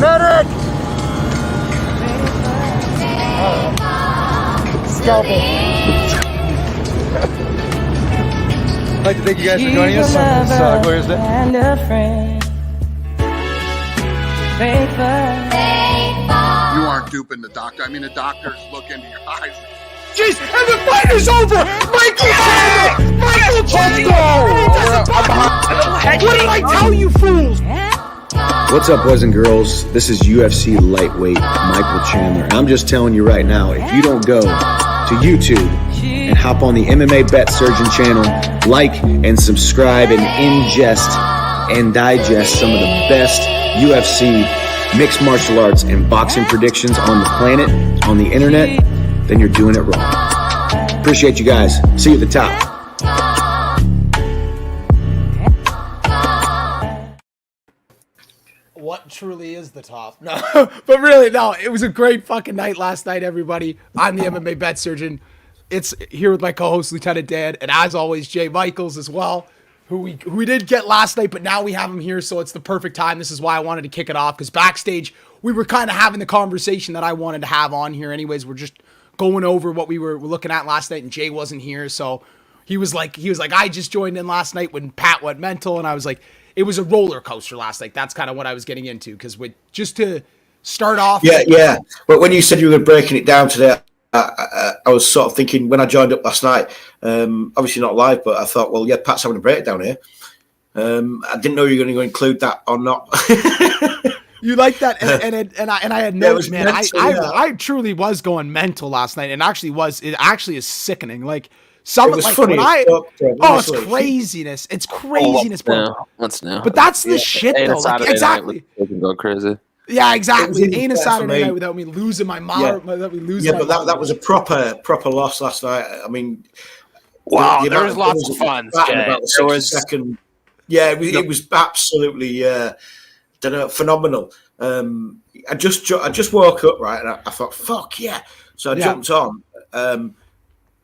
Medic! Scalpel. I'd like to thank you guys for joining us on this glorious day. And a friend. You aren't duping the doctor. I mean, the doctors look into your eyes. Jeez, and the fight is over! Michael Chandler! Michael Chandler! What did I tell you, fools? What's up, boys and girls? This is UFC lightweight Michael Chandler. And I'm just telling you right now, if you don't go to YouTube and hop on the MMA Bet Surgeon channel, like and subscribe and ingest and digest some of the best UFC mixed martial arts and boxing predictions on the planet, on the internet, then you're doing it wrong. Appreciate you guys. See you at the top. What truly is the top? No, but really, no. It was a great fucking night last night, everybody. I'm the MMA Bet Surgeon. It's here with my co-host, Lieutenant Dan, and as always, Jay Michaels as well, who we did get last night, but now we have him here, so it's the perfect time. This is why I wanted to kick it off, because backstage, we were kind of having the conversation that I wanted to have on here anyways. We're just going over what we were looking at last night, and Jay wasn't here, so he was like, I just joined in last night when Pat went mental, and I was like, it was a roller coaster last night. That's kind of what I was getting into, because just to start off. Yeah. But when you said you were breaking it down today, I was sort of thinking when I joined up last night, obviously not live, but I thought, well, yeah, Pat's having a breakdown here. I didn't know you were going to include that or not. You like that, and I had notes, man. I truly was going mental last night, and it actually is sickening. Like some, it was like funny. It's craziness. It's craziness, bro. What's new? But that's the shit, though. Like, exactly. They can go crazy. Yeah, exactly. It ain't a Saturday night without me losing my mind. That was a proper loss last night. I mean, wow, there was lots of fun. There was second. Yeah, it was absolutely phenomenal. I just woke up, right, and I thought, fuck yeah. So I jumped on, and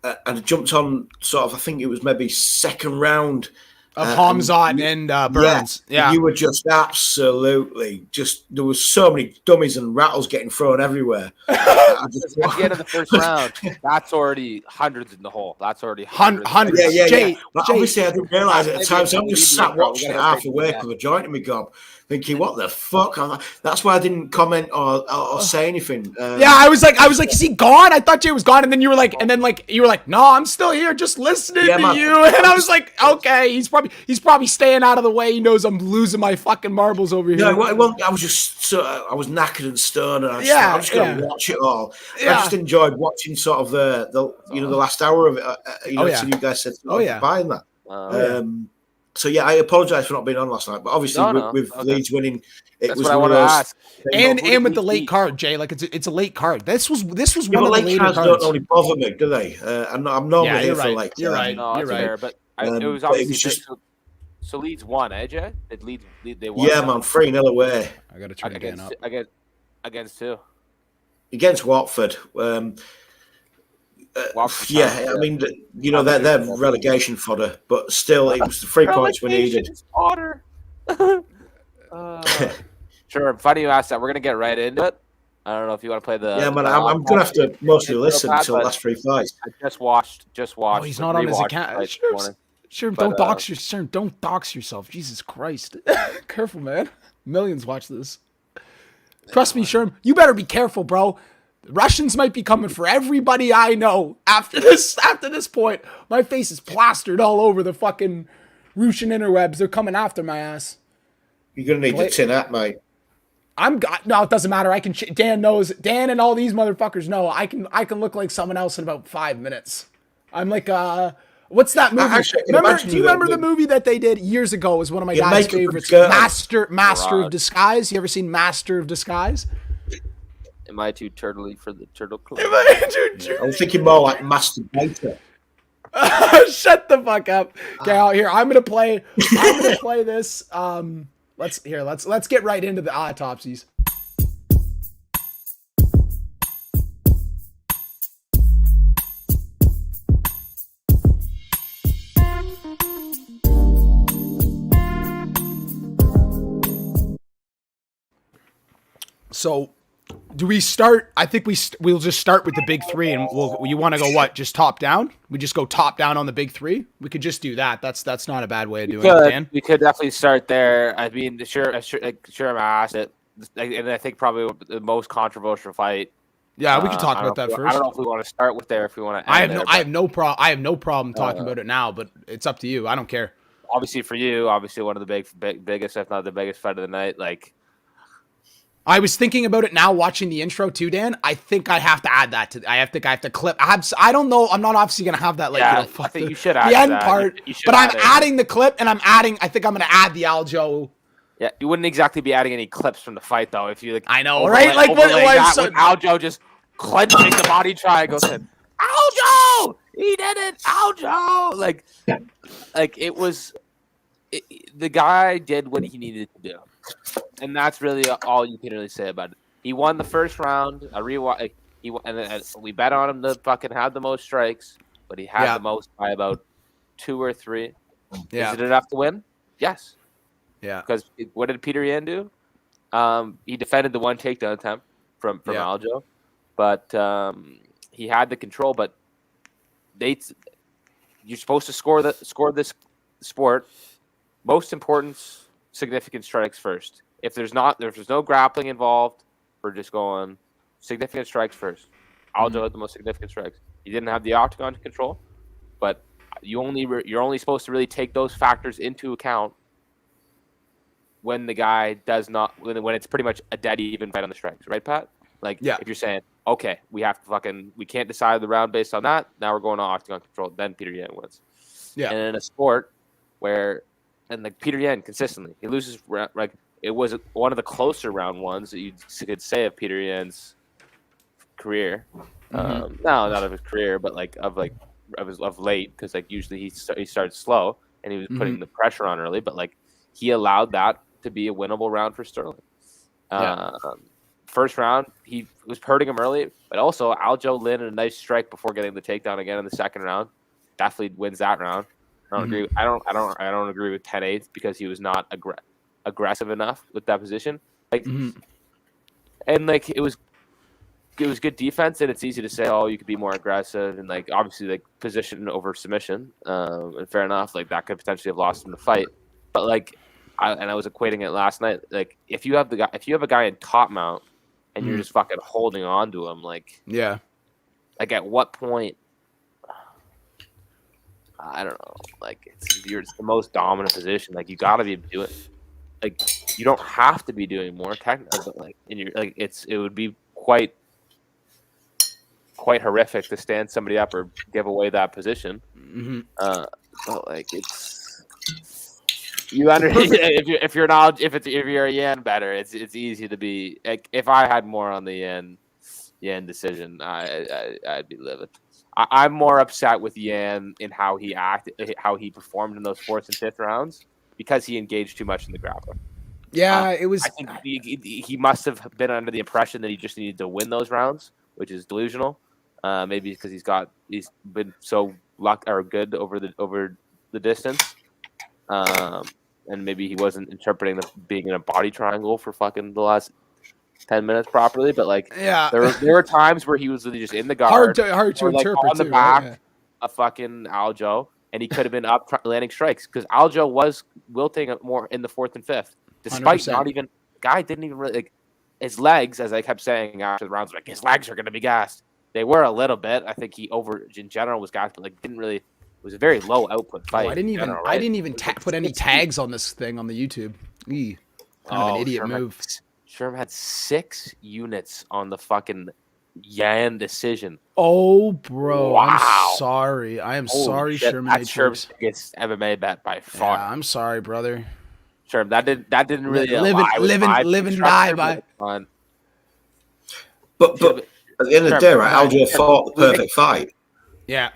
I jumped on sort of, I think it was maybe second round of Hamzat and Burns. Yeah, you were just absolutely there was so many dummies and rattles getting thrown everywhere. At the end of the first round, that's already hundreds in the hole. That's already hundreds. Yeah. Jay, but obviously, I didn't realize at the time, so I'm just sat watching it half awake with a joint in my gob, thinking, "What the fuck?" That's why I didn't comment or say anything. I was like, is he gone? I thought Jay was gone, and then you were like, no, I'm still here, just listening to you. And I was like, okay, he's probably staying out of the way. He knows I'm losing my fucking marbles over here. No, well, I was just I was knackered and stoned, and I'm just going to watch it all. Yeah. I just enjoyed watching sort of the last hour of it. So you guys said, buying that. So yeah, I apologise for not being on last night, but obviously with Leeds winning, that's what I want to ask. And with the late card, Jay, like it's a late card. This was one of the later cards. Don't only bother me, do they? I'm normally here for like. You're right. No, you're right. Fair, but it was obviously just. So Leeds won, Jay? They won. Yeah, man, 3-0 away. I got to turn again up. Against who? Against Watford. I mean, they're relegation fodder, but still, it was the 3 points we needed. Sure, funny you asked that. We're gonna get right into it. I don't know if you want to play the. Yeah, man, I'm gonna have to mostly listen until the last 3 fights. I just watched. Oh, he's not on his account. Sure, don't dox yourself. Jesus Christ, careful, man. Millions watch this. Trust me, Sherm. You better be careful, bro. The Russians might be coming for everybody I know after this point. My face is plastered all over the fucking Russian interwebs. They're coming after my ass. You're going to need the tin hat, mate. No, it doesn't matter. Dan knows. Dan and all these motherfuckers know. I can look like someone else in about 5 minutes. I'm like, what's that movie? Do you remember the movie that they did years ago? It was one of my dad's favorites. Master of Disguise. You ever seen Master of Disguise? Am I too turtly for the turtle club? I'm thinking more like masturbator. Shut the fuck up. Okay, here I'm gonna play this. Let's get right into the autopsies. So, do we start? I think we'll just start with the big three, and you want to go what? Just top down? We just go top down on the big three. We could just do that. That's not a bad way of doing it, Dan. We could definitely start there. I mean, sure, I'm asked it, and I think probably the most controversial fight. Yeah, we can talk about that first. I don't know if we want to start with there. If we want to, I have no problem talking about it now, but it's up to you. I don't care. Obviously, for you, one of the biggest, if not the biggest fight of the night. Like, I was thinking about it now, watching the intro too, Dan. I think I have to add that to. I have to clip. I don't know. I'm not obviously gonna have that. Like, I think you should add the end that. part. But I'm adding the clip, and I think I'm gonna add the Aljo. Yeah, you wouldn't exactly be adding any clips from the fight though. If you like, I know, right? Like what with Aljo just clenching the body triangle, said, "Aljo, he did it, Aljo!" Like it was. The guy did what he needed to do, and that's really all you can really say about it. He won the first round. We bet on him to fucking have the most strikes, but he had the most by about 2 or 3. Yeah. Is it enough to win? Yes. Yeah. Because what did Peter Yan do? He defended the one takedown attempt from Aljo, but he had the control. But you're supposed to score this sport. Most important, significant strikes first. If there's no grappling involved, we're just going significant strikes first. Aljo had the most significant strikes. He didn't have the octagon to control, but you're only supposed to really take those factors into account when the guy does not when it's pretty much a dead even fight on the strikes, right, Pat? Like, if you're saying, okay, we can't decide the round based on that. Now we're going on octagon control. Then Peter Yan wins. Yeah, and in a sport where and like Peter Yan consistently, he loses. Like it was one of the closer round ones that you could say of Peter Yan's career. No, not of his career, but of late, because like usually he started slow and he was putting the pressure on early, but like he allowed that to be a winnable round for Sterling. First round, he was hurting him early, but also Aljo landed a nice strike before getting the takedown again in the second round. Definitely wins that round. I don't agree. I don't agree with 10-8 because he was not aggressive enough with that position. Like, and like it was good defense, and it's easy to say, oh, you could be more aggressive, and like obviously like position over submission. And fair enough, like that could potentially have lost him the fight. But like, I was equating it last night. Like if you have a guy in top mount and you're just fucking holding on to him, like like at what point? I don't know. Like it's the most dominant position. Like you got to be doing. Like you don't have to be doing more technical, but like it would be quite horrific to stand somebody up or give away that position. But like it's if you're a Yan better, it's easy to be. Like if I had more on the Yan decision, I'd be livid. I'm more upset with Yan in how he acted, how he performed in those fourth and fifth rounds because he engaged too much in the grappling. Yeah, it was. I think he must have been under the impression that he just needed to win those rounds, which is delusional. Maybe because he's been so good over the distance, and maybe he wasn't interpreting being in a body triangle for fucking the last 10 minutes properly, but like there were times where he was just in the guard, hard to interpret on the back of fucking Aljo, and he could have been up landing strikes because Aljo was wilting more in the fourth and fifth, despite 100%. Not even guy didn't even really like his legs, as I kept saying after the rounds, like his legs are going to be gassed. They were a little bit. I think he in general was gassed, but like didn't really. It was a very low output fight. I didn't even put any tags on this thing on the YouTube. Kind of an idiot move. Sherm had 6 units on the fucking Yan decision. Oh, bro. Wow. I'm sorry. I am sorry, Sherman. That's Sherm's biggest MMA bet by far. Yeah, I'm sorry, brother. Sherm, that didn't really live and die by. But at the end of the day, right, Aljo fought the perfect fight. Yeah.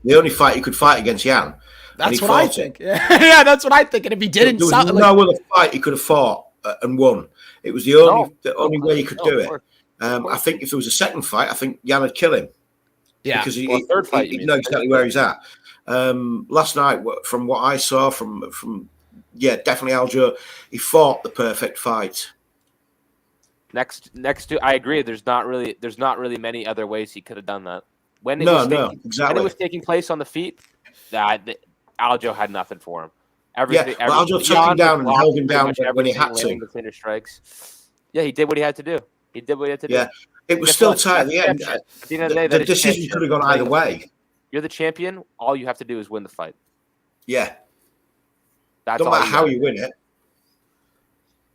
The only fight he could fight against Yan. That's what I think. Yeah, that's what I think. And if he didn't, there was no other fight he could have fought and won. It was the only way he could do it. I think if there was a second fight, I think Yan would kill him. Yeah, because he knows exactly where he's at. Last night, from what I saw, from definitely Aljo, he fought the perfect fight. Next to, I agree. There's not really many other ways he could have done that. When it was taking place on the feet, that Aljo had nothing for him. Everything. Yeah, but Aljo took him down and held him down when he had to. The cleaner strikes. Yeah, he did what he had to do. Yeah, it was still tight at the end. At the end of the day, the decision could have gone either way. You're the champion. All you have to do is win the fight. Yeah. That's don't matter how you win it.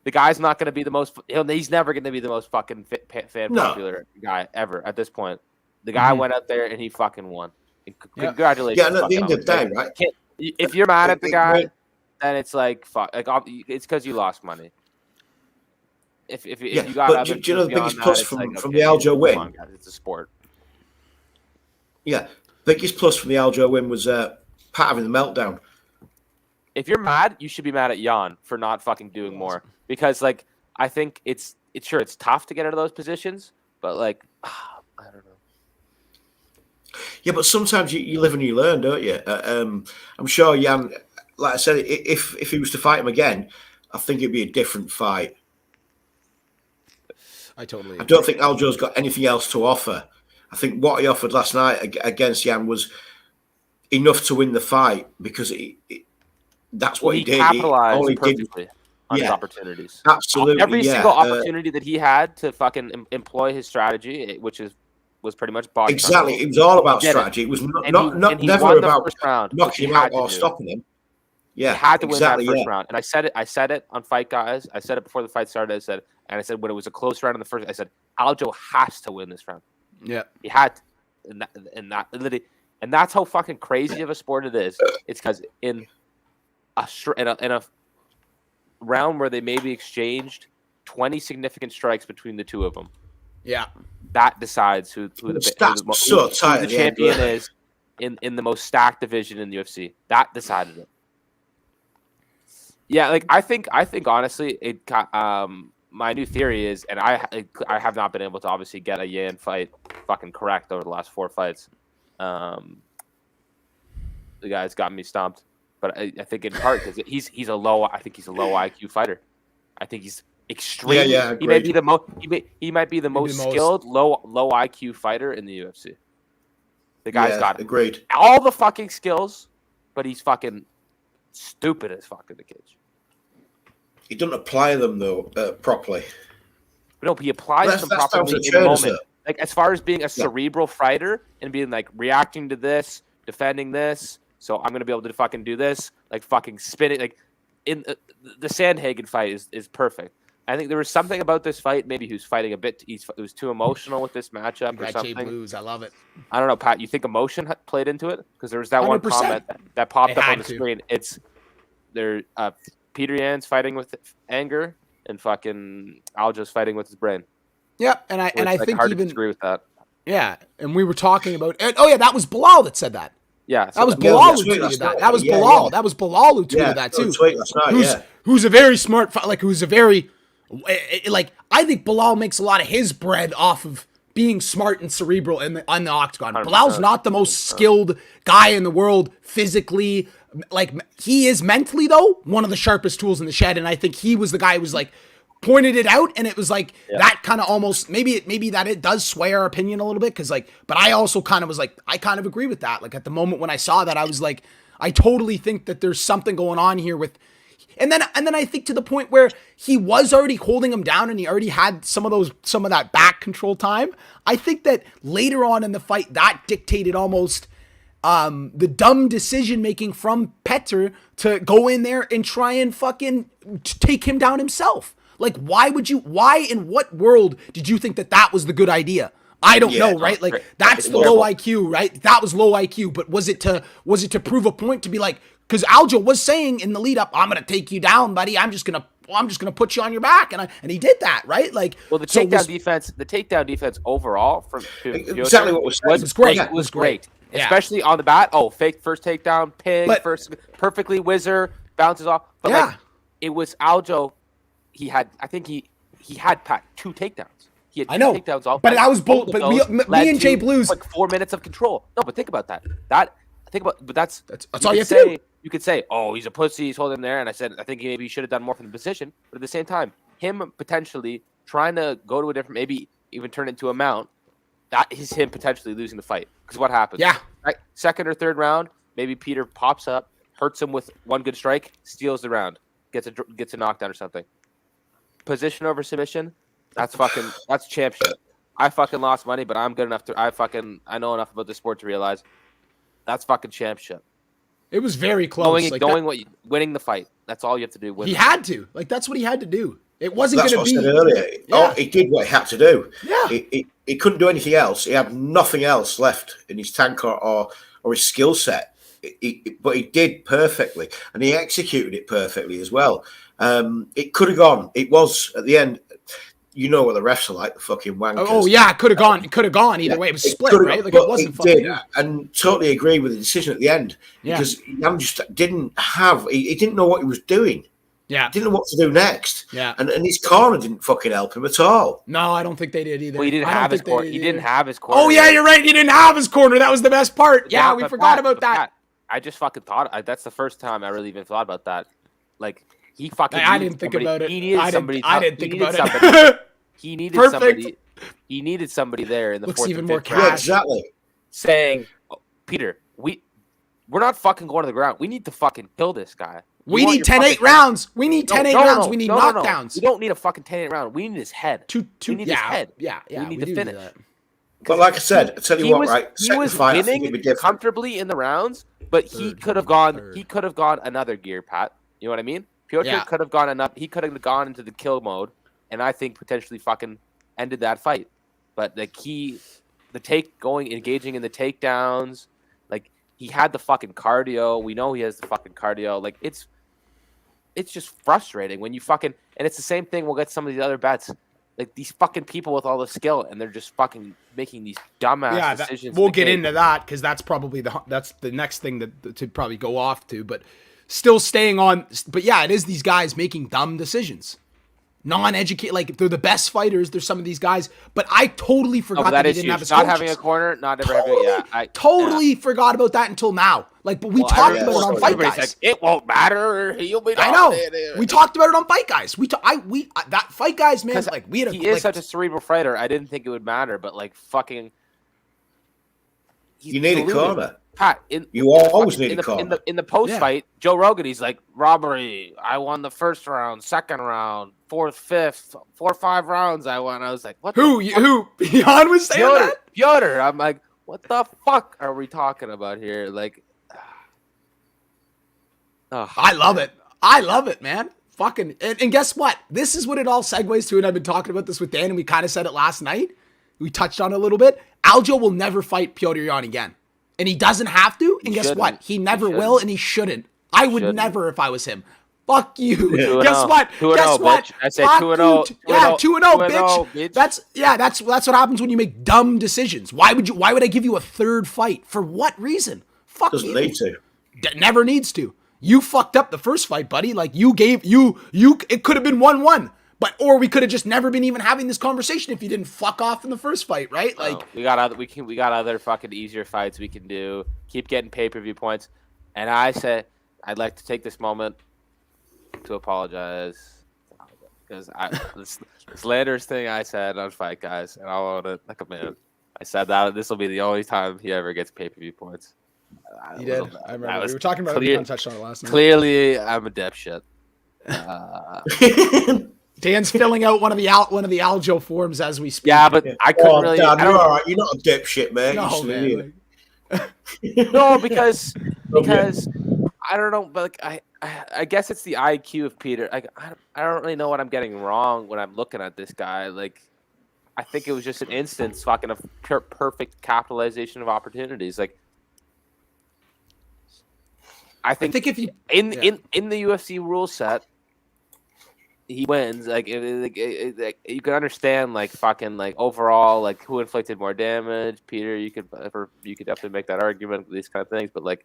The guy's not going to be the most. He's never going to be the most fucking popular guy ever at this point. The guy went out there and he fucking won. Congratulations. Yeah, and at the end of the day, right? If you're mad at the guy, then it's like fuck. Like it's because you lost money. If you got, but do you know the biggest plus from the Aljo win? On, guys, it's a sport. Yeah, biggest plus from the Aljo win was Pat having the meltdown. If you're mad, you should be mad at Jan for not fucking doing more. Because like I think it's tough to get out of those positions, but like I don't know. Yeah, but sometimes you live and you learn, don't you? I'm sure Jan, like I said, if he was to fight him again, I think it'd be a different fight. I totally agree. I don't think Aljo's got anything else to offer. I think what he offered last night against Jan was enough to win the fight because that's what he did. Capitalized perfectly on his opportunities. Absolutely, every single opportunity that he had to fucking employ his strategy, which was pretty much body. Exactly, it was all about strategy. It was never about knocking him out or stopping him. Yeah, he had to win that first round, and I said it on Fight Guys. I said it before the fight started. I said when it was a close round in the first, I said Aljo has to win this round. Yeah, he had to, and that's how fucking crazy of a sport it is. It's because in a round where they maybe exchanged 20 significant strikes between the two of them. Yeah, that decides who the champion is in the most stacked division in the UFC. That decided it. Yeah, like I think honestly, my new theory is, and I have not been able to obviously get a Yan fight fucking correct over the last 4 fights. The guy's gotten me stomped, but I think in part because he's a low IQ fighter. I think he's extreme. Yeah, he might be the most skilled low IQ fighter in the UFC. The guy's got all the fucking skills, but he's fucking stupid as fuck in the cage. He doesn't apply them though properly. No, he applies them properly in the moment. Like as far as being a cerebral fighter and being like reacting to this, defending this, so I'm gonna be able to fucking do this, like fucking spinning. Like in the Sandhagen fight is perfect. I think there was something about this fight. Maybe he was fighting a bit. It was too emotional with this matchup or something. Blues, I love it. I don't know, Pat. You think emotion played into it? Because there was that 100%. One comment that popped up on the screen. It's there. Peter Yan's fighting with anger, and fucking Aljo's fighting with his brain. Yeah, and I think hard even to disagree with that. Yeah, and we were talking about. That was Bilal that said that. Yeah, that was Bilal who tweeted that. That was Bilal. Yeah. That was Bilal who tweeted that too. Who's a very smart, who's a very, I think Bilal makes a lot of his bread off of being smart and cerebral on the octagon. 100%. Bilal's not the most skilled guy in the world physically. Like he is mentally though one of the sharpest tools in the shed, and I think he was the guy who was like pointed it out, and it was like that kind of almost maybe that it does sway our opinion a little bit because but I also kind of was like I kind of agree with that. Like at the moment when I saw that, I was like I totally think that there's something going on here with. And then I think to the point where he was already holding him down and he already had some of that back control time. I think that later on in the fight that dictated almost the dumb decision making from Petr to go in there and try and fucking take him down himself. Like why in what world did you think that was the good idea? I don't know, right? Like that's the low IQ, right? That was low IQ, but was it to prove a point to be like, because Aljo was saying in the lead up, I'm gonna take you down, buddy. I'm just gonna put you on your back, and he did that, right? Like, well, the takedown defense overall from exactly what was great. It was great, especially on the bat. Oh, fake first takedown, pig first, perfectly whizzer, bounces off. But it was Aljo. I think he had Pat 2 takedowns. He had 2 takedowns all. But I was but me and Jay Blues like 4 minutes of control. No, but think about that. But that's all you have to do. You could say, oh, he's a pussy, he's holding him there. And I said, I think maybe he should have done more from the position. But at the same time, him potentially trying to go to a different, maybe even turn it into a mount, that is him potentially losing the fight. Because what happens? Yeah. Right? Second or third round, maybe Peter pops up, hurts him with one good strike, steals the round, gets a knockdown or something. Position over submission, that's champ shit. I fucking lost money, but I'm good enough I know enough about the sport to realize that's fucking champ shit. It was very close. Winning the fight. That's all you have to do. He had to. Like, that's what he had to do. It wasn't That's going to be. What I said earlier. Yeah. Oh, he did what he had to do. Yeah. He couldn't do anything else. He had nothing else left in his tank or his skill set. But he did perfectly, and he executed it perfectly as well. It could have gone. It was at the end. You know what the refs are like, the fucking wankers. Oh yeah, it could have gone. It could have gone either way. It was split, right? Like, it wasn't fucking. Did, and totally agree with the decision at the end because Jan just didn't have. He didn't know what he was doing. Yeah, he didn't know what to do next. Yeah, and his corner didn't fucking help him at all. No, I don't think they did either. Well, he didn't have his corner. He didn't have his corner. Oh yeah, you're right. He didn't have his corner. That was the best part. Yeah, we forgot about that. I just fucking thought that's the first time I really even thought about that. Like, he fucking. I didn't think about it. He needed somebody. I didn't think about it. He needed somebody. He needed somebody there in the Looks fourth even and more fifth round. Yeah, exactly. Saying, Peter, we're not fucking going to the ground. We need to fucking kill this guy. We need 10-8 rounds. We need 10-8 rounds. We need knockdowns. We don't need a fucking 10-8 round. We need his head. We need his head. Yeah. We need to finish. But like I said, I tell you what, right? He was winning comfortably in the rounds, but he could have gone. He could have gone another gear, Pat. You know what I mean? Piotr could have gone enough. He could have gone into the kill mode, and I think potentially fucking ended that fight. But engaging in the takedowns, like, he had the fucking cardio. We know he has the fucking cardio. Like, it's just frustrating when you fucking, and it's the same thing. We'll get some of these other bets, like these fucking people with all the skill, and they're just fucking making these dumbass decisions. We'll get into that because that's probably the next thing to probably go off to. But still staying on. But yeah, it is these guys making dumb decisions. Non-educated, like, they're the best fighters. There's some of these guys, but I totally forgot that he didn't have his coaches. Not having a corner, not ever having. Yeah, I totally forgot about that until now. Like, but we talked about it on Fight Guys. Like, it won't matter. He'll be. I know. We talked about it on Fight Guys. That Fight Guys, man. Like, we had. He is such a cerebral fighter. I didn't think it would matter, but like, fucking. You need a corner. Pat, you always need a corner. In the post fight, Joe Rogan, he's like, robbery. I won the first round, second round, fourth, fifth, 4 or 5 rounds. I won. I was like, what? Who? Jan was saying that? Piotr. I'm like, what the fuck are we talking about here? Like, I love it. I love it, man. Fucking, and guess what? This is what it all segues to, and I've been talking about this with Dan, and we kind of said it last night. We touched on it a little bit. Aljo will never fight Piotr Jan again. And he doesn't have to, and guess what? He never will, and he shouldn't. I would never if I was him. Fuck you. Guess what? Guess what? I said 2-0. Yeah, 2-0, bitch. That's what happens when you make dumb decisions. Why would I give you a third fight? For what reason? Fuck you. Doesn't need to. Never needs to. You fucked up the first fight, buddy. Like, it could have been 1-1. Or we could have just never been even having this conversation if you didn't fuck off in the first fight, right? Like, we got other fucking easier fights we can do. Keep getting pay-per-view points. And I said I'd like to take this moment to apologize because this Landers thing I said on Fight Guys, and I'll own it like a man. I said that this will be the only time he ever gets pay-per-view points. You did. I remember. We were talking about it. We touched on it last night. Clearly, I'm a dipshit. Dan's filling out one of the Aljo forms as we speak. Yeah, but I couldn't really. Dan, you're all right. You're not a dipshit, man. No, man. No, because I don't know, but like, I guess it's the IQ of Peter. I don't really know what I'm getting wrong when I'm looking at this guy. Like, I think it was just an instance, fucking a perfect capitalization of opportunities. Like, I think if you in the UFC rule set, he wins. Like, you can understand, like, fucking, like, overall, like, who inflicted more damage. Peter, you could definitely make that argument, these kind of things. But, like,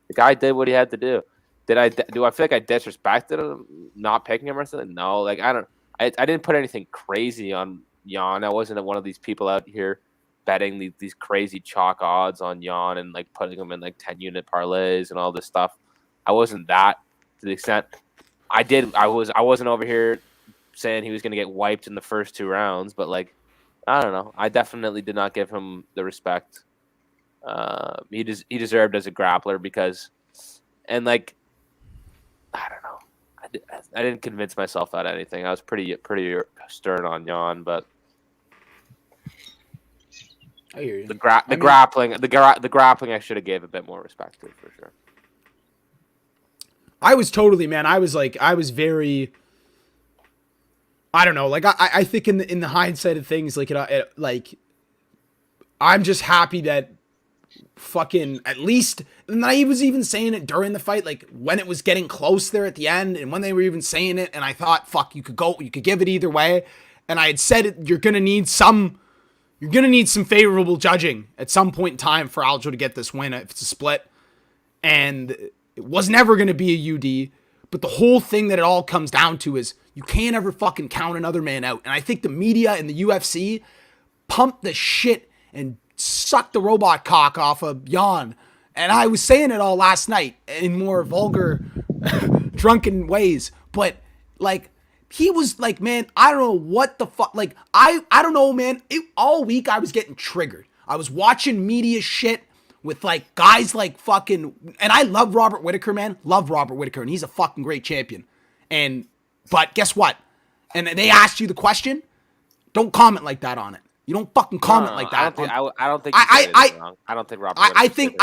the guy did what he had to do. Do I feel like I disrespected him not picking him or something? No, like, I didn't put anything crazy on Jan. I wasn't one of these people out here betting these crazy chalk odds on Jan and, like, putting him in, like, 10-unit parlays and all this stuff. I wasn't that to the extent. I wasn't over here saying he was going to get wiped in the first 2 rounds, but like, I don't know. I definitely did not give him the respect he deserved as a grappler because, and like, I don't know. I didn't convince myself out of anything. I was pretty stern on Jan, but I hear you. the grappling I should have gave a bit more respect to for sure. I was totally, man. I was very. I don't know. Like I think in the hindsight of things, like I'm just happy that fucking at least. And I was even saying it during the fight, like when it was getting close there at the end, and when they were even saying it, and I thought, fuck, you could give it either way. And I had said it, you're gonna need some favorable judging at some point in time for Aljo to get this win if it's a split. And it was never gonna be a UD. But the whole thing that it all comes down to is you can't ever fucking count another man out. And I think the media and the UFC pumped the shit and sucked the robot cock off of Jan. And I was saying it all last night in more vulgar, drunken ways. But, like, he was like, man, I don't know what the fuck. Like, I don't know, man. All week I was getting triggered. I was watching media shit with, like, guys like fucking... And I love Robert Whittaker, man. Love Robert Whittaker. And he's a fucking great champion. But guess what? And they asked you the question. Don't comment like that on it. You don't fucking comment like that. I don't think. I don't think Robert. I think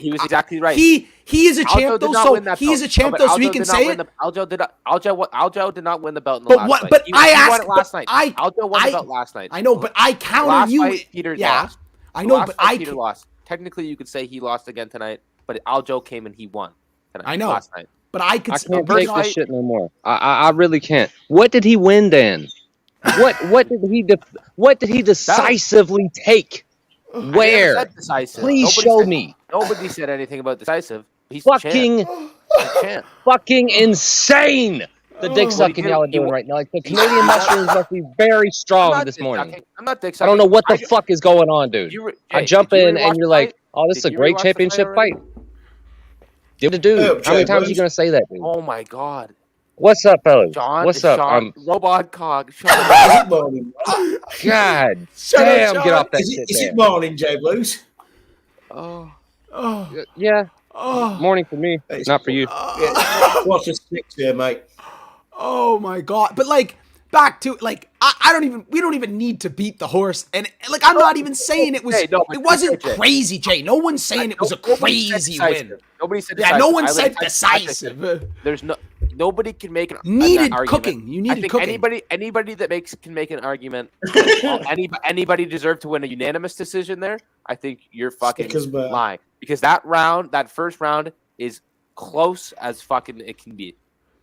he was exactly right. He is a champ though. So he is a champ though. So he can say it. Aljo did not win the belt in the last fight. But I asked last night. Aljo won the belt last night. I know, but I counter you. Peter lost. I know, but Peter lost. Technically, you could say he lost again tonight, but Aljo came and he won tonight. I know. Last night. But I can't take this shit no more. I really can't. What did he win then? What did he decisively take? Where? Decisive. Please show me. Nobody said anything about decisive. He's fucking insane. The dick sucking y'all are doing right now. Like the Canadian mushrooms must be very strong this morning. I'm not dick sucking. I don't know what the fuck is going on, dude. I jump in and you're like, "Oh, this is a great championship fight." Dude, how many times are you gonna say that, dude? Oh my god. What's up, fellas? John, what's up? Robot Cog. God damn, get off that shit. Is it morning, J Blues? Yeah. Morning for me, not for you. What's a 6 here, mate? Oh my god. But like back to like we don't even need to beat the horse. And like I'm not even saying it was it wasn't crazy, Jay. No one's saying it was a crazy win. Nobody said decisive. Yeah, no one said decisive. There's nobody can make an needed argument. Cooking. You needed cooking. Anybody that can make an argument. anybody deserved to win a unanimous decision there. I think you're fucking lying because that first round is close as fucking it can be.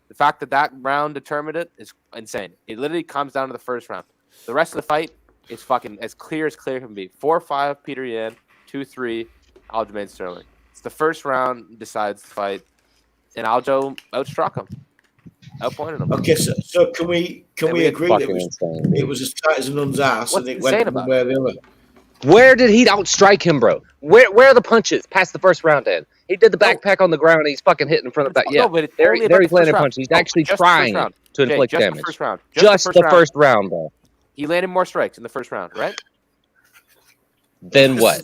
The fact that round determined it is insane. It literally comes down to the first round. The rest of the fight is fucking as clear can be. 4-5 Peter Yan, 2-3 Aljamain Sterling. It's the first round decides the fight, and Aljo outstruck him, outpointed him. Okay, so can we agree that it was as tight as a nun's ass and it went one way or the other? Where did he outstrike him, bro? Where are the punches past the first round, Ed? He did the backpack on the ground and he's fucking hitting in front of that. Yeah, there he's landing punches. He's actually trying to inflict damage. Just the first round, bro. He landed more strikes in the first round, right? Then what?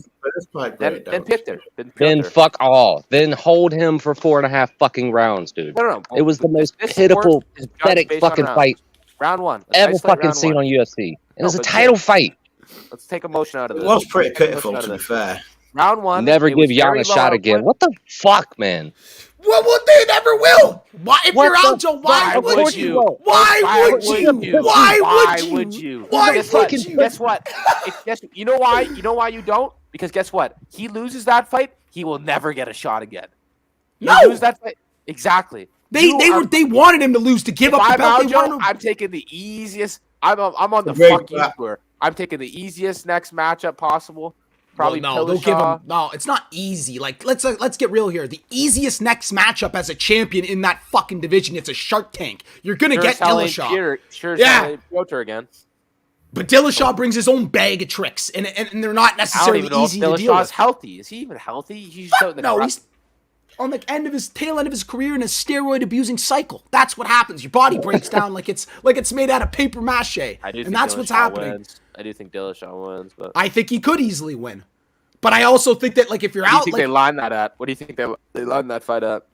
Then Pichter. Then fuck all. Then hold him for 4.5 fucking rounds, dude. No. It was the most pitiful, pathetic fucking fight round one ever fucking seen on UFC. And it was a title fight. Let's take emotion out of this. It was pretty pitiful, to be fair. Round one. Never give Jan a shot again. What the fuck, man? Well, they never will. Why, if you're Aljo, why would you? Why would you? Guess what? You know why? You know why you don't? Because guess what? He loses that fight, he will never get a shot again. Lose that fight. Exactly. They wanted him to lose to give up the belt. Aljo, I'm taking the easiest. I'm on the fuck you tour. I'm taking the easiest next matchup possible. Probably they'll give him. No, it's not easy. Like let's get real here. The easiest next matchup as a champion in that fucking division, it's a Shark Tank. You're gonna get Dillashaw. Piotr again. But Dillashaw brings his own bag of tricks, and they're not necessarily easy to deal with. Dillashaw's healthy. Is he even healthy? He's out in the on the tail end of his career in a steroid abusing cycle. That's what happens. Your body breaks down like it's made out of paper mache. And that's what's happening. Wins. I do think Dillashaw wins, but I think he could easily win. But I also think that if you're out, what do you think they line that at? What do you think they line that fight at?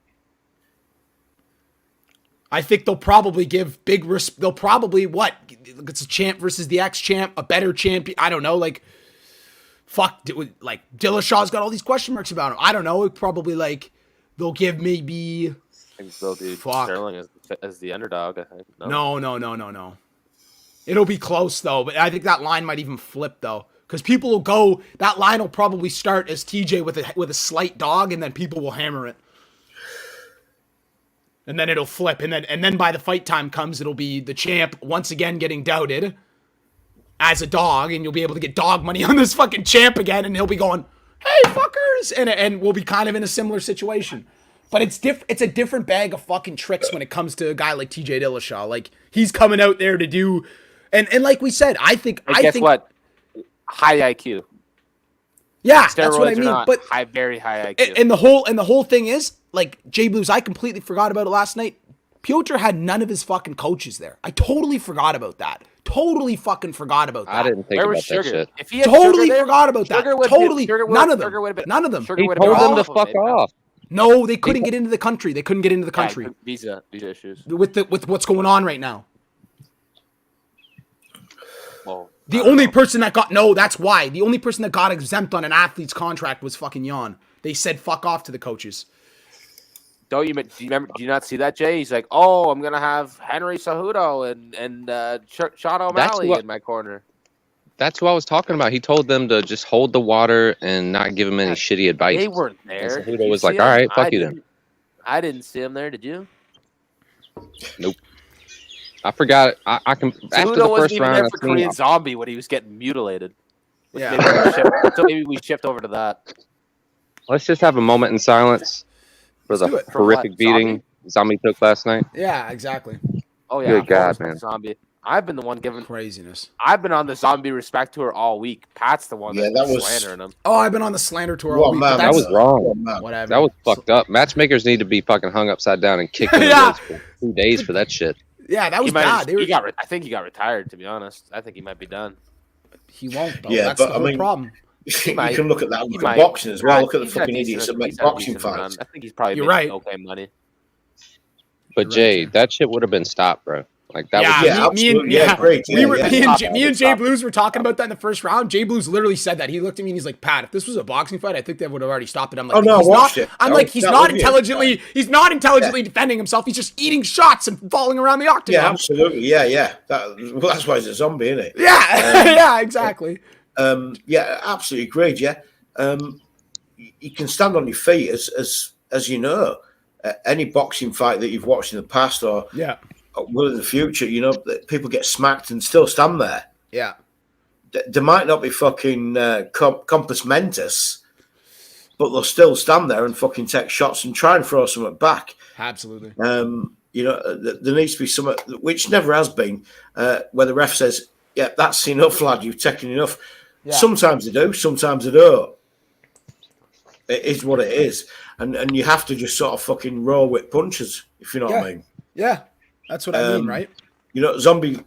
I think they'll probably give big risk. They'll probably it's a champ versus the ex-champ, a better champion. I don't know. Dillashaw's got all these question marks about him. I don't know. It probably they'll give maybe. I think they'll do Sterling as the underdog. I think. No. It'll be close though, but I think that line might even flip though, because people will go. That line will probably start as TJ with a slight dog, and then people will hammer it. And then it'll flip, and then by the fight time comes, it'll be the champ once again getting doubted as a dog, and you'll be able to get dog money on this fucking champ again, and he'll be going, "Hey fuckers," and we'll be kind of in a similar situation. But it's a different bag of fucking tricks when it comes to a guy like TJ Dillashaw. He's coming out there to do, and like we said, I think what? High IQ. Yeah, that's what I mean. But very high IQ. And the whole thing is, Jay Blues, I completely forgot about it last night. Piotr had none of his fucking coaches there. I totally forgot about that. Totally fucking forgot about that. I didn't think about that shit. If he had totally there, forgot about that. Totally, none of them. None of them. He told them to fuck off. No, they couldn't get into the country. They couldn't get into the country. Visa issues. With what's going on right now. Well, the only person that got that's why. The only person that got exempt on an athlete's contract was fucking Jan. They said fuck off to the coaches. Do you not see that, Jay? He's like, "Oh, I'm gonna have Henry Cejudo and Sean O'Malley in my corner." That's who I was talking about. He told them to just hold the water and not give him any shitty advice. They weren't there. And Cejudo was like, "All right, fuck you then." I didn't see him there. Did you? Nope. I forgot. I can. After the wasn't first even round, there for Korean Zombie when he was getting mutilated. Yeah. So maybe we shift over to that. Let's just have a moment in silence for the horrific beating Zombie took last night. Yeah, exactly. Oh yeah. Good God, man. Zombie. I've been the one giving craziness. I've been on the Zombie respect tour all week. Pat's the one that was slandering him. Oh, I've been on the slander tour all week. That was wrong. Whatever. That was fucked up. Matchmakers need to be fucking hung upside down and kicked in the face for 2 days for that shit. Yeah, that was bad. I think he got retired, to be honest. I think he might be done. He won't, though. Yeah, that's the whole problem. You can look at that. Look at boxing as well. Look at the fucking idiots that make boxing fights. I think he's probably making okay money. But Jay, that shit would have been stopped, bro. Like that was me and Jay Blues were talking about that in the first round. Jay Blues literally said that. He looked at me and he's like, "Pat, if this was a boxing fight, I think they would have already stopped it." I'm like, "Oh no, I watched it." I'm like, he's not intelligently defending himself. He's just eating shots and falling around the octagon. Yeah, absolutely. Yeah. That's why he's a zombie, isn't it? Yeah, yeah, exactly. Yeah, absolutely agreed. Yeah, you can stand on your feet as you know. Any boxing fight that you've watched in the past or will in the future, people get smacked and still stand there. Yeah. There might not be fucking compass mentis, but they'll still stand there and fucking take shots and try and throw something back. Absolutely. There needs to be something, which never has been, where the ref says, "Yeah, that's enough, lad. You've taken enough." Yeah. Sometimes they do, sometimes they don't. It is what it is. And you have to just sort of fucking roll with punches, if you know what I mean. Yeah, that's what I mean, right? Zombie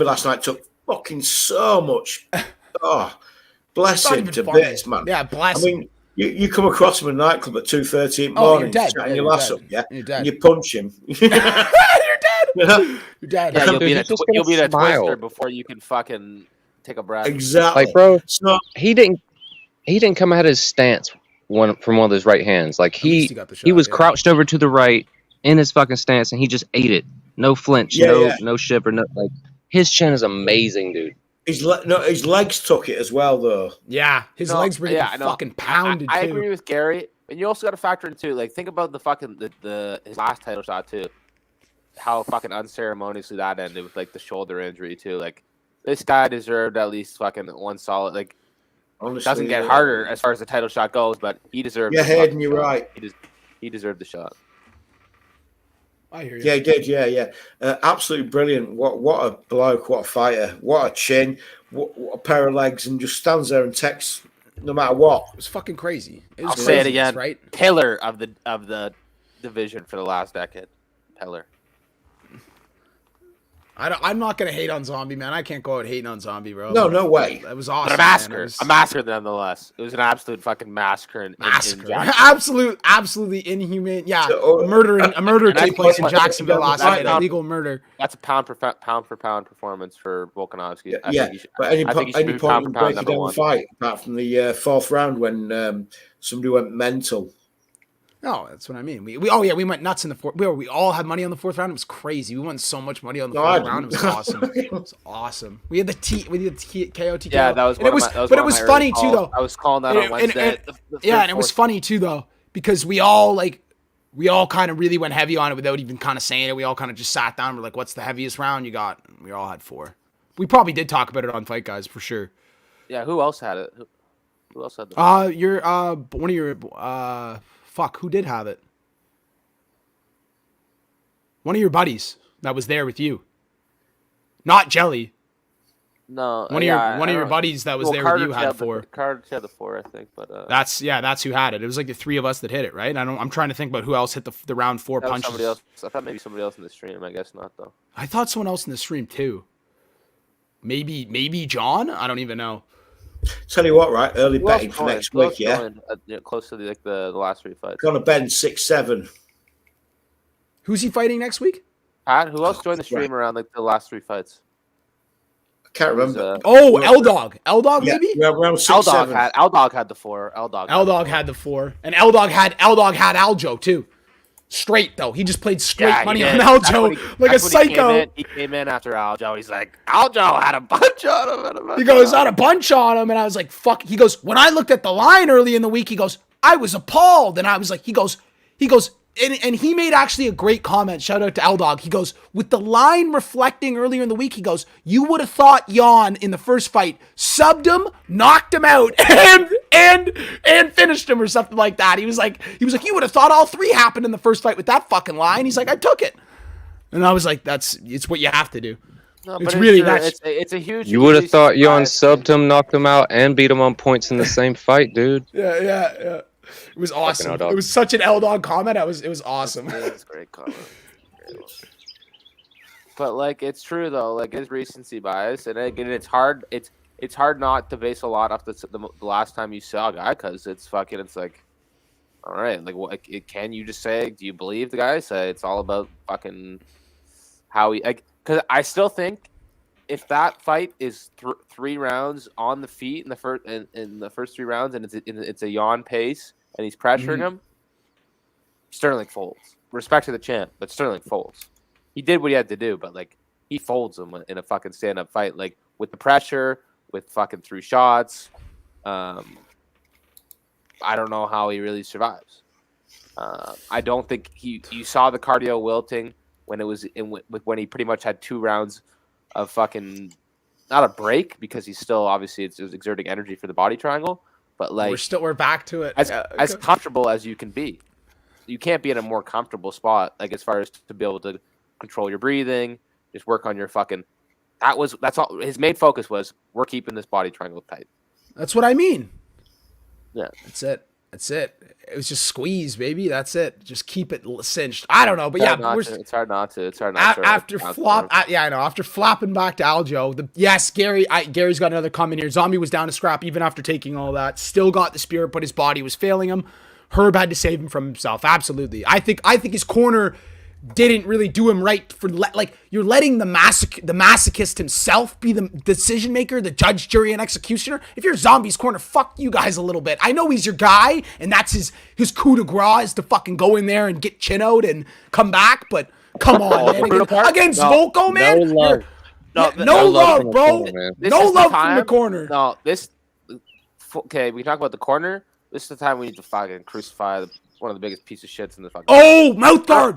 last night took fucking so much. Oh, bless him to bits, man. Yeah, bless him. I mean, you come across him in a nightclub at 2:30 in the morning, chatting your ass up, and you punch him. You're dead. You're dead. Yeah, you'll be in a twister before you can fucking take a breath. Exactly. Like, bro, he didn't come out of his stance from one of those right hands. Like he was crouched over to the right in his fucking stance, and he just ate it. No flinch, no shiver, no like. His chin is amazing, dude. His legs took it as well, though. Yeah, his legs were getting fucking pounded. I agree with Gary, and you also got to factor in too. Like, think about the fucking his last title shot too. How fucking unceremoniously that ended with like the shoulder injury too. Like, this guy deserved at least fucking one solid. Like, honestly, doesn't get harder as far as the title shot goes, but he deserved. Yeah, Hayden, you're right. He deserved the shot. I hear you. Yeah, he did. Yeah. Absolutely brilliant. What a bloke. What a fighter. What a chin. What a pair of legs, and just stands there and takes no matter what. It was fucking crazy. It was I'll say it craziness, again. right? Pillar of the division for the last decade. Pillar. I'm not gonna hate on Zombie, man. I can't go out hating on Zombie, bro. No way. That was awesome. But a massacre. Man. A massacre, nonetheless. It was an absolute fucking massacre. In Absolutely inhumane. Yeah, a murder took place in Jacksonville last night. Illegal murder. That's a pound for pound performance for Volkanovski. Yeah, but any point in breaking down the fight, apart from the fourth round when somebody went mental. No, that's what I mean. We went nuts in the fourth. We all had money on the fourth round. It was crazy. We won so much money on the fourth round. It was awesome. It was awesome. We had the KO TKO. Yeah, that was. And it was funny too, though. I was calling that on Wednesday. And it was funny too, though, because we all kind of really went heavy on it without even kind of saying it. We all kind of just sat down. We're like, "What's the heaviest round you got?" And we all had 4. We probably did talk about it on Fight Guys for sure. Yeah, who else had it? Who else had it? One of your Fuck, who did have it? One of your buddies that was there with you. Not Jelly. No. One of your buddies that was there with you had 4. Carter had the 4, I think, but that's who had it. It was like the 3 of us that hit it, right? I'm trying to think about who else hit the round 4 punches. Somebody else. I thought maybe somebody else in the stream. I guess not though. I thought someone else in the stream too. Maybe John? I don't even know. Tell you what, right? Early betting for next week, yeah? Close to the last 3 fights. Gonna bet 6-7. Who's he fighting next week? Pat, who else joined the stream around the last 3 fights? I can't remember. L-Dog. L-Dog, maybe? Yeah, around 6-7. L-Dog had the 4. L-Dog had the 4. And L-Dog had Aljo, too. Straight, though. He just played straight money on Aljo like a psycho. He came in after Aljo. He's like, Aljo had a bunch on him. He goes, I had a bunch on him. And I was like, fuck. He goes, when I looked at the line early in the week, he goes, I was appalled. And I was like, he goes, and he made actually a great comment. Shout out to L-Dog. He goes, with the line reflecting earlier in the week, he goes, you would have thought Jan in the first fight subbed him, knocked him out, and finished him or something like that. He was like, you would have thought all 3 happened in the first fight with that fucking line. He's like, I took it. And I was like, it's what you have to do. No, it's really it's a huge. You would have thought Jan subbed him, knocked him out, and beat him on points in the same fight, dude. Yeah. It was awesome. It was such an L-Dog comment. It was awesome. It was a great comment. But like, it's true though. Like, it's recency bias, and again, it's hard. It's hard not to base a lot off the last time you saw a guy, because it's like, all right, like, what can you just say? Do you believe the guy? Say it's all about fucking how he like. Because I still think if that fight is 3 rounds on the feet in the first 3 rounds, and it's a yawn pace, and he's pressuring him, Sterling folds. Respect to the champ, but Sterling folds. He did what he had to do, but like, he folds him in a fucking stand-up fight, like with the pressure, with fucking 3 shots. I don't know how he really survives. I don't think you saw the cardio wilting when it was when he pretty much had 2 rounds of fucking, not a break, because he's still obviously it's exerting energy for the body triangle, but like we're back to it as comfortable as you can be. You can't be in a more comfortable spot, like as far as to be able to control your breathing, just work on your fucking. That's all. His main focus was, we're keeping this body triangle tight. That's what I mean. Yeah, that's it. It was just squeeze, baby. That's it. Just keep it cinched. I don't know, but it's hard not to. After flopping back to Aljo, Gary's got another comment here. Zombie was down to scrap even after taking all that. Still got the spirit, but his body was failing him. Herb had to save him from himself. Absolutely. I think his corner didn't really do him right for you're letting the masochist himself be the decision maker, the judge, jury, and executioner. If you're Zombie's corner, fuck you guys a little bit. I know he's your guy, and that's his coup de grace is to fucking go in there and get chin out and come back. But come on, man, against Volko, man. No love, bro. No love from the corner. No, okay. We talk about the corner. This is the time we need to fucking crucify one of the biggest pieces of shits in the fucking. Oh, mouth guard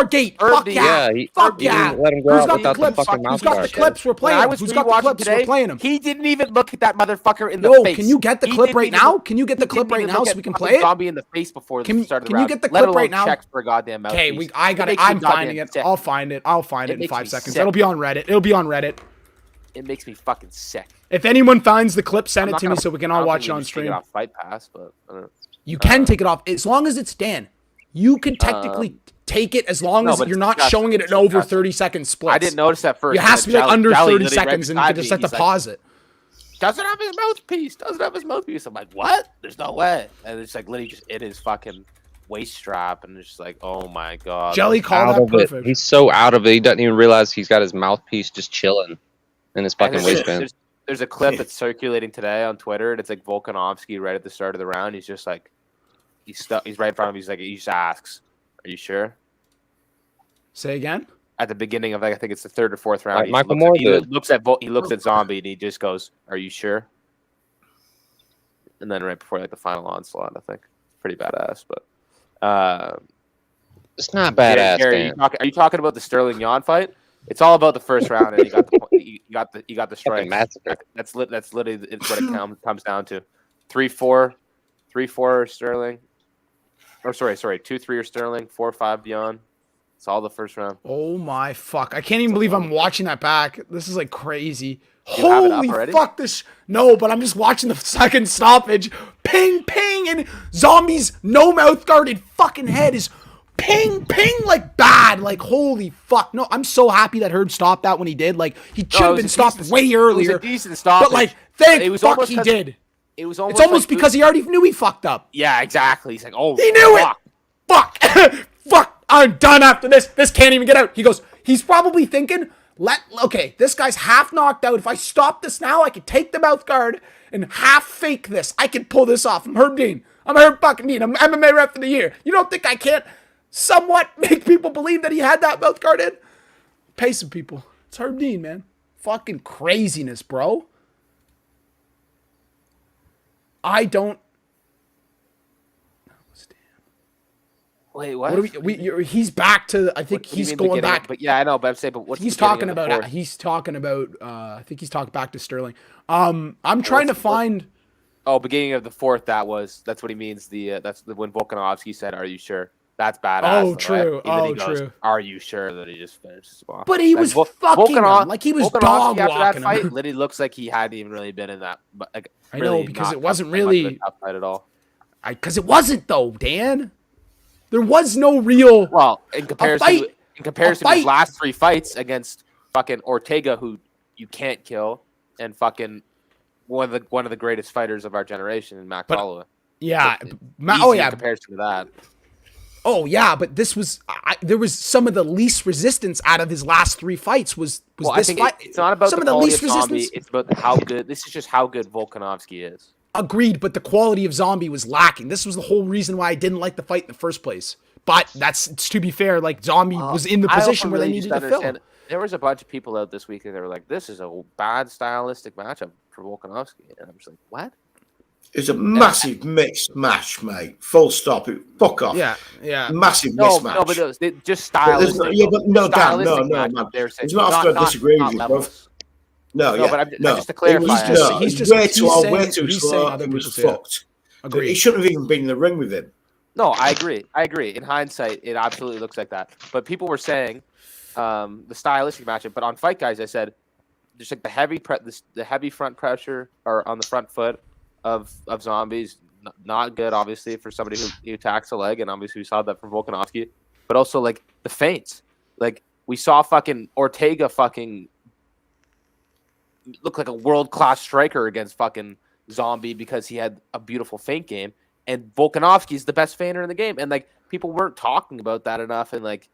gate. Fuck yeah. Fuck yeah. Let him go out without the fucking mouth guard. Who's got the clips? We're playing him. Who's got the clips? We're playing him. He didn't even look at that motherfucker in the face. Can you get the clip right now? Can you get the clip right now so we can play it? Zombie in the face before the start of the round. Can you get the clip right now? Checks for a goddamn mouthpiece. Okay, I'm finding it. I'll find it in 5 seconds. It'll be on Reddit. it makes me fucking sick. If anyone finds the clip, send it to me so we can all watch it on stream. Take it off Fight Pass, but I don't know. You can take it off as long as it's Dan. You can technically take it as long as you're not showing it in over 30-second splits. I didn't notice that first. It has to be like under 30 seconds, and you can just have to pause it. Doesn't have his mouthpiece. Doesn't have his mouthpiece. I'm like, what? There's no way. And it's like literally just in his fucking waist strap, and it's just like, oh my god. Jelly called that perfect. He's so out of it. He doesn't even realize he's got his mouthpiece just chilling in his fucking waistband. There's a clip that's circulating today on Twitter, and it's like Volkanovski right at the start of the round. He's just like, he's right in front of him. He's like, he just asks, "Are you sure?" Say again. At the beginning of, like, I think it's the third or fourth round, he looks at Zombie, and he just goes, "Are you sure?" And then right before like the final onslaught, I think, pretty badass. But it's not badass. Gary, are you talking about the Sterling Yan fight? It's all about the first round, and he got the strike. That's literally what it comes down to. 3-4 Sterling. Or sorry, 2-3 or Sterling, 4-5 beyond. It's all the first round. Oh my fuck! I can't even believe I'm watching that back. This is like crazy. You have it up already? Fuck this! No, but I'm just watching the second stoppage. Ping, ping, and Zombie's no mouth guarded fucking head is ping, ping, like bad. Like holy fuck! No, I'm so happy that Herb stopped that when he did. Like he should have been stopped way earlier. It was a decent stoppage. But like, thank fuck he did. It was almost. It's almost because he already knew he fucked up. Yeah, exactly. He's like, oh, he knew it. Fuck, fuck. I'm done after this. This can't even get out. He goes, he's probably thinking, okay, this guy's half knocked out. If I stop this now, I can take the mouth guard and half fake this. I can pull this off. I'm Herb Dean. I'm Herb fucking Dean. I'm MMA ref of the year. You don't think I can't somewhat make people believe that he had that mouth guard in? Pay some people. It's Herb Dean, man. Fucking craziness, bro. I don't. Wait, what? He's back to. I think he's going back. But yeah, I know. But I'm saying, but what's he's talking about? He's talking about. I think he's talking back to Sterling. I'm trying to find. Oh, beginning of the fourth. That's what he means. That's when Volkanovski said, "Are you sure?" That's badass. Oh, true. Right? True. Are you sure that he just finished the But he was fucking him. Like he was dog walking after that fight. Literally looks like he hadn't even really been in that. But like, I know because it wasn't really tough fight at all. Because it wasn't though, Dan. There was no real. Well, in comparison to his last three fights against fucking Ortega, who you can't kill, and fucking one of the greatest fighters of our generation, Max Holloway. Yeah. In comparison to that. Oh yeah, but this was there was some of the least resistance out of his last three fights. Was this fight? It's not about some of the least resistance. It's about how good. This is just how good Volkanovski is. Agreed, but the quality of Zombie was lacking. This was the whole reason why I didn't like the fight in the first place. But it's to be fair, like Zombie was in the position where they needed to fill. There was a bunch of people out this week and they were like, "This is a bad stylistic matchup for Volkanovski," and I'm just like, "What?" It's a massive mismatch, mate. Full stop. Fuck off. Yeah. Massive mismatch. No, but just stylistic. But no, man. It's not after I disagree with you, bro. But just to clarify, he's way too slow. It was fucked. Agreed. He shouldn't have even been in the ring with him. No, I agree. In hindsight, it absolutely looks like that. But people were saying the stylistic matchup. But on Fight Guys, I said just like the heavy front pressure or on the front foot of Zombies, not good, obviously, for somebody who attacks a leg, and obviously we saw that from Volkanovski. But also like the feints, like we saw fucking Ortega fucking look like a world-class striker against fucking Zombie because he had a beautiful feint game, and Volkanovski is the best feinter in the game, and like people weren't talking about that enough, and like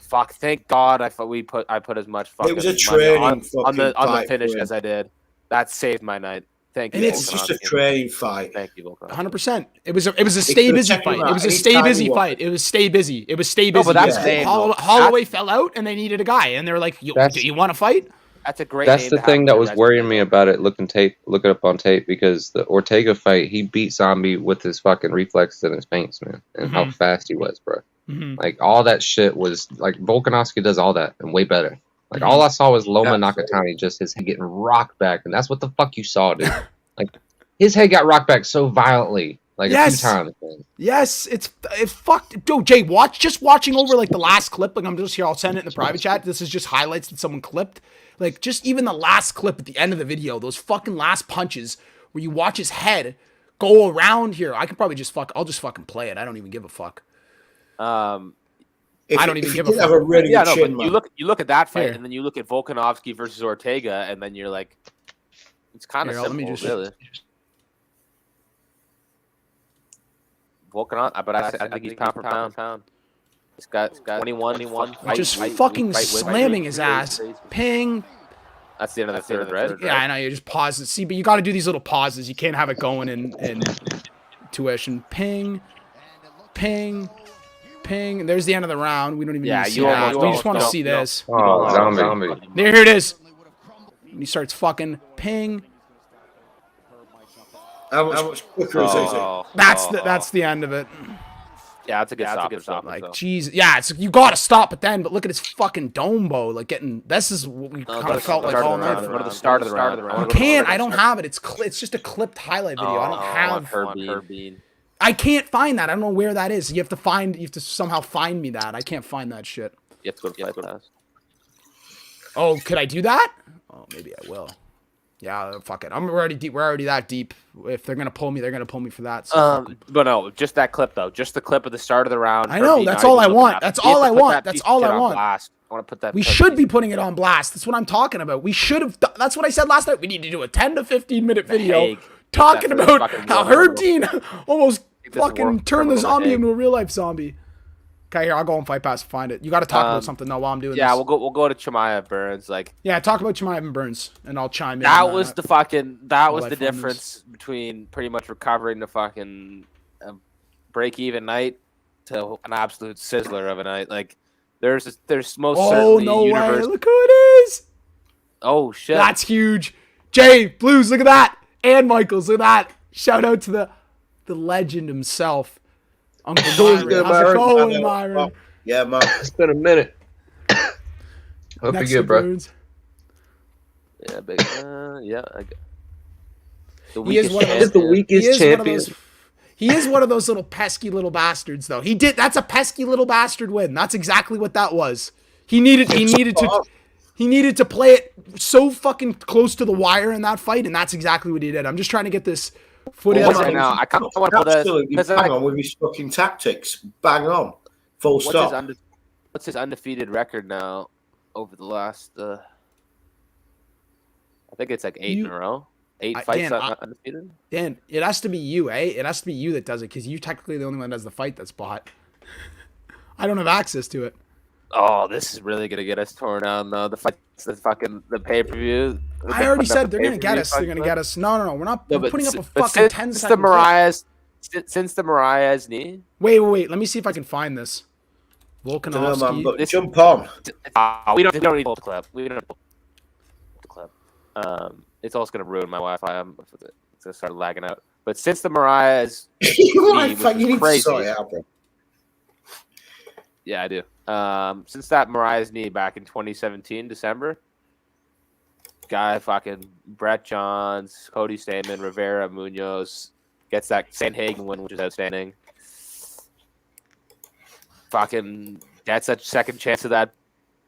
fuck, thank God I put as much fucking it was a training on the finish as I did. That saved my night. Thank you. And it's just a training fight. Thank you, Volkanovski. 100%. It was a stay busy fight. It was a stay busy fight. It was stay busy. No, but that's Holloway fell out, and they needed a guy, and they were like, "Do you want to fight?" That's a great. That's the thing that was worrying me about it. Look it up on tape, because the Ortega fight, he beat Zombie with his fucking reflexes and his feints, man, and how fast he was, bro. Like all that shit was like Volkanovski does all that and way better. Like all I saw was Loma Nakatani, just his head getting rocked back, and that's what the fuck you saw, dude. Like his head got rocked back so violently. like a few times. Man. Yes, it fucked. Dude, Jay, watching over like the last clip. Like I'm just here. I'll send it in the private chat. This is just highlights that someone clipped. Like just even the last clip at the end of the video, those fucking last punches where you watch his head go around here. I could probably I'll just fucking play it. I don't even give a fuck. I don't even give a fuck. Have a really good chin, but you look at that fight, and then you look at Volkanovski versus Ortega, and then you're like, it's kind of simple, really. Volkanovski, but I think he's pound for pound. He's got 21. Just fucking slamming his ass. Ping. That's the end of the third, right? Yeah, I know. You just pause it. See, but you got to do these little pauses. You can't have it going in tuition. Ping. Ping. Ping. There's the end of the round. We don't even need to see that. We just want to see this. Oh, zombie. Here it is. And he starts fucking ping. How much quicker is it? That's the end of it. Yeah, that's a good stop. Like, jeez, yeah, you gotta stop it then. But look at his fucking Dombo, like getting. This is what we kind of felt like all night. Go to the start of the round. You can't. I don't have it. It's just a clipped highlight video. I don't have. Herb. I can't find that. I don't know where that is. You have to somehow find me that. I can't find that shit. You have to go to Fight Pass. Oh, could I do that? Oh, maybe I will. Yeah, fuck it. We're already that deep. If they're gonna pull me, they're gonna pull me for that. So but no, just that clip though. Just the clip of the start of the round. I know. That's all I want. That's all I want. That's all I want. I want to put that. We should be putting it on blast. That's what I'm talking about. We should have. That's what I said last night. We need to do a 10 to 15 minute video talking about how Herb Dean almost fucking turned the zombie into a real life zombie. Okay, here, I'll go on Fight Pass and find it. You got to talk about something though while I'm doing this. Yeah, we'll go to Chimaev Burns. Talk about Chimaev and Burns, and I'll chime in. That was the difference between pretty much recovering the fucking break even night to an absolute sizzler of a night. Like there's most certainly no universe. way! Look who it is! Oh shit! That's huge. Jay Blues, look at that, and Michaels, look at that. Shout out to the legend himself. Uncle Myron. How's it going, Myron? Yeah, man. It's been a minute. Hope you're good, bro. Burns. Yeah, big. He is the weakest champion. He is one of those little pesky little bastards, though. That's a pesky little bastard win. That's exactly what that was. He needed to play it so fucking close to the wire in that fight, and that's exactly what he did. I'm just trying to get this footage right now. I kind of want to absolutely bang on with his fucking tactics. Bang on. Full stop. What's his undefeated record now over the last? I think it's like 8 in a row. 8 fights undefeated. Dan, it has to be you, eh? It has to be you that does it because you're technically the only one that does the fight that's bought. I don't have access to it. Oh, this is really gonna get us torn down though. The fights, the pay-per-view. I already said they're gonna get us. They're gonna get us. No. We're not. We're putting up a fucking 10-second. Since the Mariah's knee. Wait. Let me see if I can find this. Volkanovski. Jump on. We don't need the clip. We don't need the clip. It's also gonna ruin my Wi-Fi. It's gonna start lagging out. But since the Mariah's knee was crazy. Yeah, I do. Since that Mariah's knee back in 2017, December, guy fucking Brett Johns, Cody Stamen, Rivera, Munoz gets that Sandhagen win, which is outstanding. Fucking gets a second chance of that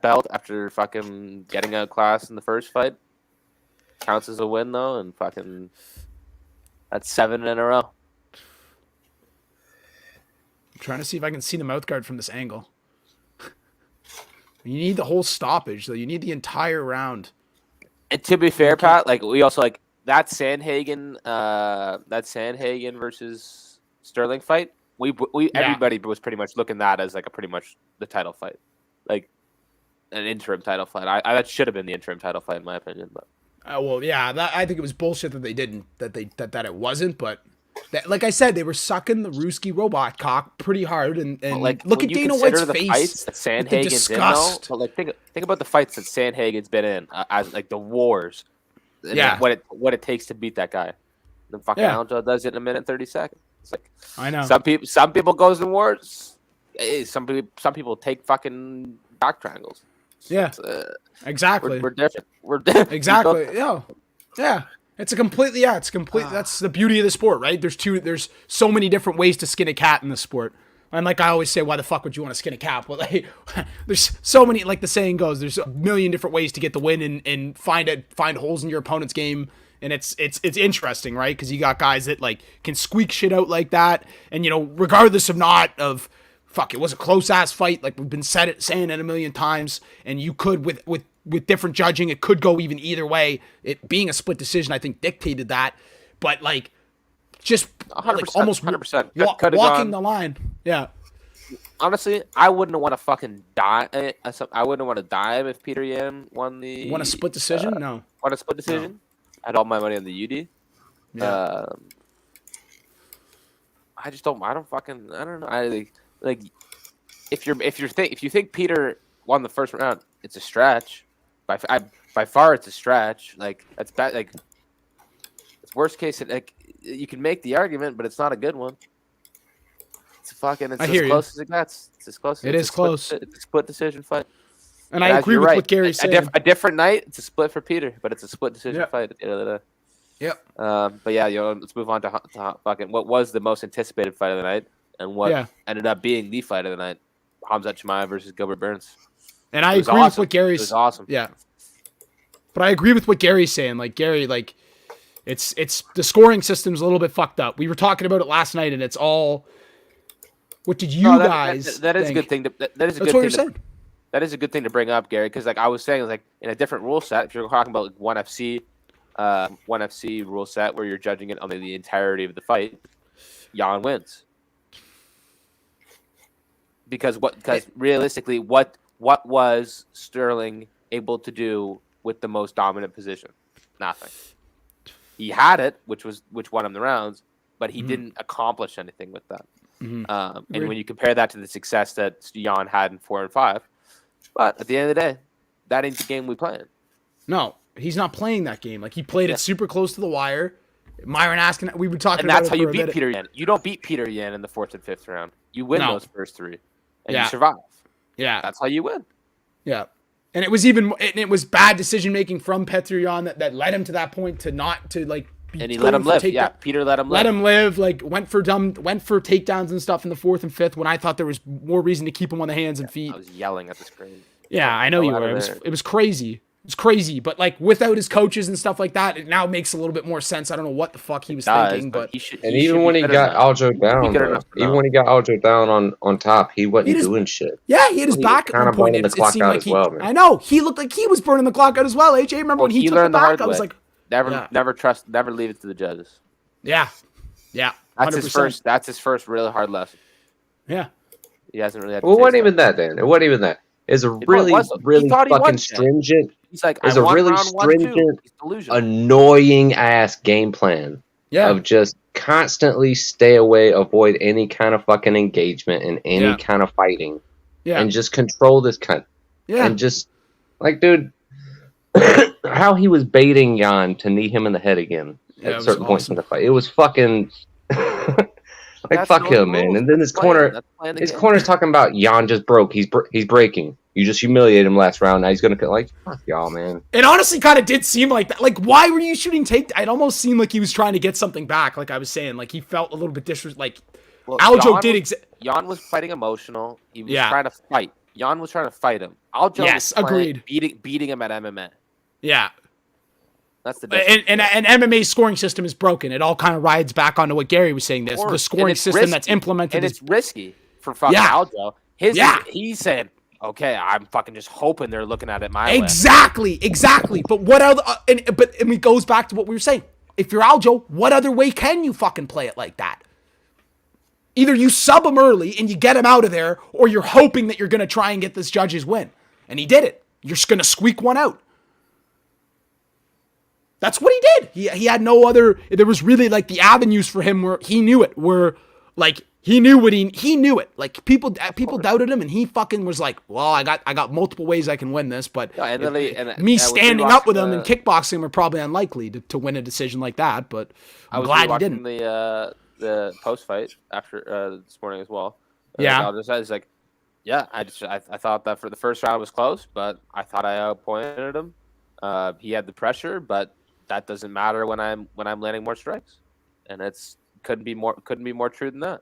belt after fucking getting outclassed in the first fight. Counts as a win though, and fucking that's 7 in a row. I'm trying to see if I can see the mouth guard from this angle. You need the whole stoppage, though. You need the entire round. And to be fair, Pat, we also that Sandhagen versus Sterling fight. Everybody was pretty much looking at that as pretty much the title fight, like an interim title fight. That should have been the interim title fight in my opinion, but. I think it was bullshit that they didn't, that it wasn't, but. Like I said, they were sucking the Ruski robot cock pretty hard, and look at Dana White's face. Fights that Sandhagen's in, though, but think about the fights that Sandhagen's been in, as the wars, and what it takes to beat that guy. The fucking Aljo does it in a minute 30 seconds. It's I know some people goes in wars. Some people take fucking back triangles. Exactly. We're different. We're different. Exactly. Yeah. It's that's the beauty of the sport, right? There's so many different ways to skin a cat in the sport. And like I always say, why the fuck would you want to skin a cat? Well, like, there's so many, like the saying goes, there's a million different ways to get the win and find holes in your opponent's game. And it's interesting, right? Because you got guys that like can squeak shit out like that. And, regardless of it was a close ass fight. Like we've been saying it a million times. And you could, with different judging, it could go even either way. It being a split decision, I think, dictated that. But like, just 100%, like almost 100%. Walking the line. Yeah. Honestly, I wouldn't want to fucking die. I wouldn't want to dive if Peter Yan won a split decision. No. Won a split decision. No. I had all my money on the UD. Yeah. I just don't. I don't know. I like if you think Peter won the first round, it's a stretch. By far, it's a stretch. Like that's bad. Like it's worst case. Like you can make the argument, but it's not a good one. It's as close as it gets. It's as close. It is close. It's a split decision fight. And I agree with what Gary's saying. A different night, it's a split for Peter, but it's a split decision fight at the end of the day. Yep. But yeah, let's move on to fucking what was the most anticipated fight of the night and what ended up being the fight of the night: Khamzat Chimaev versus Gilbert Burns. And I agree with what Gary's. It was awesome. Yeah. But I agree with what Gary's saying. Like Gary, it's the scoring system's a little bit fucked up. We were talking about it last night, and it's all. What did you guys? That is think? A good thing. That's what you're saying. That is a good thing to bring up, Gary, because like I was saying, like in a different rule set, if you're talking about like one FC rule set where you're judging it on the entirety of the fight, Jan wins. Because realistically, what was Sterling able to do with the most dominant position? Nothing. He had it, which won him the rounds, but he didn't accomplish anything with that. And when you compare that to the success that Jan had in 4 and 5. But at the end of the day, that ain't the game we play in. No, he's not playing that game. Like he played it super close to the wire. Myron Askin, we were talking about it. And that's how you beat Peter Yan. You don't beat Peter Yan in the 4th and 5th round. You win those first 3, and you survive. Yeah, that's how you win. Yeah, and it was bad decision making from Petr Yan that led him to that point to not to like. And he let him live. Yeah, Peter let him live. Let him live. Like went for takedowns and stuff in the 4th and 5th when I thought there was more reason to keep him on the hands and feet. I was yelling at the screen. Yeah, I know you were. It was crazy. It's crazy, but like without his coaches and stuff like that, it now makes a little bit more sense. I don't know what the fuck he was thinking, but even when he got Aljo down, on top, he wasn't doing shit. Yeah, he had his back at one point. It seemed like I know he looked like he was burning the clock out as well. AJ, remember when he took the back? I was like. Never leave it to the judges. Yeah. 100%. That's his first really hard lesson. Yeah. He hasn't really had it wasn't even that, Dan. It wasn't even that. It's a really fucking stringent. He's like, it's a really stringent, annoying ass game plan. Yeah. Of just constantly stay away, avoid any kind of fucking engagement and any kind of fighting. Yeah. And just control this cunt. Yeah. And just like, dude, how he was baiting Jan to knee him in the head again at certain points in the fight. It was fucking like fuck him, man. And then his corner's talking about Jan just broke. He's breaking. You just humiliated him last round. Now he's gonna like fuck y'all, man. It honestly kind of did seem like that. Like, why were you shooting take? It almost seemed like he was trying to get something back. Like I was saying, like he felt a little bit disrespectful. Like Aljo did. Jan was fighting emotional. He was trying to fight. Jan was trying to fight him. Aljo was agreed. Beating him at MMA. Yeah. That's the difference. And MMA's scoring system is broken. It all kind of rides back onto what Gary was saying. The scoring system that's implemented. And it's risky for fucking Aljo. He's saying, okay, I'm fucking just hoping they're looking at it my way. Exactly. But what other... But it goes back to what we were saying. If you're Aljo, what other way can you fucking play it like that? Either you sub him early and you get him out of there, or you're hoping that you're going to try and get this judge's win. And he did it. You're just going to squeak one out. That's what he did. He had no other. There was really like the avenues for him where he knew it. Where like he knew what he knew it. Like people doubted him, and he fucking was like, "Well, I got multiple ways I can win this, but me standing up with him and kickboxing him are probably unlikely to win a decision like that." But I'm glad he didn't. The post fight after this morning as well. Yeah, I was like, yeah, I thought that for the first round was close, but I thought I outpointed him. He had the pressure, but that doesn't matter when I'm landing more strikes, and it's couldn't be more true than that.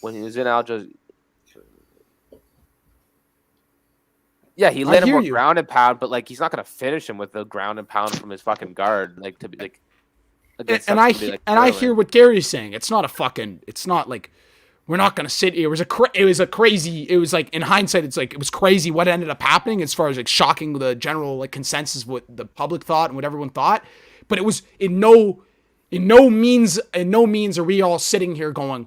When he was in Aljo's, yeah, he landed more ground and pound, but like he's not gonna finish him with the ground and pound from his fucking guard, like to be like. And I hear what Gary's saying. It's not like we're not gonna sit here. It was like in hindsight, it's like it was crazy what ended up happening as far as like shocking the general like consensus, what the public thought and what everyone thought. But it was in no means are we all sitting here going,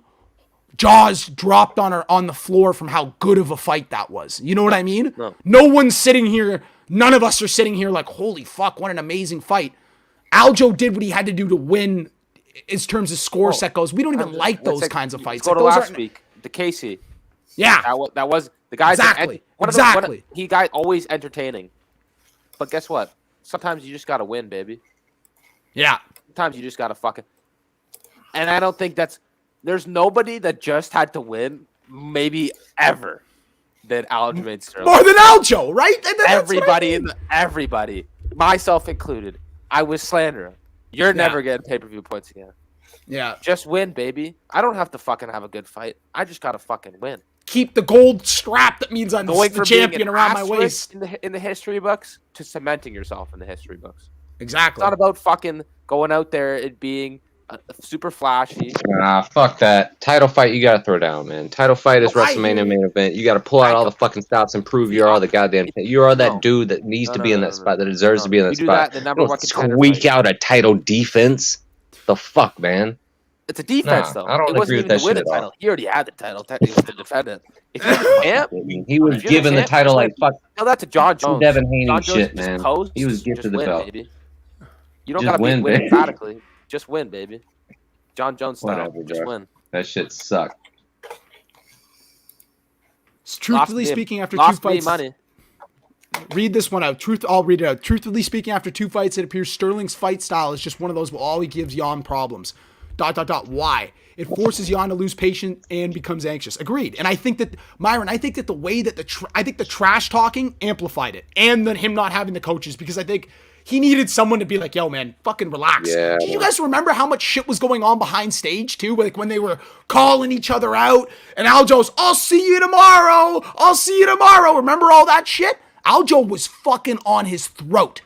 jaws dropped on the floor from how good of a fight that was. You know what I mean? No one's sitting here. None of us are sitting here like, holy fuck, what an amazing fight. Aljo did what he had to do to win in terms of score set goes. We don't even like those kinds of fights. Let's go to last week, the Casey. Yeah. That was the guy. Exactly. He got always entertaining. But guess what? Sometimes you just got to win, baby. Yeah. Sometimes you just got to fucking. And I don't think there's nobody that just had to win, maybe ever, than Aljamain Sterling. More than Aljo, right? Everybody, myself included. I was slandering. You're never getting pay-per-view points again. Yeah. Just win, baby. I don't have to fucking have a good fight. I just got to fucking win. Keep the gold strap that means I'm the champion around my waist. In the history books to cementing yourself in the history books. Exactly. It's not about fucking going out there and being super flashy. Fuck that. Title fight, you gotta throw down, man. Title fight is WrestleMania main event. You gotta pull out all the fucking stops and prove you are the goddamn. You are that dude that needs to be in that spot, that deserves to be in that spot. Don't squeak out a title defense. The fuck, man. It's a defense, though. I don't agree with that shit at all. He already had the title. Technically, to defend it. If he was the champ, he was given the title like fuck. Tell that to John Jones. Devin Haney shit, man. He was gifted the belt. You don't gotta win emphatically. Just win, baby. John Jones style. Whatever, just win. That shit sucked. Truthfully speaking, after two fights, read this one out. I'll read it out. Truthfully speaking, after two fights, it appears Sterling's fight style is just one of those where all he gives Jan problems. ... Why? It forces Jan to lose patience and becomes anxious. Agreed. And I think that, Myron, the way that the trash talking amplified it. And then him not having the coaches, because I think he needed someone to be like, yo, man, fucking relax. Yeah, Did you guys remember how much shit was going on behind stage, too? Like, when they were calling each other out, and Aljo's, I'll see you tomorrow. Remember all that shit? Aljo was fucking on his throat.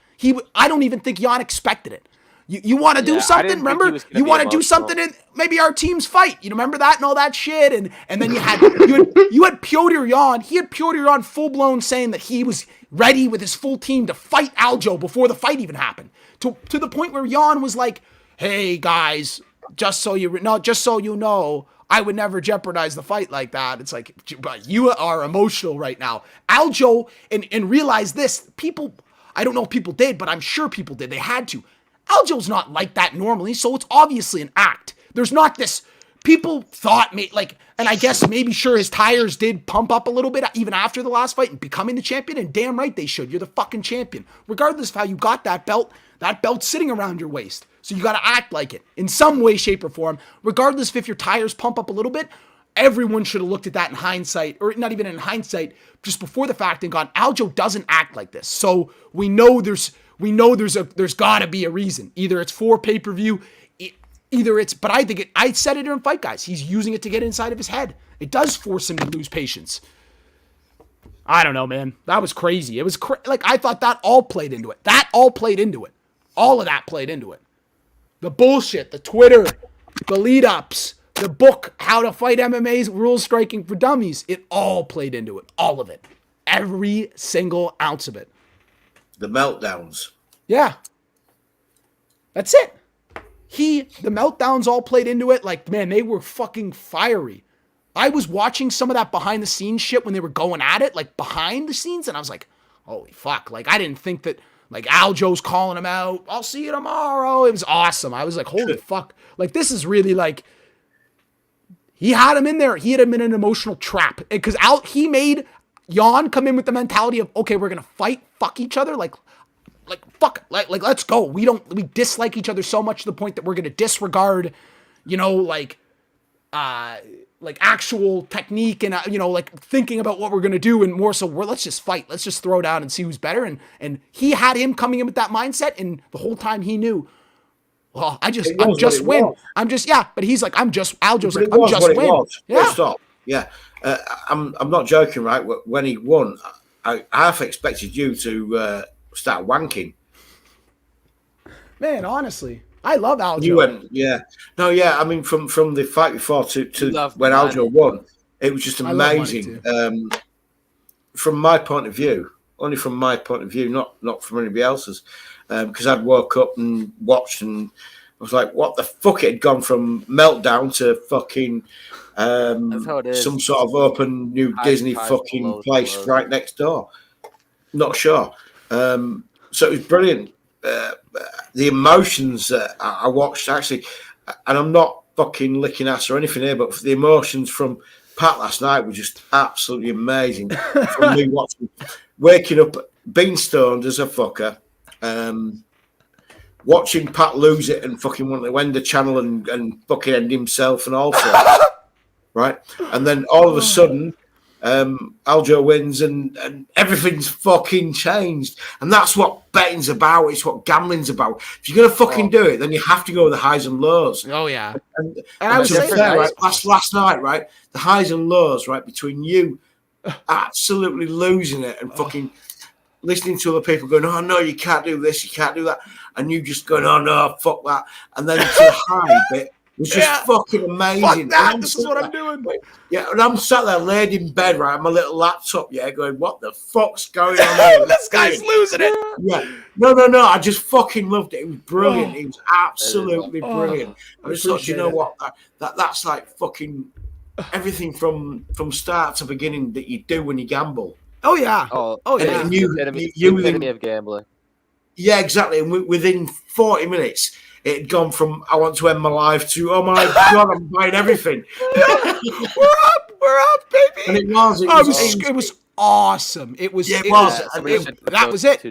I don't even think Jan expected it. You want to do something? Remember, you want to do something in maybe our team's fight. You remember that and all that shit, and then you had Piotr Jan. He had Piotr Jan full blown saying that he was ready with his full team to fight Aljo before the fight even happened. To the point where Jan was like, "Hey guys, just so you know, I would never jeopardize the fight like that." It's like, but you are emotional right now, Aljo, and realize this. People, I don't know if people did, but I'm sure people did. They had to. Aljo's not like that normally, so it's obviously an act. There's not this. People thought, and I guess maybe sure his tires did pump up a little bit even after the last fight and becoming the champion, and damn right they should. You're the fucking champion. Regardless of how you got that belt's sitting around your waist. So you got to act like it in some way, shape, or form. Regardless if your tires pump up a little bit, everyone should have looked at that in hindsight, or not even in hindsight, just before the fact and gone, Aljo doesn't act like this. So we know there's got to be a reason. Either it's for pay-per-view, but I said it in Fight Guys. He's using it to get inside of his head. It does force him to lose patience. I don't know, man. That was crazy. It was I thought that all played into it. All of that played into it. The bullshit, the Twitter, the lead-ups, the book, How to Fight MMA's Rules Striking for Dummies. It all played into it. All of it. Every single ounce of it. The meltdowns. Yeah. That's it. The meltdowns all played into it. Like, man, they were fucking fiery. I was watching some of that behind the scenes shit when they were going at it, like behind the scenes, and I was like, holy fuck. Like, I didn't think that, like, Aljo's calling him out. I'll see you tomorrow. It was awesome. I was like, holy fuck. Like, this is really like, he had him in there. He had him in an emotional trap. Because he made Jan come in with the mentality of, okay, we're going to fuck each other. Like, let's go. We dislike each other so much to the point that we're going to disregard, like actual technique and like thinking about what we're gonna do, and more so let's just fight, let's just throw down and see who's better. And he had him coming in with that mindset, and the whole time he knew, well, I'm just win. But he's like, Aljo's like, I'm just win. Yeah, stop. Yeah, I'm not joking, right? When he won, I half expected you to start wanking. Man, honestly, I love Aljo. You went, yeah. No, yeah. I mean, from the fight before to when Aljo won, it was just amazing. From my point of view, only from my point of view, not from anybody else's, because I'd woke up and watched, and I was like, what the fuck? It had gone from meltdown to fucking some sort of open new Disney fucking place right next door. Not sure. So it was brilliant. The emotions that I watched, actually, and I'm not fucking licking ass or anything here, but the emotions from Pat last night were just absolutely amazing. From me waking up, being stoned as a fucker, watching Pat lose it and fucking want to end the channel and fucking end himself and all sorts, right? And then all of a sudden, Aljo wins and everything's fucking changed. And that's what betting's about. It's what gambling's about. If you're going to fucking do it, then you have to go with the highs and lows. Oh, yeah. And I was saying, right, last night, right, the highs and lows, right, between you absolutely losing it and fucking listening to other people going, oh, no, you can't do this, you can't do that. And you just going, oh, no, fuck that. And then to the high bit, was just fucking amazing. Fuck that. This is what I'm doing. Yeah, and I'm sat there laid in bed, right, on my little laptop, going, what the fuck's going on here? This guy's losing it. Yeah. No. I just fucking loved it. It was brilliant. It was absolutely brilliant. I just thought, you know what? That's like fucking everything from start to beginning that you do when you gamble. Oh, yeah. Yeah. And you of gambling. Yeah, exactly. And within 40 minutes, it had gone from I want to end my life to oh my god, I'm buying everything. We're up, baby. And it was awesome. It was. That was it.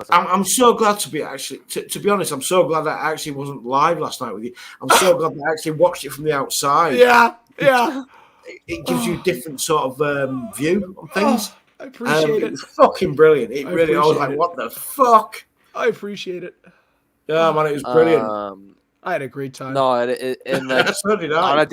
I'm so glad to be actually. To be honest, I'm so glad that I actually wasn't live last night with you. I'm so glad that I actually watched it from the outside. Yeah. It gives you a different sort of view on things. I appreciate it. It was fucking brilliant. I was like, what the fuck? I appreciate it. Yeah, man, it was brilliant. I had a great time. No, so did I. On a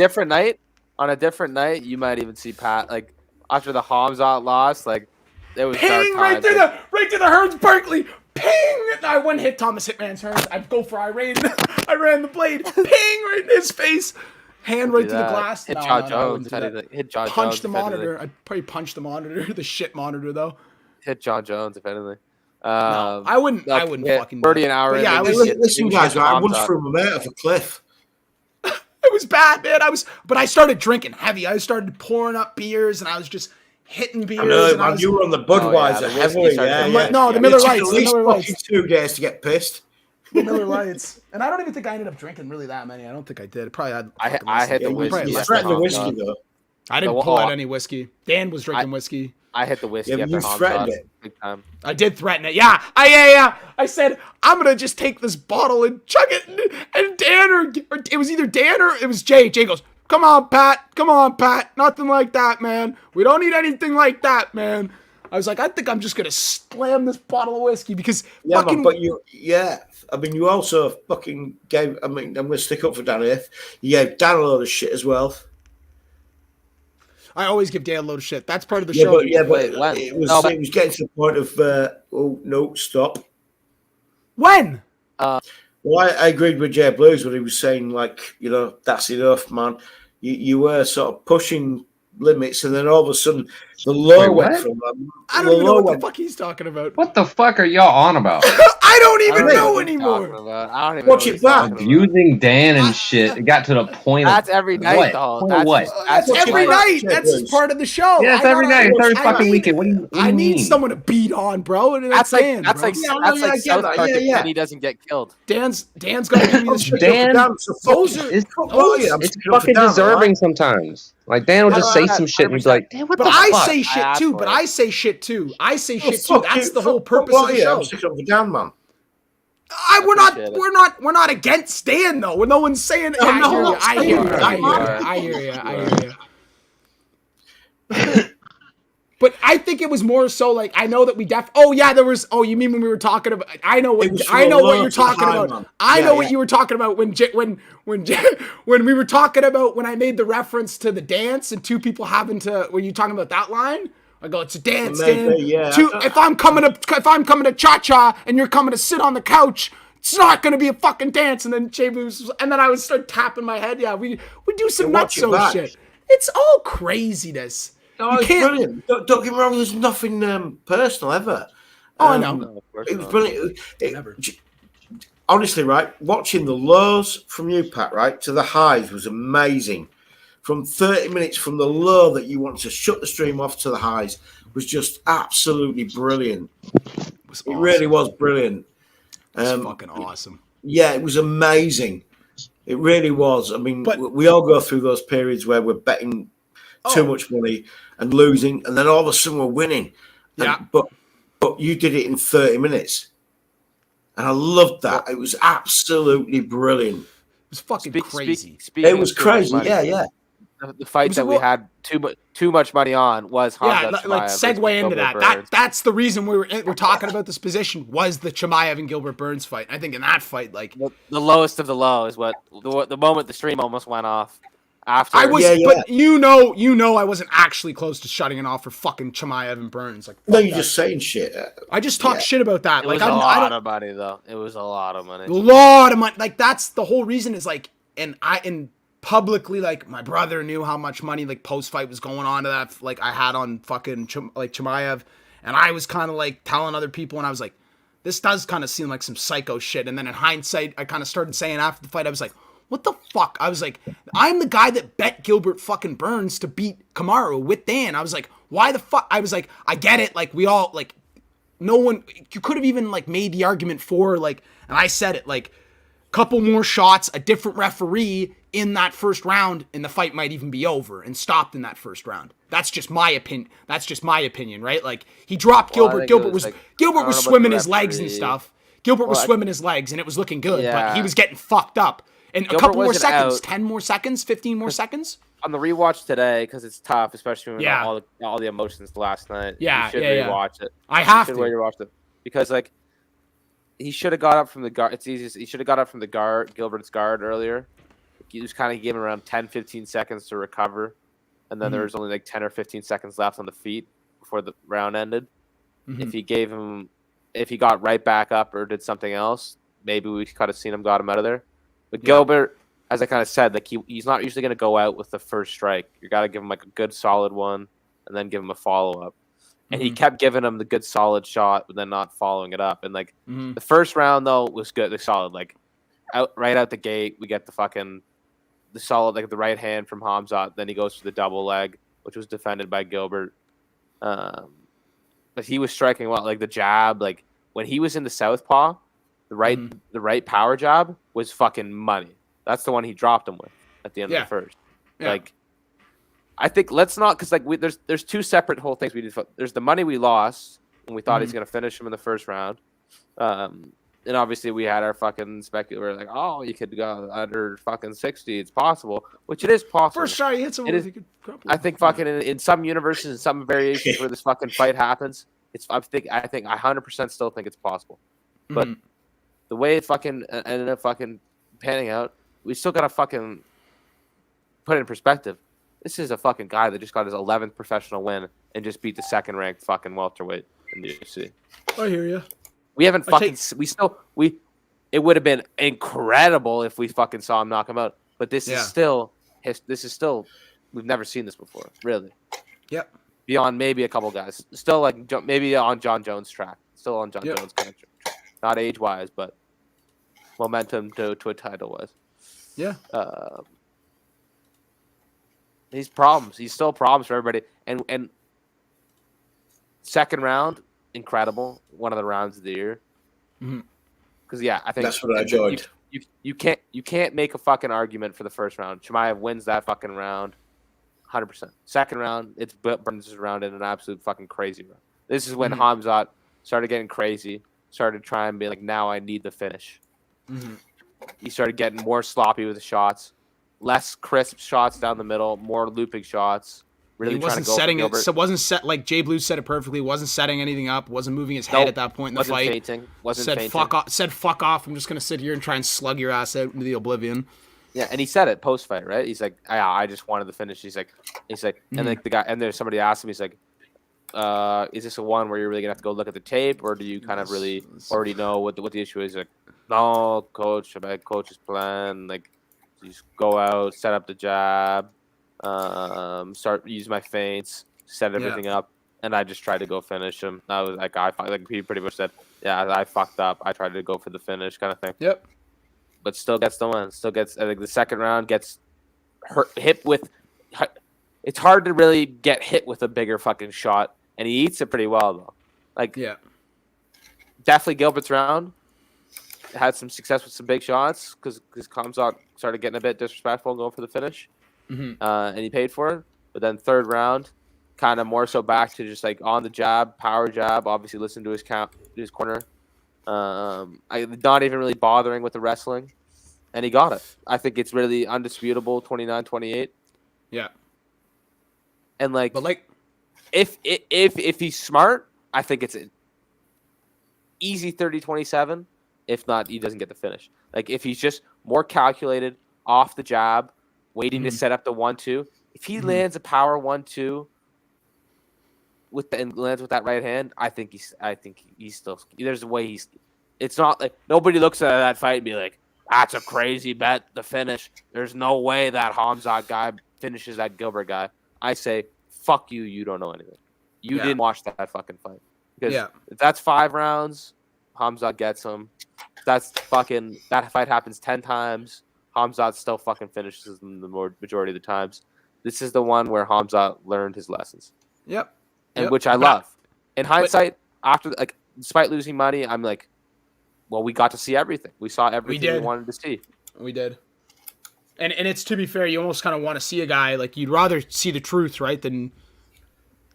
different night, you might even see Pat like after the Hamzat loss, like it was ping right through the Hearns Barkley. Ping! I wouldn't hit Thomas Hitman's Hearns. I'd go for I ran the blade. Ping right in his face. Hand right through the glass. Hit John Jones. Hit John Jones. Punch the monitor. I'd probably punch the monitor, the shit monitor though. Hit John Jones if anything. No, I wouldn't fucking 30 an hour. Yeah, listen, guys, I once threw my mate off a cliff. It was bad, man. But I started drinking heavy. I started pouring up beers, and I was just hitting beers. I know, man. You were on the Budweiser heavily. No, the Miller Lights. At least fucking 2 days to get pissed. The Miller Lights, and I don't even think I ended up drinking really that many. I don't think I did. Probably I had the whiskey. You threatened the whiskey though. I didn't pull out any whiskey. Dan was drinking whiskey. I hit the whiskey. Yeah, you threatened it. Big time. I did threaten it. Yeah. I said I'm gonna just take this bottle and chug it. And Dan or it was either Dan or it was Jay. Jay goes, "Come on, Pat. Nothing like that, man. We don't need anything like that, man." I was like, I think I'm just gonna slam this bottle of whiskey because man, but I mean, you also fucking gave. I mean, I'm gonna stick up for Dan here. You gave Dan a load of shit as well. I always give Dan a load of shit. That's part of the show. But it was getting to the point of, oh, no, stop. When? Well, I agreed with Jay Blues when he was saying, like, that's enough, man. You were sort of pushing limits, and then all of a sudden, the low went from them. I don't even know what the fuck he's talking about. What the fuck are y'all on about? I don't even know anymore. I don't even watch it back. Abusing Dan and shit. It got to the point. That's every night, though. That's every night. That's part of the show. Yeah, it's every night. It's every fucking weekend. What do you I need someone to beat on, bro. And that's like South Park if Penny doesn't get killed. Dan's got to give me the shit. It's fucking deserving sometimes. Like Dan will just say some shit and he's like, "Damn, what the fuck?" I say shit too. That's the whole purpose of the show. I'm sticking up for Dan, man. We're not against Dan though. No one's saying. I hear you. But I think it was more so like I know that we there was. Oh, you mean when we were talking about? I know what you're talking about. I know what you were talking about when when we were talking about when I made the reference to the dance and two people having to. Were you talking about that line? I go, it's a dance, Dan. If I'm coming to cha cha and you're coming to sit on the couch, it's not gonna be a fucking dance. And then I would start tapping my head. Yeah, we do some nutso shit. It's all craziness. No, it's brilliant. Don't get me wrong. There's nothing personal ever. I know. No, it was brilliant. Honestly, right, watching the lows from you, Pat, right, to the highs was amazing. From 30 minutes from the low that you want to shut the stream off to the highs was just absolutely brilliant. It really was brilliant. It's fucking awesome. Yeah, it was amazing. It really was. I mean, we all go through those periods where we're betting too much money and losing, and then all of a sudden we're winning. But you did it in 30 minutes. And I loved that. It was absolutely brilliant. It was fucking crazy. It was crazy. Yeah. The fight that we had too much money on was Hamzat Chimaev. Segue into that. That's the reason we're talking about this position was the Chimaev and Gilbert Burns fight. I think in that fight, like the lowest of the low is what the moment the stream almost went off. After but you know, I wasn't actually close to shutting it off for fucking Chimaev and Burns. Like, no, you're just saying shit. I just talk shit about that. It was a lot of money, though. It was a lot of money. Like that's the whole reason is like, and publicly, like my brother knew how much money like post fight was going on to that. Like I had on fucking Chimaev, and I was kind of like telling other people, and I was like, this does kind of seem like some psycho shit. And then in hindsight, I kind of started saying after the fight, I was like, what the fuck? I was like, I'm the guy that bet Gilbert fucking Burns to beat Kamaru with Dan. I was like, why the fuck? I was like, I get it. Like, we all, like, no one, you could have even, like, made the argument for, like, and I said it, like, couple more shots, a different referee in that first round, and the fight might even be over and stopped in that first round. That's just my opinion. Right? Like, he dropped Gilbert. Gilbert was swimming his legs and stuff. Gilbert was swimming his legs, and it was looking good, but he was getting fucked up. And a couple more seconds, 10 more seconds, 15 more seconds. On the rewatch today, because it's tough, especially when all the emotions last night. Yeah, you should rewatch it. I have to rewatch it because like he should have got up from the guard. It's easiest. He should have got up from the guard, Gilbert's guard earlier. He was kind of giving around 10, 15 seconds to recover, and then there was only like 10 or 15 seconds left on the feet before the round ended. If he got right back up or did something else, maybe we could have seen him, got him out of there. But Gilbert, as I kind of said, like he's not usually going to go out with the first strike. You got to give him like a good solid one, and then give him a follow up. And he kept giving him the good solid shot, but then not following it up. And like the first round though was good, like solid. Like right out the gate, we get the solid, like the right hand from Hamzat. Then he goes for the double leg, which was defended by Gilbert. But he was striking well, like the jab. Like when he was in the southpaw, the right power jab was fucking money. That's the one he dropped him with at the end of the first. Yeah. Like, I think let's not, because like there's two separate whole things we did. There's the money we lost when we thought he's gonna finish him in the first round, and obviously we had our fucking speculator like, oh, you could go under fucking 60. It's possible, which it is possible. First shot he hits him. I think fucking in some universes and some variations where this fucking fight happens, I think 100% still think it's possible, but. The way it fucking ended up fucking panning out, we still gotta fucking put it in perspective. This is a fucking guy that just got his 11th professional win and just beat the second ranked fucking welterweight in the UFC. I hear you. We haven't fucking. It would have been incredible if we fucking saw him knock him out. But this is still. We've never seen this before, really. Yep. Beyond maybe a couple guys, still like maybe on John Jones' track, still on John Jones' kind of track. Not age-wise, but momentum to a title was. Yeah. He's problems. He's still problems for everybody. And second round, incredible. One of the rounds of the year. Because I think that's what I enjoyed. You can't make a fucking argument for the first round. Chimaev wins that fucking round, 100%. Second round, it's Burns' round in an absolute fucking crazy round. This is when Hamzat started getting crazy. Started trying to be like, now I need the finish. He started getting more sloppy with the shots, less crisp shots down the middle, more looping shots. really he trying to wasn't go setting for it. Gilbert. So wasn't set like Jay Blue said it perfectly. Wasn't setting anything up. Wasn't moving his head at that point in the fight. Wasn't said fainting. fuck off. Said fuck off. I'm just gonna sit here and try and slug your ass out into the oblivion. Yeah, and he said it post fight, right? He's like, I just wanted the finish. He's like, and like the guy, and there's somebody asked him. He's like, is this a one where you're really gonna have to go look at the tape, or do you kind of really already know what the issue is? Like, no, coach, my coach's plan, like, just go out, set up the jab, start use my feints, set everything up, and I just tried to go finish him. I was like, he pretty much said, yeah, I fucked up. I tried to go for the finish, kind of thing. Yep. But still gets the win. Still gets, I think the second round gets hit with. It's hard to really get hit with a bigger fucking shot, and he eats it pretty well though. Like, definitely Gilbert's round had some success with some big shots because Khamzat started getting a bit disrespectful and going for the finish, and he paid for it. But then third round, kind of more so back to just like on the jab, power jab. Obviously, listen to his corner. Not even really bothering with the wrestling, and he got it. I think it's really undisputable, 29-28. Yeah. And like, but like, if he's smart, I think it's an easy 30-27. If not, he doesn't get the finish. Like if he's just more calculated off the jab, waiting to set up the 1-2. If he lands a power 1-2 and lands with that right hand, I think he's still. There's a way he's. It's not like nobody looks at that fight and be like, "That's a crazy bet." The finish. There's no way that Khamzat guy finishes that Gilbert guy. I say, fuck you. You don't know anything. You didn't watch that fucking fight because if that's 5 rounds, Khamzat gets him. That fight happens 10 times. Khamzat still fucking finishes them the majority of the times. This is the one where Khamzat learned his lessons. Yep. And which I love. In hindsight, after despite losing money, I'm like, well, we got to see everything. We saw everything we wanted to see. We did. And it's, to be fair, you almost kind of want to see a guy like you'd rather see the truth, right? Than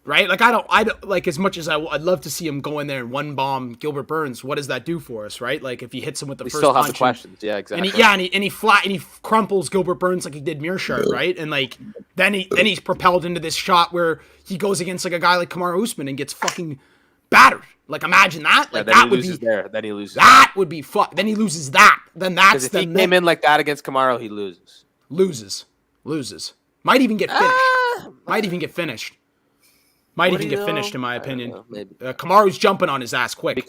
right. Like I don't like as much as I'd love to see him go in there and one bomb Gilbert Burns. What does that do for us, right? Like if he hits him with the first still have punch the questions. Yeah, exactly. And he crumples Gilbert Burns like he did Mearshart, right? And like then he's propelled into this shot where he goes against like a guy like Kamaru Usman and gets fucking battered. Like imagine that. Like that would be there. Then he loses. That would be fuck. Then he loses that. Then that's if he came in like that against Kamaru, he loses. Loses. Might even get finished. Might even get finished. In my opinion. Kamaru's jumping on his ass quick. It'd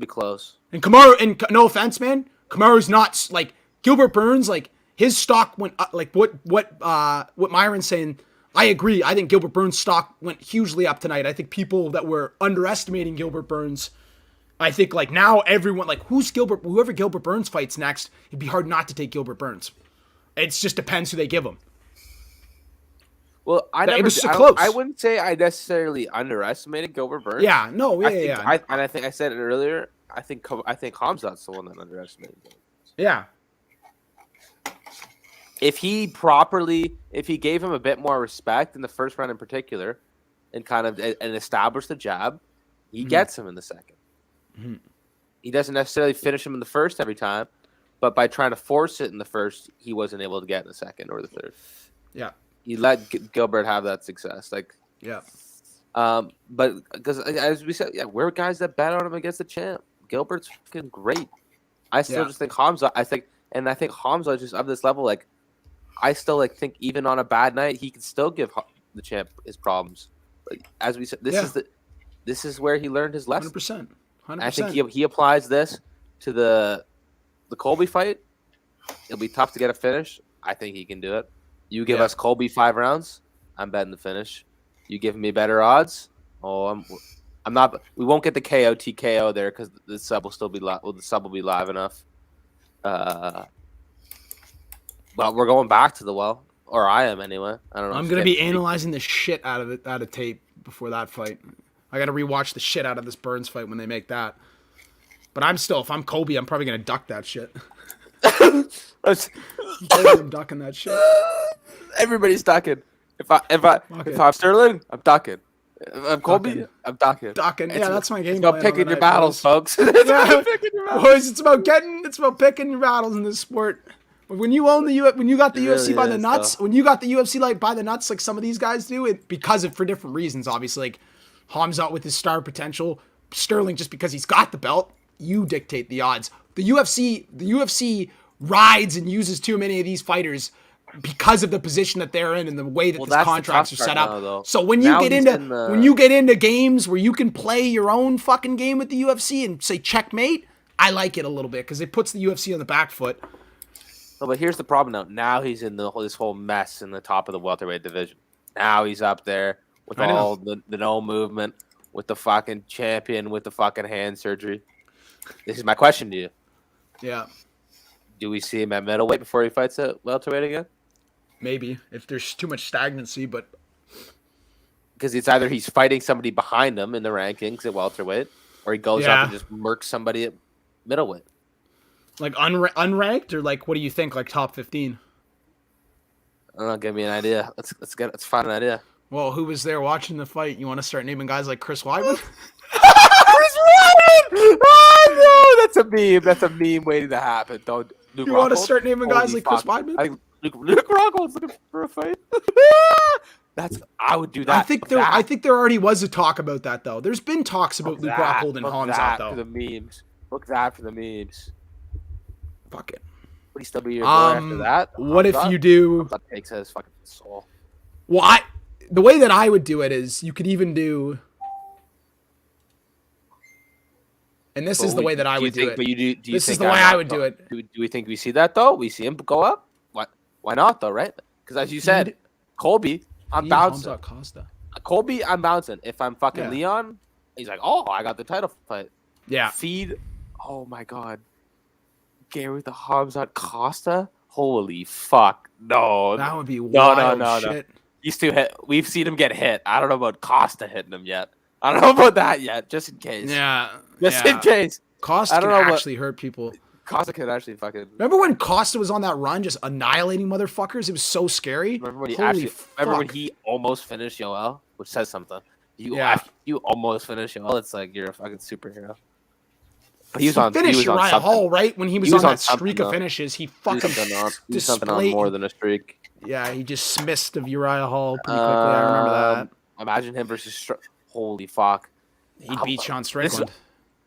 be close. And Kamaru, and no offense, man, Kamaru's not like Gilbert Burns. Like his stock went up, like what Myron's saying. I agree. I think Gilbert Burns' stock went hugely up tonight. I think people that were underestimating Gilbert Burns, I think like now everyone like whoever Gilbert Burns fights next, it'd be hard not to take Gilbert Burns. It just depends who they give him. Well, it was so close. I wouldn't say I necessarily underestimated Gilbert Burns. Yeah, no, I think I said it earlier. I think Khamzat's the one that underestimated Gilbert Burns. Yeah. If he gave him a bit more respect in the first round in particular, and established the jab, he gets him in the second. Mm-hmm. He doesn't necessarily finish him in the first every time, but by trying to force it in the first, he wasn't able to get in the second or the third. Yeah. He let Gilbert have that success. But because as we said, we're guys that bet on him against the champ. Gilbert's fucking great. I still just think Khamzat. I think Khamzat just of this level. Like, I still think even on a bad night, he can still give the champ his problems. Like, as we said, this is where he learned his lesson. 100%. I think he applies this to the Colby fight. It'll be tough to get a finish. I think he can do it. You give us Colby 5 rounds, I'm betting the finish. You give me better odds. I'm not. We won't get the KO TKO there because the sub will still be live. Well, the sub will be live enough. But we're going back to the well, or I am anyway. I don't know. I'm gonna be analyzing the shit out of tape before that fight. I gotta rewatch the shit out of this Burns fight when they make that. But if I'm Kobe, I'm probably gonna duck that shit. I'm ducking that shit. Everybody's ducking. If I'm Sterling, I'm ducking. If I'm Colby, I'm ducking. Yeah, that's my game. It's about picking your battles, folks. Boys, it's about picking your battles in this sport. When you own when you got the UFC by the nuts, when you got the UFC like by the nuts, like some of these guys do, it for different reasons. Obviously, like Hamzat with his star potential, Sterling just because he's got the belt. You dictate the odds. The UFC rides and uses too many of these fighters because of the position that they're in and the way that these contracts are set up. Now, so when you get into games where you can play your own fucking game with the UFC and say checkmate, I like it a little bit because it puts the UFC on the back foot. No, but here's the problem now. Now he's in this whole mess in the top of the welterweight division. Now he's up there with all the no movement, with the fucking champion, with the fucking hand surgery. This is my question to you. Yeah. Do we see him at middleweight before he fights at welterweight again? Maybe, if there's too much stagnancy, but... Because it's either he's fighting somebody behind him in the rankings at welterweight, or he goes up and just murks somebody at middleweight. Like unranked, or like, what do you think, like top 15? I don't know, give me an idea. Let's find an idea. Well, who was there watching the fight? You want to start naming guys like Chris Weidman? Chris Weidman! Oh, no! That's a meme waiting to happen. Don't Luke You want to start naming guys like Chris Weidman? I think Luke Rockhold's looking for a fight. I would do that. I think there already was a talk about that though. There's been talks about Luke Rockhold and Hamzat though. For the memes. Look that for the memes. Fuck it. Would he still be your boy after that? What if you do? That takes his fucking soul. Well, the way that I would do it is you could even do. And this is the way that I would do it. But this is the way I would do it. Do we think we see that though? We see him go up? Why not though? Right? Because as you said, Colby, I'm bouncing. Colby, I'm bouncing. If I'm fucking Leon, he's like, oh, I got the title fight. Yeah. Feed. Oh my god. Gary with the Hamzat Costa. Holy fuck! No. That would be wild. No. He's too hit. We've seen him get hit. I don't know about Costa hitting him yet. I don't know about that yet. Just in case. Yeah. Just in case. Costa can actually hurt people. Costa can actually fucking. Remember when Costa was on that run, just annihilating motherfuckers? It was so scary. Remember when he almost finished Yoel, which says something. You almost finished Yoel. It's like you're a fucking superhero. But he finished Uriah Hall, right? When he was on that streak of finishes, he fucking something on more than a streak. Yeah, he just smissed of Uriah Hall pretty quickly. I remember that. Imagine him versus holy fuck. He beat Sean Strickland.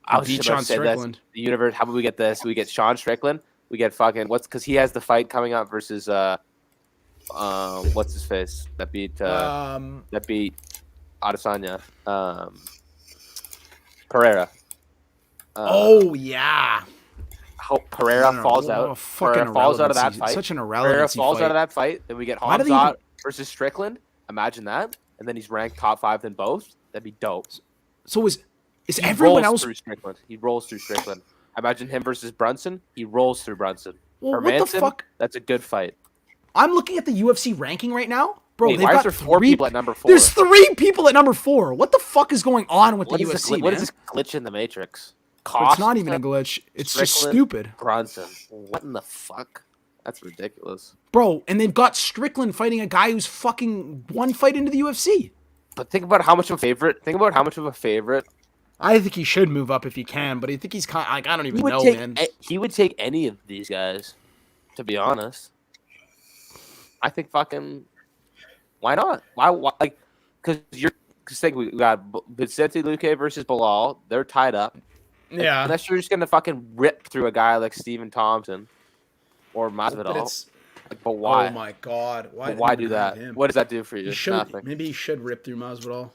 I was Sean Strickland. The universe. How about we get this? We get Sean Strickland. We get fucking because he has the fight coming up versus what's his face that beat Adesanya, Pereira. Oh yeah. Pereira falls out. Pereira falls out of that fight. Such an irrelevancy. Pereira falls out of that fight. Then we get Hamzat versus Strickland. Imagine that. And then he's ranked top 5 in both. That'd be dope. So is everyone else? He rolls through Strickland. Imagine him versus Brunson. He rolls through Brunson. Well, what the fuck? That's a good fight. I'm looking at the UFC ranking right now. Bro, they've got 4 people at number 4. There's 3 people at number 4. What the fuck is going on with the UFC, What is this glitch in the Matrix? It's not even a glitch. It's just stupid. Brunson. What in the fuck? That's ridiculous. Bro, and they've got Strickland fighting a guy who's fucking one fight into the UFC. But think about how much of a favorite. I think he should move up if he can, but I think he's kind of, like, I don't even know, man. He would take any of these guys, to be honest. I think fucking, why not? Why like, because we got Vicente Luque versus Bilal. They're tied up. Yeah. Unless you're just going to fucking rip through a guy like Stephen Thompson or Masvidal. But why? Oh my god! Why do that? What does that do for you? Nothing. Maybe he should rip through Masvidal.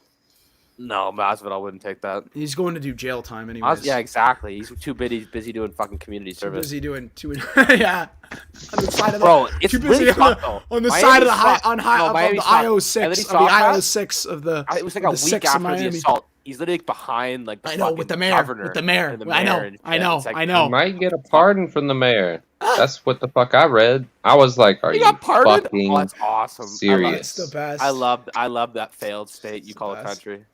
No, Masvidal wouldn't take that. He's going to do jail time anyways. Yeah, exactly. He's too busy doing fucking community service. Busy doing yeah. On the side of the it's too busy on the side of the IO6 of the. It was like a week after the assault. He's literally behind like I know with the mayor. I know. You might get a pardon from the mayor. That's what the fuck I read. I was like, "Are you fucking that's awesome. serious?" That's the best. I love that failed state you call a country.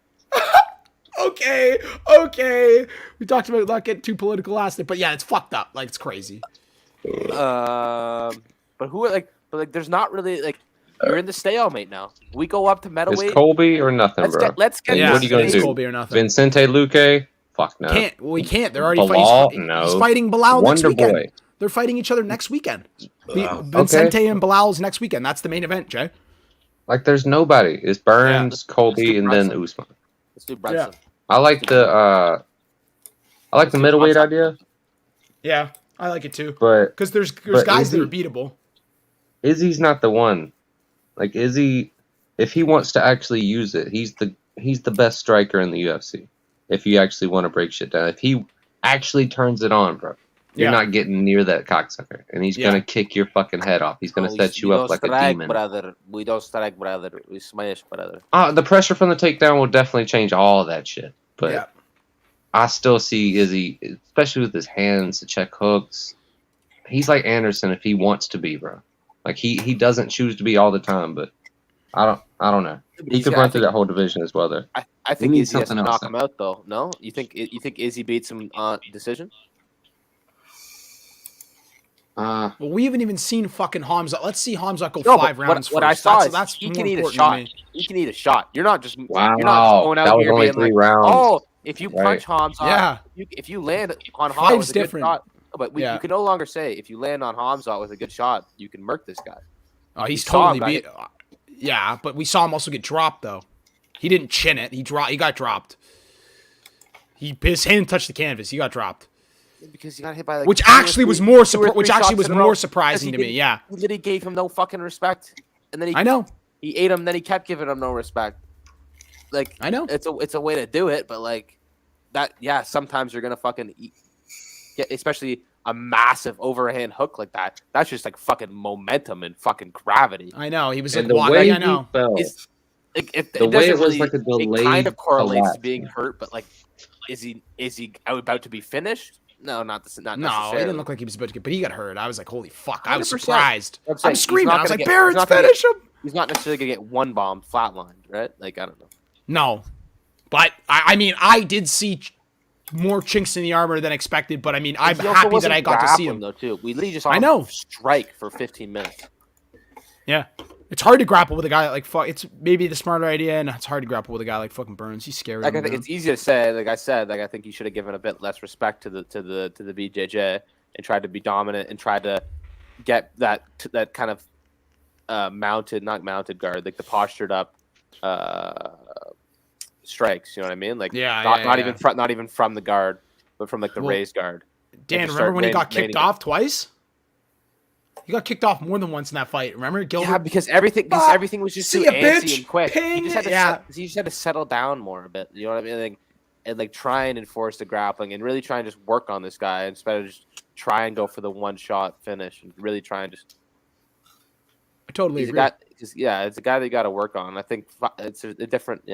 Okay. We talked about not getting too political last night, but yeah, it's fucked up. Like, it's crazy. But there's not really like. You're in the stalemate now. We go up to middleweight. It's Colby or nothing, bro. Let's get. What are you gonna do? Colby or nothing. Vicente Luque? Fuck no. We can't. They're already fighting. No. He's fighting Bilal next weekend. Boy. They're fighting each other next weekend. Vincente and Bilal's next weekend. That's the main event, Jay. Like, there's nobody. It's Burns, Colby, and then Usman. Let's do Brunson. Yeah. I like the middleweight idea. Yeah, I like it too. But because there's guys that are beatable. Izzy's not the one. Like, Izzy, if he wants to actually use it, he's the best striker in the UFC. If you actually want to break shit down, if he actually turns it on, bro, you're not getting near that cocksucker, and he's gonna kick your fucking head off. He's gonna set you up like a demon. Brother. We don't strike, brother. We smash, brother. The pressure from the takedown will definitely change all of that shit. But I still see Izzy, especially with his hands, the check hooks. He's like Anderson if he wants to be, bro. Like he doesn't choose to be all the time, but I don't know. He could run through that whole division as well, though. I think Izzy has to knock him out, though. No, you think Izzy beats him decision? Well, we haven't even seen fucking Hamzat. Let's see Hamzat go 5 rounds. What I saw is he can eat a shot. He can eat a shot. You're not just you're not just going out here being like, rounds. Oh, if you punch Hamzat, if you land on Hamzat with a good shot, but you can no longer say if you land on Hamzat with a good shot, you can murk this guy. Oh, he's totally beat. Yeah, but we saw him also get dropped though. He didn't chin it. He got dropped. His hand touched the canvas. He got dropped. Because he got hit by like which actually was more surprising to me. Yeah, he literally gave him no fucking respect, and then he ate him. Then he kept giving him no respect. Like I know it's a way to do it, but like that. Yeah, sometimes you're gonna fucking get, especially a massive overhand hook like that. That's just like fucking momentum and fucking gravity. I know he was like walking. I know. The way it was like a delay. It kind of correlates to being hurt, but like, is he about to be finished? No, not necessarily. No, he didn't look like he was about to get, but he got hurt. I was like, holy fuck. I was surprised. I'm screaming. I was like, Barrett's finish him. He's not necessarily going to get one bomb flatlined, right? Like, I don't know. No. But, I mean, I did see more chinks in the armor than expected, but I mean, I'm happy that I got to see him. Though, too. We literally just saw him strike for 15 minutes. Yeah. It's hard to grapple with a guy like fuck. It's maybe the smarter idea, and it's hard to grapple with a guy like fucking Burns. He's scary. Like I think it's easy to say. Like I said, like I think he should have given a bit less respect to the BJJ and tried to be dominant and tried to get that kind of not mounted guard, like the postured up strikes. You know what I mean? Like not even from the guard, but from like the raised guard. Dan, remember when he got kicked off twice? He got kicked off more than once in that fight. Remember, Gilbert? Yeah, because everything was just too antsy and quick. He just had to settle down more a bit. You know what I mean? And try and enforce the grappling and really try and just work on this guy instead of just try and go for the one shot finish and really try and just. I totally agree. It's a guy that you got to work on. I think it's a different.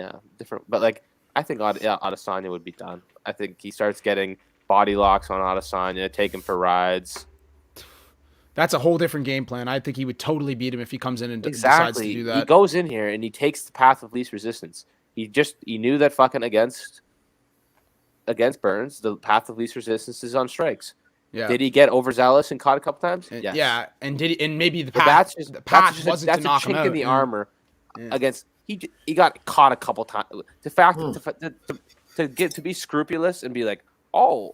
But like I think Adesanya would be done. I think he starts getting body locks on Adesanya, take him for rides. That's a whole different game plan. I think he would totally beat him if he comes in and decides to do that. He goes in here and he takes the path of least resistance. He knew that fucking against Burns, the path of least resistance is on strikes. Yeah. Did he get overzealous and caught a couple times? Yes. Yeah, and maybe the path wasn't to knock him out. That's a chink in the armor against. He got caught a couple times. The fact to be scrupulous and be like, oh,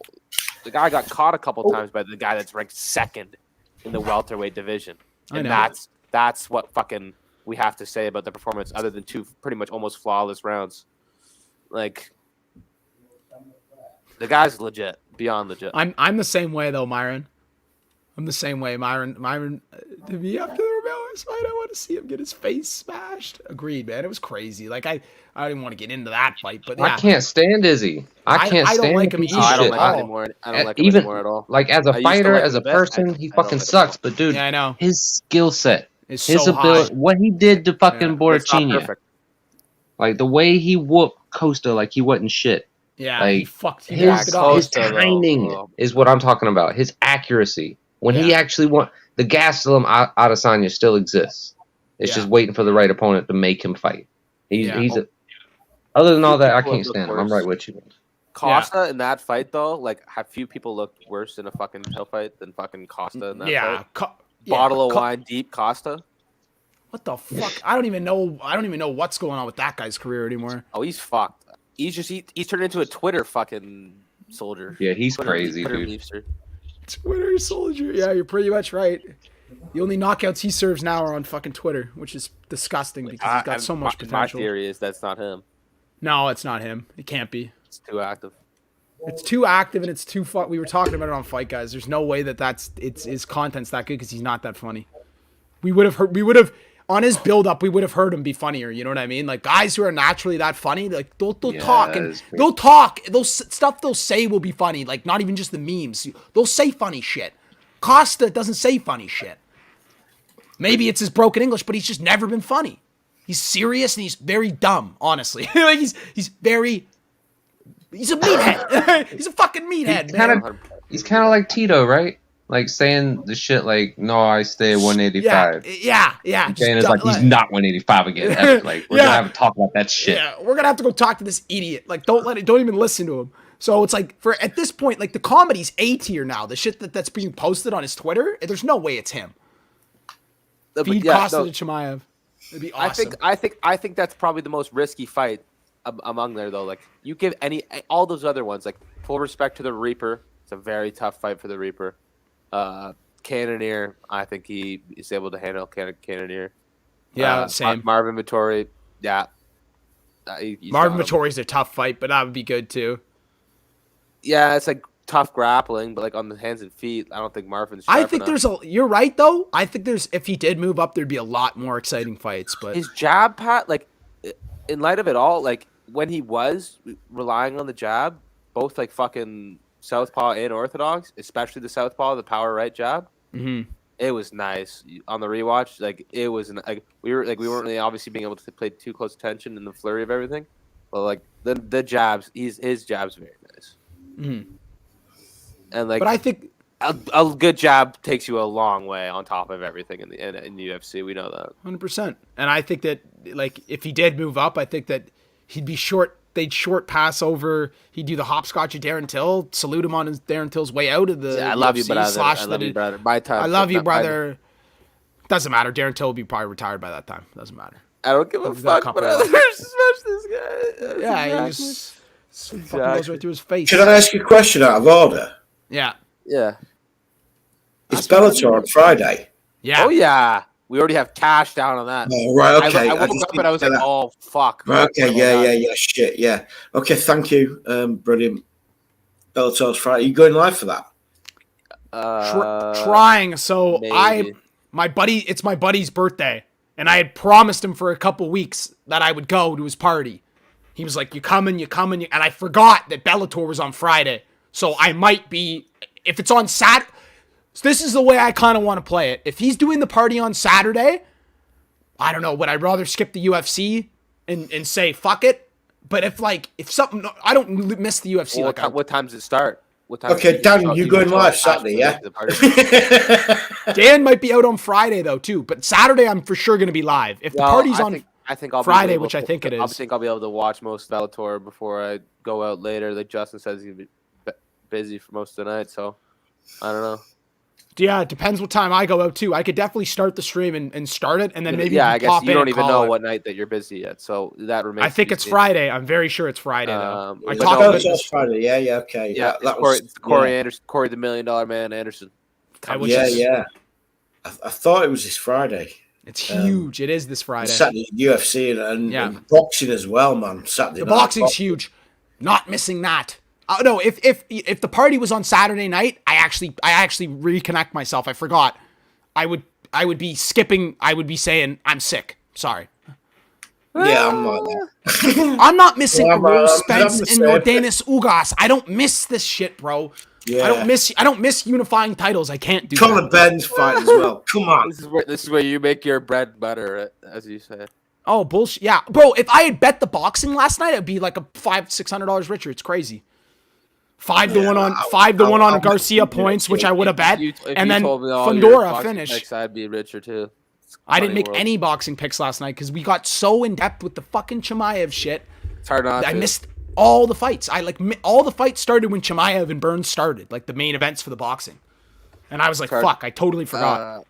the guy got caught a couple times by the guy that's ranked second in the welterweight division, and that's what fucking we have to say about the performance, other than 2 pretty much almost flawless rounds. Like the guy's legit, beyond legit. I'm the same way though, Myron. I'm the same way, Myron. To be after the Romero fight, I want to see him get his face smashed. Agreed, man. It was crazy. Like I didn't want to get into that fight, but yeah. I can't stand Izzy. I don't like him either. I don't like him anymore. I don't like him anymore at all. Like as a fighter, as a person, he fucking sucks. But dude, I know his skill set, his ability, what he did to fucking Borrachina, like the way he whooped Costa, like he wasn't shit. Yeah, like he fucked his timing is what I'm talking about. His accuracy. When he actually the Gastelum Adesanya still exists. It's just waiting for the right opponent to make him fight. Other than all that, I can't stand him. I'm right with you. Costa in that fight though, like have few people looked worse in a fucking title fight than fucking Costa in that fight. Bottle of wine deep Costa. What the fuck? I don't even know what's going on with that guy's career anymore. Oh, he's fucked. He's turned into a Twitter fucking soldier. Yeah, he's crazy, dude. Twitter soldier. Yeah, you're pretty much right. The only knockouts he serves now are on fucking Twitter, which is disgusting because he's got so much potential. My theory is that's not him. No, it's not him. It can't be. It's too active. It's too active and it's too fun. We were talking about it on Fight Guys. There's no way it's his content's that good because he's not that funny. We would have on his build up. We would have heard him be funnier. You know what I mean? Like guys who are naturally that funny, like they'll talk and they'll talk. Those stuff they'll say will be funny. Like not even just the memes. They'll say funny shit. Costa doesn't say funny shit. Maybe it's his broken English, but he's just never been funny. He's serious and he's very dumb. Honestly, like he's a meathead. He's a fucking meathead. He's kind of like Tito, right? Like saying the shit like, "No, I stay at 185." Yeah. Saying it's like he's not 185 again. Ever. Like we're gonna have to talk about that shit. Yeah, we're gonna have to go talk to this idiot. Like, don't even listen to him. So it's like at this point, like the comedy's A tier now. The shit that's being posted on his Twitter, there's no way it's him. Feed Costa to Chimaev. It'd be awesome. I think that's probably the most risky fight among there though. Like you give all those other ones, like full respect to the Reaper. It's a very tough fight for the Reaper. Cannonier, I think he is able to handle Cannonier. Yeah, same. Marvin Vittori, yeah. Marvin Vittori's a tough fight, but that would be good too. Yeah, it's like tough grappling, but like on the hands and feet, I don't think Marvin's sharp I think enough. you're right though. I think if he did move up, there'd be a lot more exciting fights. But his jab pat, like in light of it all, like when he was relying on the jab, both like fucking southpaw and orthodox, especially the southpaw, the power right jab. Mm-hmm. It was nice on the rewatch. Like it was like we weren't really obviously being able to play too close attention in the flurry of everything, but like the jabs, his jabs very nice. Mm-hmm. And like, but I think a good jab takes you a long way on top of everything in the UFC. We know that 100%. And I think that like if he did move up, I think that he'd be short. They'd short pass over. He'd do the hopscotch of Darren Till. Salute him on his Darren Till's way out of the. Yeah, I love you, brother. I love you, brother. My time. I love you, brother. Doesn't matter. Darren Till will be probably retired by that time. Doesn't matter. I don't give a fuck. But I smash this guy. Yeah, he just fucking goes right through his face. Should I ask you a question out of order? Yeah. It's Bellator on Friday. Yeah. Oh yeah. We already have cash down on that. Oh, right, okay. I woke up and I was like, oh fuck. Right, okay, yeah, shit, yeah. Okay, thank you. Brilliant. Bellator's Friday. Are you going live for that? Trying. So maybe. It's my buddy's birthday, and I had promised him for a couple weeks that I would go to his party. He was like, you coming, and I forgot that Bellator was on Friday. So I might be, if it's on Saturday. So this is the way I kind of want to play it. If he's doing the party on Saturday, I don't know, would I rather skip the UFC and say fuck it? But if something, I don't miss the UFC. Well, what time does it start? Okay, Dan, you going live Saturday, yeah? Dan might be out on Friday though too, but Saturday I'm for sure going to be live. If the party's on Friday, which I think it is, I think I'll be able to watch most of Bellator before I go out later. Like Justin says, he's busy for most of the night, so I don't know. Yeah, it depends what time I go out too. I could definitely start the stream and start it, and then maybe I guess pop you don't even know it. what night that you're busy yet, so that remains. I think it's Friday. I'm very sure it's Friday though. It's Friday. Yeah, okay. Yeah, that was Corey Anderson, Corey the $1 Million Man Anderson. Yeah. I thought it was this Friday. It's huge. It is this Friday. Saturday UFC and boxing as well, man. Saturday. The boxing's huge. Not missing that. No, if the party was on Saturday night, I actually reconnect myself. I forgot. I would be skipping. I would be saying I'm sick. Sorry. Yeah, I'm not there. I'm not missing Errol Spence and Nordanis Ugas. I don't miss this shit, bro. Yeah. I don't miss unifying titles. I can't do Conor Ben's fight as well. Come on. This is where you make your bread and butter, as you say. Oh bullshit. Yeah, bro. If I had bet the boxing last night, I'd be like a $500-600 richer. It's crazy. 5-1 on Garcia points, which I would have bet, and then Fundora finished. I'd be richer too. I didn't make any boxing picks last night because we got so in depth with the fucking Chimaev shit. It's hard not. I missed all the fights. All the fights started when Chimaev and Burns started, like the main events for the boxing, and I was like, fuck, I totally forgot.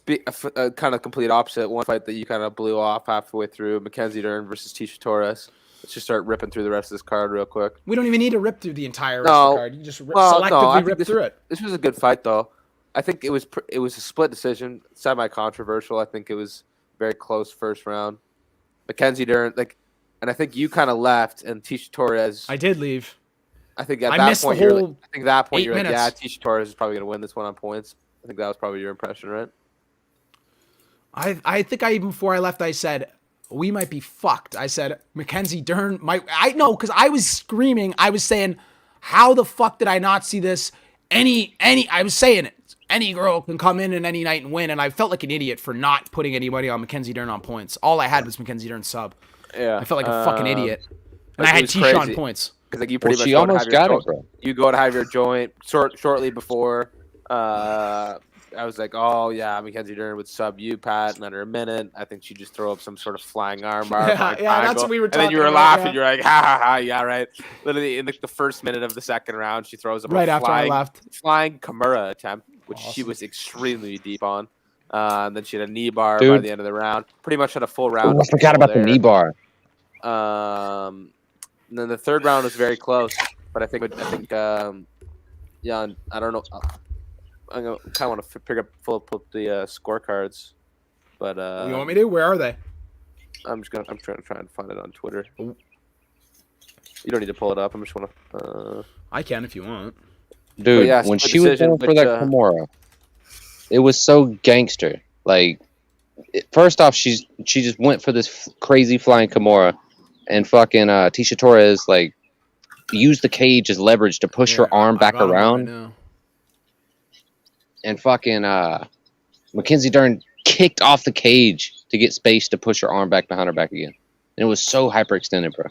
Kind of complete opposite. One fight that you kind of blew off halfway through, Mackenzie Dern versus Tisha Torres. Let's just start ripping through the rest of this card real quick. We don't even need to rip through the entire rest of the card. You just selectively rip through it. This was a good fight, though. I think it was a split decision, semi-controversial. I think it was very close first round. Mackenzie Dern, and I think you kind of left, and Tisha Torres. I did leave. I think at that point you're like, yeah, Tisha Torres is probably gonna win this one on points. I think that was probably your impression, right? I think even before I left, I said we might be fucked. I said Mackenzie Dern might. I know because I was screaming. I was saying, how the fuck did I not see this? I was saying it. Any girl can come in any night and win, and I felt like an idiot for not putting anybody on Mackenzie Dern on points. All I had was Mackenzie Dern sub. Yeah, I felt like a fucking idiot, and I had Tisha on points. Because you pretty much almost got it, bro. You go to have your joint shortly before. I was like, oh yeah, Mackenzie Dern would sub you, Pat, in under a minute. I think she'd just throw up some sort of flying armbar. Yeah, that's what we were talking about. And then you were laughing. You're like, ha ha ha, yeah, right. Literally in the first minute of the second round, she throws up after I left. Flying Kimura attempt, which she was extremely deep on. And then she had a knee bar by the end of the round. Pretty much had a full round. I forgot about the knee bar. And then the third round was very close, but I think yeah, I don't know. I kind of want to pull up the scorecards, but you want me to? Where are they? I'm trying to find it on Twitter. You don't need to pull it up. I just want to. I can if you want, dude. Yeah, when she was going for that Kimura, it was so gangster. Like, first off, she just went for this crazy flying Kimura, and fucking Tisha Torres used the cage as leverage to push her arm back around. Right, and fucking Mackenzie Dern kicked off the cage to get space to push her arm back behind her back again. And it was so hyperextended, bro.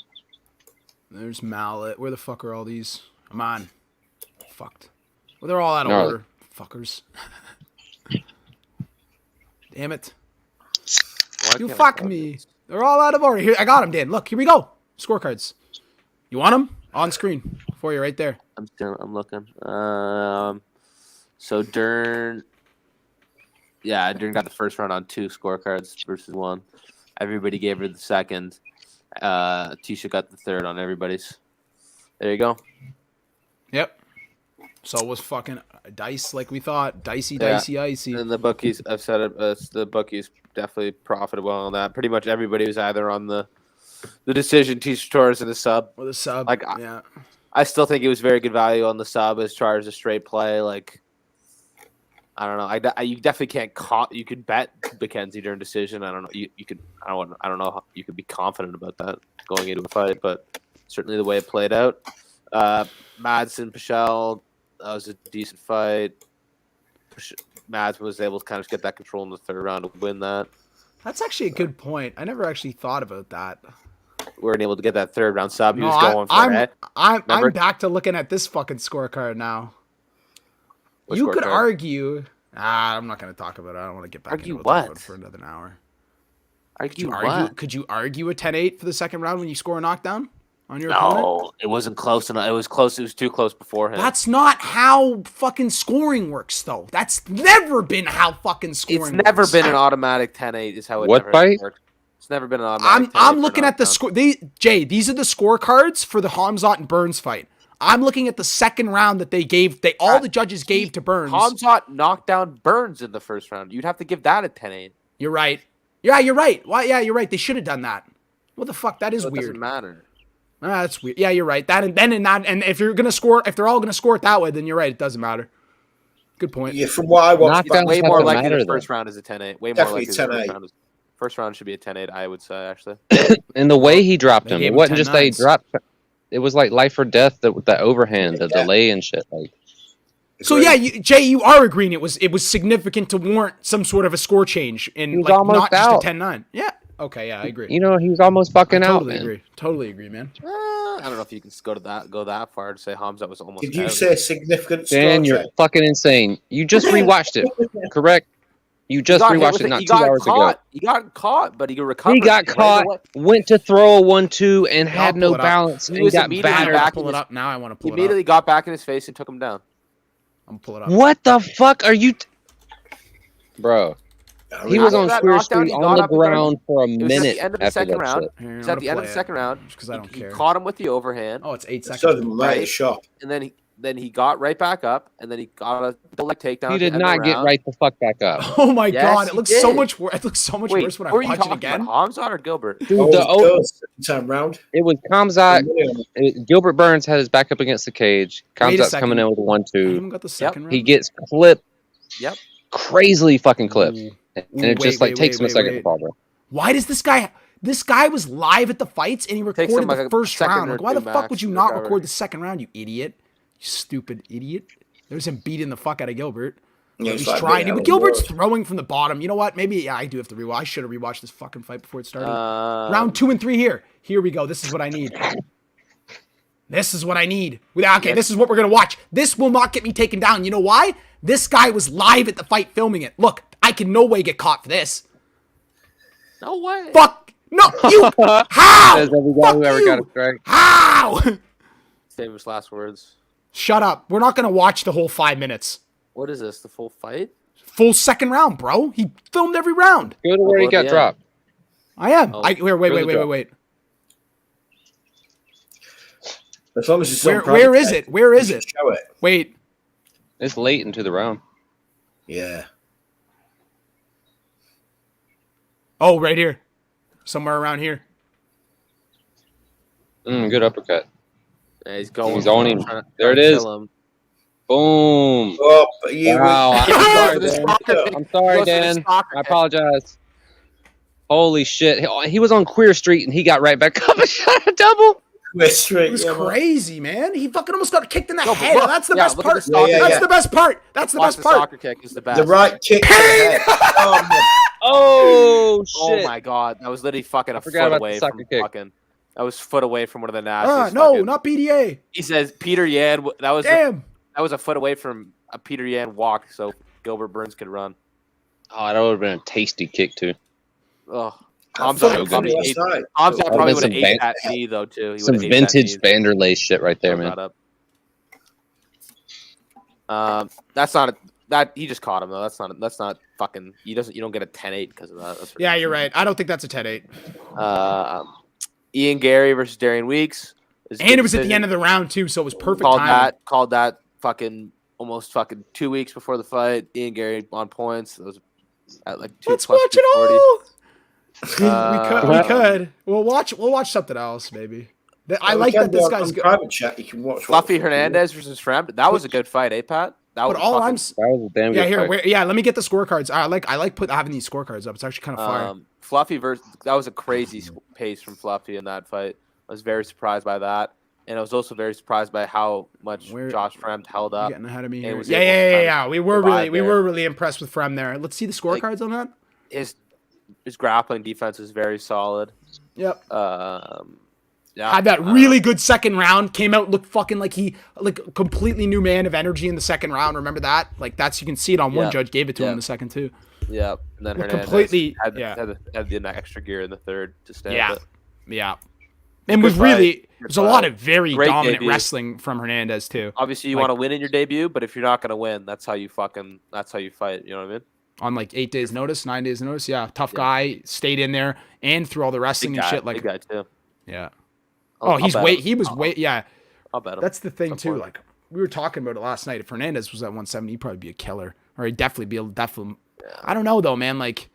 There's Mallet. Where the fuck are all these? I'm on. Fucked. Well, they're all out of order. Fuckers. Damn it. You fuck me. They're all out of order. Here, I got them, Dan. Look, here we go. Scorecards. You want them? On screen for you right there. I'm looking. So Dern got the first round on 2 scorecards versus 1. Everybody gave her the second. Tisha got the third on everybody's. There you go. Yep. So it was fucking dice like we thought. Dicey. And the bookies, I've said it, the bookies definitely profited well on that. Pretty much everybody was either on the decision, Tisha Torres in the sub. Or the sub, yeah. I still think it was very good value on the sub as far as a straight play. I don't know. You definitely can't. You could bet Mackenzie during decision. I don't know. You could. I don't know how you could be confident about that going into a fight, but certainly the way it played out. Madsen Pichel, that was a decent fight. Madsen was able to kind of get that control in the third round to win that. That's actually a good point. I never actually thought about that. We weren't able to get that third round sub. He was going for it. I'm back to looking at this fucking scorecard now. You could argue. I'm not going to talk about it. I don't want to get back into it for another hour. Could you argue a 10-8 for the second round when you score a knockdown on your opponent? No, it wasn't close enough. It was close. It was too close beforehand. That's not how fucking scoring works, though. That's never been how fucking scoring works. It's never been an automatic 10-8 is how it never worked. It's never been an automatic 10-8. I'm looking at the score. Jay, these are the scorecards for the Hamzat and Burns fight. I'm looking at the second round that they gave. All the judges gave to Burns. Hamzat knocked down Burns in the first round. You'd have to give that a 10-8. You're right. Yeah, you're right. Why? Yeah, you're right. They should have done that. What the fuck? That is weird. It doesn't matter. That's weird. Yeah, you're right. And if you're gonna score, if they're all gonna score it that way, then you're right. It doesn't matter. Good point. Yeah, from what I watched, way more likely the first round is a 10-8. Way more likely the first round is. First round should be a 10-8. I would say actually. And the way he dropped him, it wasn't just that he dropped. It was like life or death. The overhand, the delay and shit. So yeah, Jay, you are agreeing it was significant to warrant some sort of a score change in not out. Just a 10-9. Yeah. Okay. Yeah, I agree. He was almost fucking out. Totally agree, man. I don't know if you can go that far to say Hamzat was almost. Did you say significant? Dan, you're fucking insane. You just rewatched it, correct? You just rewatched it not 2 hours ago. He got caught, but he recovered. He got caught, went to throw a 1-2, and had no balance. He got battered. Pull it up now. I want to pull it up. He immediately got back in his face and took him down. I'm pull it up. What the fuck are you, bro? He was on that Queer knockdown, Street he on got the up and got ground for a It was at minute the end of the after second that round. shit. Here, It I'm was at the end gonna of the play it, second round. just 'cause I don't He care. caught him with the overhand, Oh, it's 8 So seconds. the Right. right shot. and then he got right back up, and then he got a double leg takedown. He at the did end of not the get round. right the fuck back up. Oh my Yes, god, it he looks so did. much worse. It looks so much Wait, worse when I who are you watch it talking again. about? Hamzat or Gilbert? Dude, Oh, the second time round. it was Kamzat. Gilbert Burns had his back up against the cage. Wait a Kamzat's second. coming in with a I 1-2. haven't got the second round. He gets clipped, Yep. crazily fucking clipped, Ooh. and Ooh, it just wait, takes him a second wait. to fall, bro. Why does this guy? This guy was live at the fights and he Takes recorded him like the a first second round. or Like, why two the fuck max would you to not recover. record the second round, you idiot? You stupid idiot. There's him beating the fuck out of Gilbert. Yeah, He's it's like trying. being But out Gilbert's of the throwing from the bottom. You know what? Maybe I do have to rewatch. I should have rewatched this fucking fight before it started. Round 2 and 3 here. Here we go. This is what I need. This is what I need. Okay, this is what we're going to watch. This will not get me taken down. You know why? This guy was live at the fight filming it. Look, I can no way get caught for this. No way. Fuck. No, you. How? Says every guy Fuck who ever you. got a strike. How? Famous last words. Shut up. We're not going to watch the whole 5 minutes. What is this? The full fight? Full second round, bro. He filmed every round. Go to where he Well, got yeah. dropped. I am. Oh. Wait. As long as it's Where is it? Where is it? Show it. Wait. It's late into the round. Yeah. Oh, right here. Somewhere around here. Good uppercut. Yeah, he's going. He's on him. trying to- There it trying to is. kill him. Boom. Oh, but you Wow. He I'm goes sorry, for the Dan. soccer kick. I'm sorry, He goes for the Dan. soccer I kick. apologize. Holy shit. He was on Queer Street and he got right back up and shot a double. We're straight. It was yeah, man. crazy, man. He fucking almost got kicked in the No, but head. look- That's the yeah, best look at part. the soccer That's kick. the best part. That's the Watch best the part. soccer kick is the best. The right kick. to the head. Oh, man. Oh, Oh shit. my god, that was literally fucking a forgot foot about away the from soccer kick. fucking. That was foot away from one of the nastiest. No, fucking- not PDA. He says Peter Yan. That was Damn. that was a foot away from a Peter Yan walk, so Gilbert Burns could run. Oh, that would have been a tasty kick, too. Oh, I Hamzat thought probably last ate. night. Hamzat That probably was would have some ate that knee though too. He Some would've ate that vintage knee. Vanderlei shit right there, Throw man. that up. That's not that he just caught him though. That's not fucking. You don't get a 10-8 because of that. That's Yeah, you're right. I don't think that's a 10-8. Ian Gary versus Darian Weeks. And it was at the end of the round, too, so it was perfect timing. Called that fucking almost fucking 2 weeks before the fight. Ian Gary on points. It was at like 2 Let's plus watch it 240. all. We could. We'll watch something else, maybe. I like that this guy's good. Private chat, you can watch. Fluffy Hernandez versus Fremd. That was a good fight, eh, Pat? That was But all I'm That was a damn good fight. let me get the scorecards. I like having these scorecards up. It's actually kind of fire. Fluffy versus that was a crazy pace from Fluffy in that fight. I was very surprised by that, and I was also very surprised by how much Josh Fremd held up. Getting ahead of me and here. was able to Yeah. We were survive really impressed with Frem there. Let's see the scorecards on that. His grappling defense is very solid. Yep. Yeah, Had that really good second round. Came out, looked fucking like a completely new man of energy in the second round. Remember that? Like you can see it on one judge. Gave it to him in the second too. Yeah, and then Hernandez completely had the extra gear in the third to stand. Yeah. And was a lot of very Great dominant debut. wrestling from Hernandez too. Obviously, you want to win in your debut, but if you're not going to win, that's how you fight. You know what I mean? On like 8 days notice, 9 days notice. Yeah, tough guy, stayed in there and through all the wrestling and shit. Like, big guy too. Yeah. I'll He was bet way. Yeah. I'll bet him. That's the thing Some too. point. Like we were talking about it last night. If Hernandez was at 170, he'd probably be a killer, or he'd definitely be definitely. I don't know though, man. Like,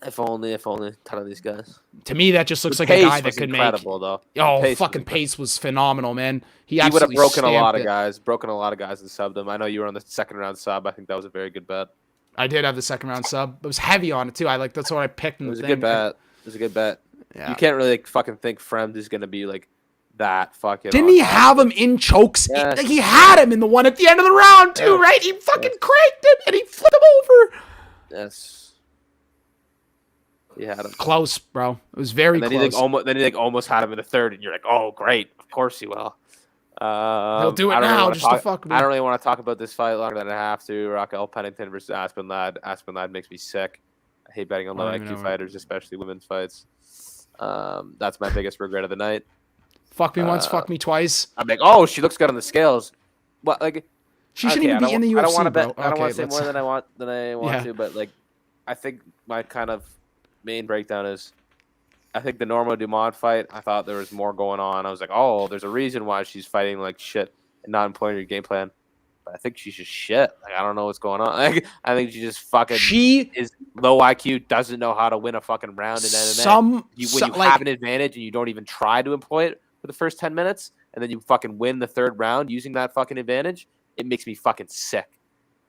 if only, ton of these guys. to me, that just looks The like a pace guy that was could incredible, though. Oh, Pace fucking pace was phenomenal, man. He would have absolutely broken a lot stamped of it. guys. Broken a lot of guys and subbed them. I know you were on the second round sub. I think that was a very good bet. I did have the second round sub. It was heavy on it too. That's what I picked in It the was a thing. good bet. It was a good bet. Yeah. You can't really fucking think Fremd is going to be like that fucking. Didn't on he top. have him in chokes? Yes. Like he had him in the one at the end of the round too, Yes. right? He fucking cranked it and he flipped him over. Yes. He had him. Close, bro. It was very And then close. he almost had him in the third, and you're like, oh great, of course he will. He'll do it I don't really now wanna just to talk- fuck me. I don't really want to talk about this fight longer than I have to. Raquel Pennington versus Aspen Ladd. Aspen Ladd makes me sick. I hate betting on low I don't even IQ know. fighters, especially women's fights. That's my biggest regret of the night. Fuck me once, fuck me twice. I'm like, oh, she looks good on the scales. What, like? She shouldn't even be in the UFC, I don't want to bet. bro. I don't want Okay, to say more than I want Yeah. to, but like, I think my kind of main breakdown is, I think the Norma Dumont fight, I thought there was more going on. I was like, oh, there's a reason why she's fighting like shit and not employing her game plan. But I think she's just shit. Like, I don't know what's going on. Like, I think she just fucking is low IQ, doesn't know how to win a fucking round in MMA. When you have an advantage and you don't even try to employ it for the first 10 minutes, and then you fucking win the third round using that fucking advantage, it makes me fucking sick.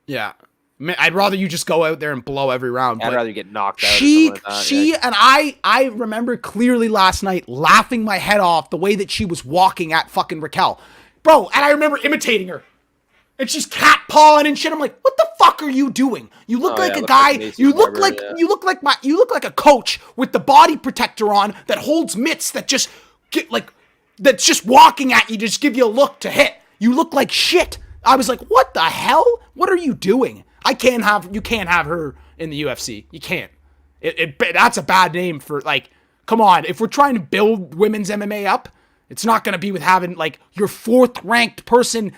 Yeah. I'd rather you just go out there and blow every round. I'd rather you get knocked out. And I remember clearly last night laughing my head off the way that she was walking at fucking Raquel. Bro, and I remember imitating her. And she's cat pawing and shit. I'm like, what the fuck are you doing? You look like a guy. You look like a coach with the body protector on that holds mitts that just that's just walking at you to just give you a look to hit. You look like shit. I was like, what the hell? What are you doing? You can't have her in the UFC. You can't. That's a bad name for, like, come on. If we're trying to build women's MMA up, it's not going to be with having, like, your 4th ranked person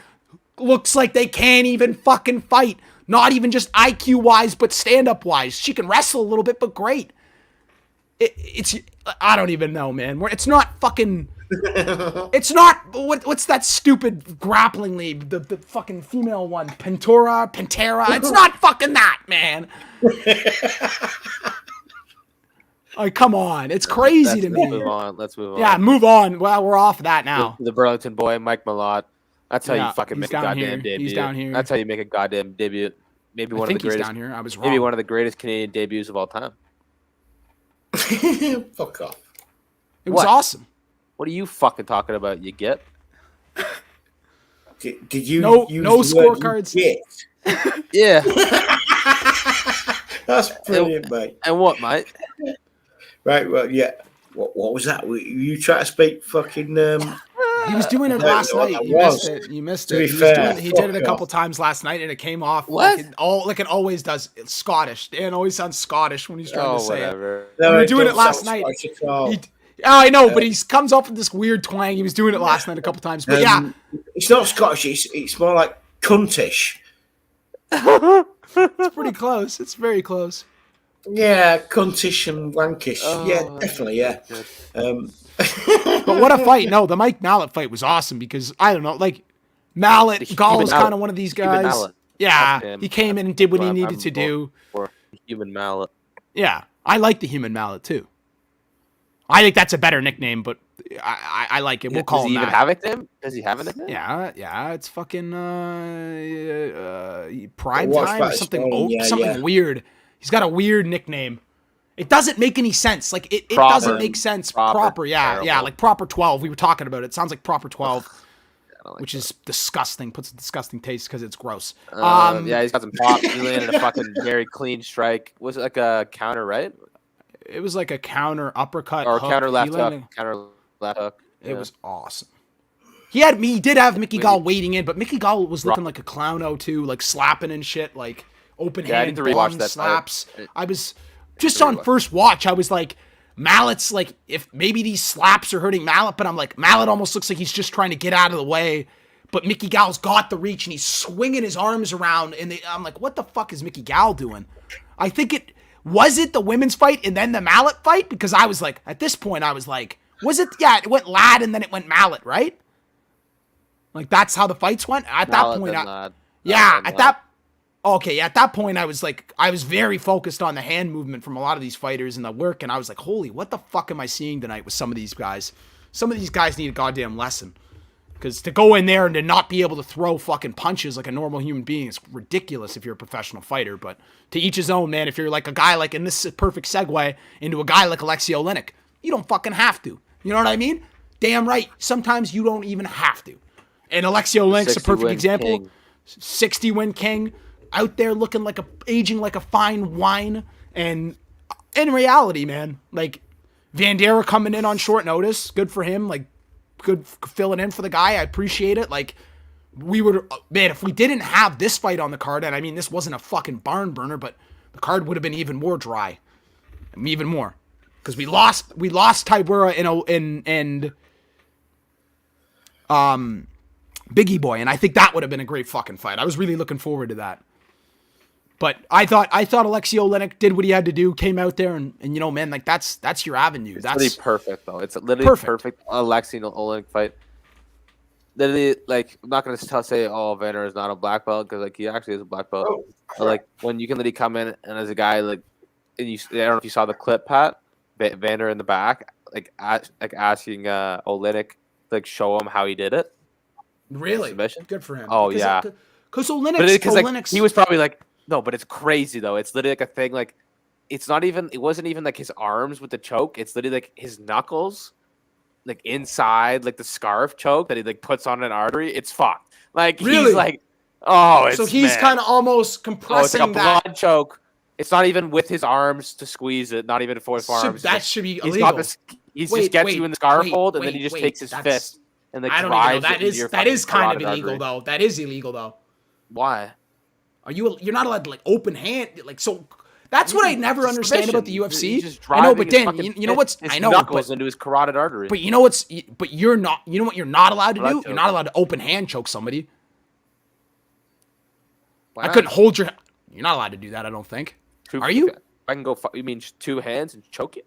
looks like they can't even fucking fight. Not even just IQ wise, but stand up wise. She can wrestle a little bit, but great. It's I don't even know, man. It's not fucking. It's not what's that stupid grappling league? The fucking female one, Pantera. It's not fucking that, man. Like, come on, it's crazy to me. Let's move on. Yeah, move on. Well, we're off of that now. The Burlington boy, Mike Malott. That's how you fucking make a goddamn debut. He's down here. That's how you make a goddamn debut. Maybe one of the greatest. Down here. I was wrong. Maybe one of the greatest Canadian debuts of all time. Fuck off. It was awesome. What are you fucking talking about? You get? Did you no use the word scorecards? Yeah. That's brilliant, mate. And what, mate? Right. Well, yeah. What was that? You try to speak fucking. He was doing it last night. You missed it. He did it a couple times last night, and it came off like it always does. It's Scottish. Dan always sounds Scottish when he's trying to say it. No, we were doing it last night. I know, but he comes off with this weird twang. He was doing it last night a couple times. But yeah, it's not Scottish. It's more like cuntish. It's pretty close. It's very close. Yeah, cuntish and wankish. Yeah, definitely. Yeah. But what a fight! No, the Mike Malott fight was awesome because I don't know, like Malott, Gall was kind of one of these guys. Yeah, he came in and did what he needed to do. Human Malott. Yeah, I like the Human Malott too. I think that's a better nickname, but I like it. We'll call him that. Does he have a nickname? Yeah, it's fucking Prime Time or something weird. He's got a weird nickname. It doesn't make any sense. Like it doesn't make sense. Proper. Yeah, like Proper 12. We were talking about it. It sounds like Proper 12, which is disgusting. Puts a disgusting taste because it's gross. Yeah, he's got some pop. He landed a fucking very clean strike. Was it like a counter, right? It was like a counter uppercut or hook. Counter left hook. It was awesome. He did have Mickey Gall waiting in, but Mickey Gall was looking like a clowno too, like slapping and shit, like open hand slaps. I was just on first watch. I was like, Mallett's like, if maybe these slaps are hurting Malott, but I'm like, Malott almost looks like he's just trying to get out of the way. But Mickey Gall's got the reach and he's swinging his arms around. And I'm like, what the fuck is Mickey Gall doing? I think was it the women's fight and then the Malott fight? Because I was like, at this point, I was like, was it? Yeah, it went Ladd and then it went Malott, right? Like that's how the fights went. At that point, at that point, I was very focused on the hand movement from a lot of these fighters and the work, and I was like, holy, what the fuck am I seeing tonight with some of these guys? Some of these guys need a goddamn lesson. Because to go in there and to not be able to throw fucking punches like a normal human being is ridiculous if you're a professional fighter. But to each his own, man. If you're like a guy like, and this is a perfect segue into a guy like Alexei Oleinik, you don't fucking have to. You know what I mean? Damn right. Sometimes you don't even have to. And Alexei Oleinik's a perfect example. King. 60-win king. Out there looking aging like a fine wine. And in reality, man, like Vandera coming in on short notice. Good for him. Like, good filling in for the guy. I appreciate it. Like, if we didn't have this fight on the card, and I mean, this wasn't a fucking barn burner, but the card would have been even more dry. Even more. Because we lost Tybura and Biggie Boy, and I think that would have been a great fucking fight. I was really looking forward to that. But I thought Alexei Oleinik did what he had to do, came out there, and man, like that's your avenue. That's literally perfect, though. It's literally perfect Alexei Oleinik fight. Literally, like, I'm not gonna say, oh, Vander is not a black belt, because like he actually is a black belt. Oh, but like when you can literally come in and as a guy like, and I don't know if you saw the clip, Pat, Vander in the back, asking Oleinik like show him how he did it. Really? Submission? Good for him. Oh yeah. Because Oleinik's he was probably like, no, but it's crazy though. It's literally like a thing. Like it wasn't even like his arms with the choke. It's literally like his knuckles, like inside like the scarf choke that he like puts on an artery. It's fucked. Like really? He's like, oh, it's, so he's kind of almost compressing it's like a blood choke. It's not even with his arms to squeeze it. Not even with arms. That should be illegal. He just gets you in the scarf hold, and then he just takes his fist and like I don't drives even know. That is kind of illegal though. That is illegal though. Why? You're not allowed to like open hand like so. That's what I never understand about the UFC. I know, but Dan, you know what's I know knuckles into his carotid artery. But you know what's but you're not. You know what you're not allowed to do? You're not allowed to open hand choke somebody. I couldn't hold your. You're not allowed to do that. I don't think. Are you? I can go. You mean just two hands and choke you?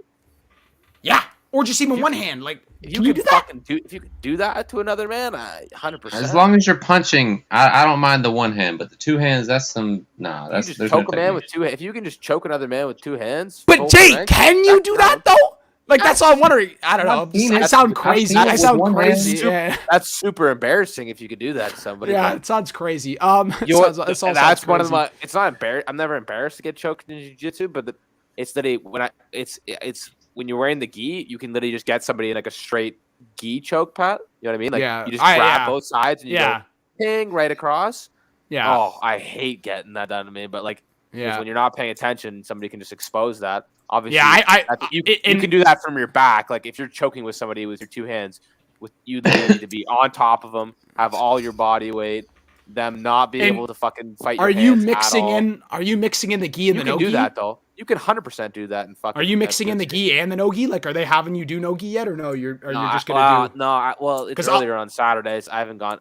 Yeah, or just even one hand. Like, can you do that? If you could do that to another man, 100%. As long as you're punching, I don't mind the one hand, but the two hands, that's some. Nah, that's just choke a man with two hands. If you can just choke another man with two hands. But Jay, can you do that though? Like that's all I'm wondering. I don't know. I sound crazy. I sound crazy. Yeah. That's super embarrassing if you could do that to somebody. Yeah, it sounds crazy. That's one of my. It's not embarrassed. I'm never embarrassed to get choked in jiu-jitsu, but it's when you're wearing the gi, you can literally just get somebody in like a straight gi choke, Pat. You know what I mean? Like you just grab both sides and you go ping right across. Yeah. Oh, I hate getting that done to me, but like, when you're not paying attention, somebody can just expose that. Obviously, you can do that from your back. Like if you're choking with somebody with your two hands, with you need to be on top of them, have all your body weight, them not be able to fucking fight. Are you mixing in? Are you mixing in the gi and the no gi? You can do that though. You can 100% do that and fucking. Are you mixing in the gi and the no gi? Like, are they having you do no gi yet, or no? You're just gonna do? No, well, it's earlier on Saturdays. I haven't gone.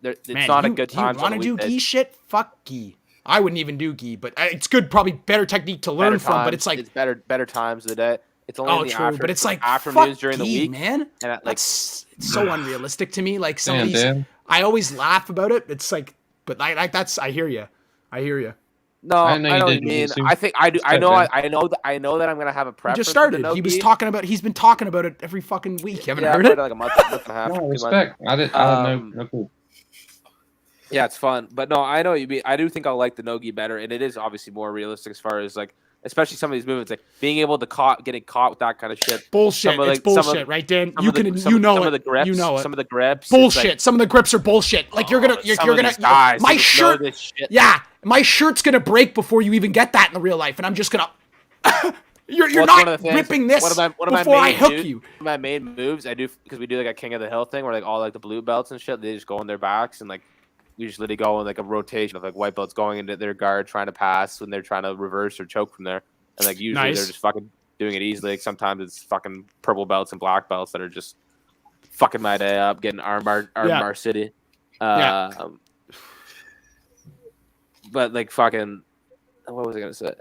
It's not a good time. You want to do gi shit? Fuck gi. I wouldn't even do gi, but it's good. Probably better technique to learn from. But it's like it's better times of the day. It's only true, but it's like afternoons during the week, man. And it's so unrealistic to me. Like some of these, I always laugh about it. It's like, but like that's. I hear you. No, I know what you mean. I think I do. I know that I'm gonna have a preference. He just started. He's been talking about it every fucking week. You haven't heard it? Like a month and a half. No, respect. I didn't know. No, cool. Yeah, it's fun, but no, I know what you mean. I do think I'll like the no-gi better, and it is obviously more realistic as far as like, especially some of these movements, like being able to getting caught with that kind of shit. Bullshit. It's bullshit, right, Dan? Some of the grips. You know it. Some of the grips. Bullshit. Like, some of the grips are bullshit. Like you're gonna. Guys, my shirt. Yeah, my shirt's gonna break before you even get that in the real life, and I'm just gonna. You're not ripping this before I hook you. One of my main moves, I do because we do like a King of the Hill thing, where like all like the blue belts and shit, they just go on their backs and like. We just literally go in like a rotation of like white belts going into their guard trying to pass when they're trying to reverse or choke from there. And like usually they're just fucking doing it easily. Like sometimes it's fucking purple belts and black belts that are just fucking my day up, getting armbar city. But like fucking what was I gonna say?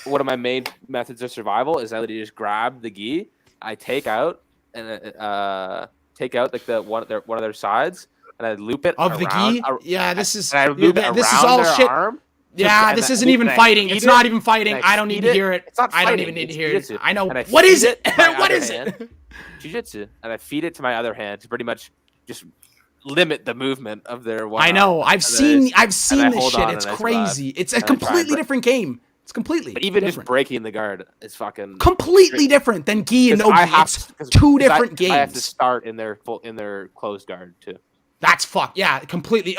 One of my main methods of survival is I literally just grab the gi, I take out like the one of their sides. And I loop it of around, the gi. Yeah, this is I loop it this is all shit. Arm, yeah, this isn't even fighting. It's not even fighting. I don't need to hear it. I don't even need to hear it. I know. What is it? What is it? Jiu-jitsu, and I feed it to my other hand to pretty much just limit the movement of their one. I know. I've seen this shit. It's crazy. It's a completely different game. It's completely. But even different. Just breaking the guard is fucking completely different than gi and no gi. It's two different games. I have to start in their closed guard too. That's fuck. Yeah, completely.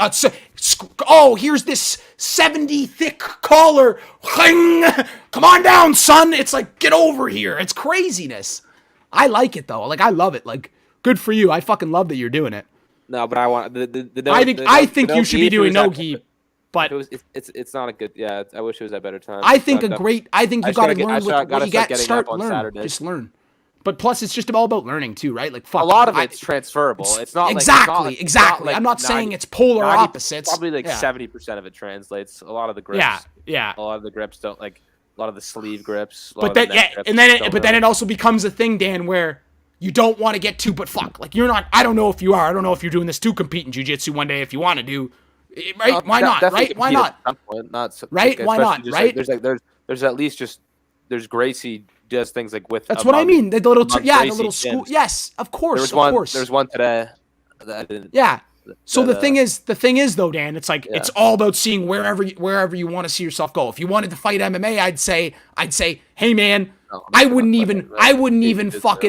Here's this 70 thick collar. Come on down, son. It's like, get over here. It's craziness. I like it though. Like I love it. Like good for you. I fucking love that you're doing it. No, but I want I think you should be doing no gi. But it's not a good. Yeah, I wish it was at better time. I think you got to learn what you get. Learn. Just learn. But plus, it's just all about learning too, right? Like, fuck, a lot of it's transferable. It's not exactly. It's not like I'm not 90, saying it's polar opposites. Probably like 70% of it translates. A lot of the grips. Yeah. A lot of the grips don't like. A lot of the sleeve grips. But then it also becomes a thing, Dan, where you don't want to get too. But fuck, like you're not. I don't know if you are. I don't know if you're doing this to compete in jiu-jitsu one day. If you want to do, right? Why not? Right? Why not? Right? Why not? Right? There's at least just there's Gracie does things like with. That's what I mean. The little the little school. Yes, of course. There's one today. Yeah. So the thing is though, Dan, it's like it's all about seeing wherever you want to see yourself go. If you wanted to fight MMA, I'd say, hey man, I wouldn't even start